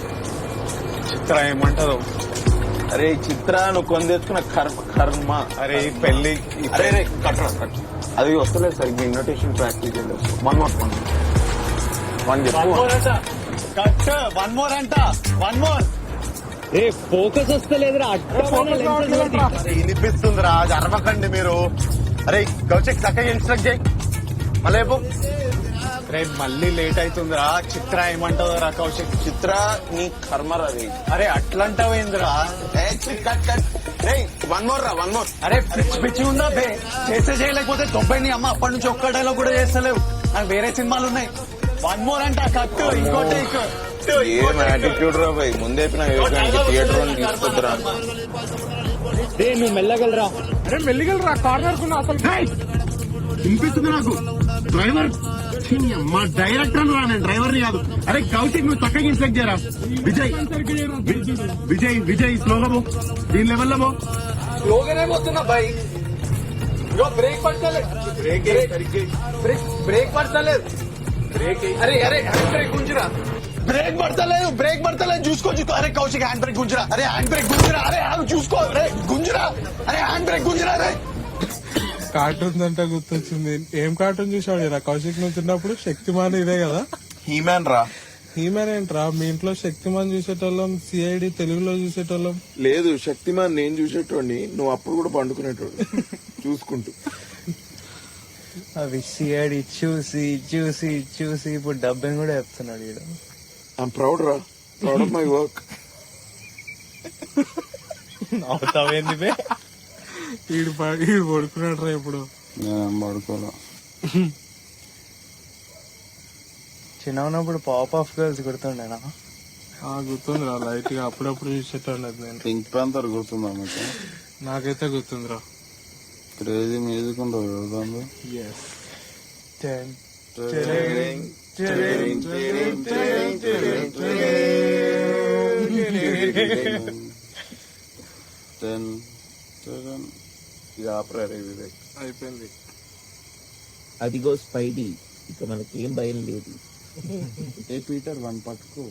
చిత్ర ఏమంటారు? అరే చిత్ర నువ్వు కొని తెచ్చుకున్న కర్మ. అరే పెళ్లి అరే కట్రా అది వస్తలేదు సరిగ్గా, ఇన్విటేషన్ ప్రాక్టీస్ చేయలేదు. వన్ మోర్ అంట. ఏ ఫోకస్ వస్తలేదురా, వినిపిస్తుందిరా, జరపకండి మీరు. అరే కౌశిక్ చక్కగా ఇన్స్ట్రక్ట్ చేయి మళ్ళీ. రే మళ్ళీ లేట్ అవుతుందిరా, చిత్ర ఏమంటావురా కౌశిక్? చిత్ర నీ కర్మ రవి. అరే అట్లంటావేందిరా? One more. అరే పిచ్చి పిచ్చి ఉందా బే, చేస్తే చేయలేకపోతే తొంభై నీ అమ్మ అప్పటి నుంచి ఒక్క డైలాగ్ కూడా చేస్తలేవు. నాకు వేరే సినిమాలు ఉన్నాయి. వన్ మోర్ అంట, కట్టు ఇంకోటి. ఏం యాటిట్యూడ్ రా భయ్, ముందే థియేటర్ తీసుకొద్దురా. నువ్వు మెల్లగలరా. అరే మెల్లిగలరా, కార్నర్ కున్నా అసలు వినిపిస్తుంది నాకు. డ్రైవర్ మా డైరెక్టర్ రా, నేను డ్రైవర్ ని కాదు. అరే కౌశిక్ నువ్వు చక్కగా ఇన్స్ట్రక్ట్ చేయరా. విజయ్ స్లోగా పో, దీని లెవెల్లో పో. స్లోగానే పోతున్నా బాయ్. బ్రేక్ పడతలేదు, బ్రేక్ పడతలేదు. అరే బ్రేక్ గుంజురా. బ్రేక్ పడతలేదు చూసుకో. అరే కౌశిక్ హ్యాండ్ బ్రేక్ గుంజరా. అరే హ్యాండ్ బ్రేక్ గుంజరా. అరే చూసుకో. అరే గుంజరా. అరే హ్యాండ్ బ్రేక్ గుంజరా. అరే కార్టూన్స్ అంటే గుర్తొచ్చింది. ఏం కార్టూన్ చూసాడు కౌశిక్ నువ్వు చిన్నప్పుడు? శక్తిమాన్ ఇదే కదా? హీమ్యాన్ రా. హీమెన్ ఏంట్రా? మీ ఇంట్లో శక్తిమాన్ చూసేటోళ్ళం, సిఐడి తెలుగులో చూసేటోళ్ళం. లేదు, శక్తిమాన్ నేను చూసేటోడిని, నువ్వు అప్పుడు కూడా పండుకునేటోడు చూసుకుంటూ. అవి సిఐడి చూసి చూసి చూసి ఇప్పుడు డబ్బింగ్ కూడా చెప్తున్నాడు ఈడ. ఐఎమ్ ప్రౌడ్ రా, ప్రౌడ్ ఆఫ్ మై వర్క్. అవుతావేంది బే? ఈడు పడుకున్నాడు రా ఇప్పుడు. నేను పడుకోలే. చిన్న ఉన్నప్పుడు పాప్ ఆఫ్ గర్ల్స్ గుర్తుండేనా? గుర్తుందిరా లైట్ గా, అప్పుడప్పుడు చూసేటోళ్ళు నేను. పింక్ ప్యాంతర్ గుర్తుందా మీకు? నాకైతే గుర్తుందిరా. క్రేజీ మ్యూజిక్ ఉంటుంది దాంట్లో. ఎస్. 10 ఇది ఆపరారే వివేక్. అయిపోయింది. అదిగో స్పైడీ, ఇక మనకేం భయం లేదు. ఏ పీటర్ 1 పట్టుకో.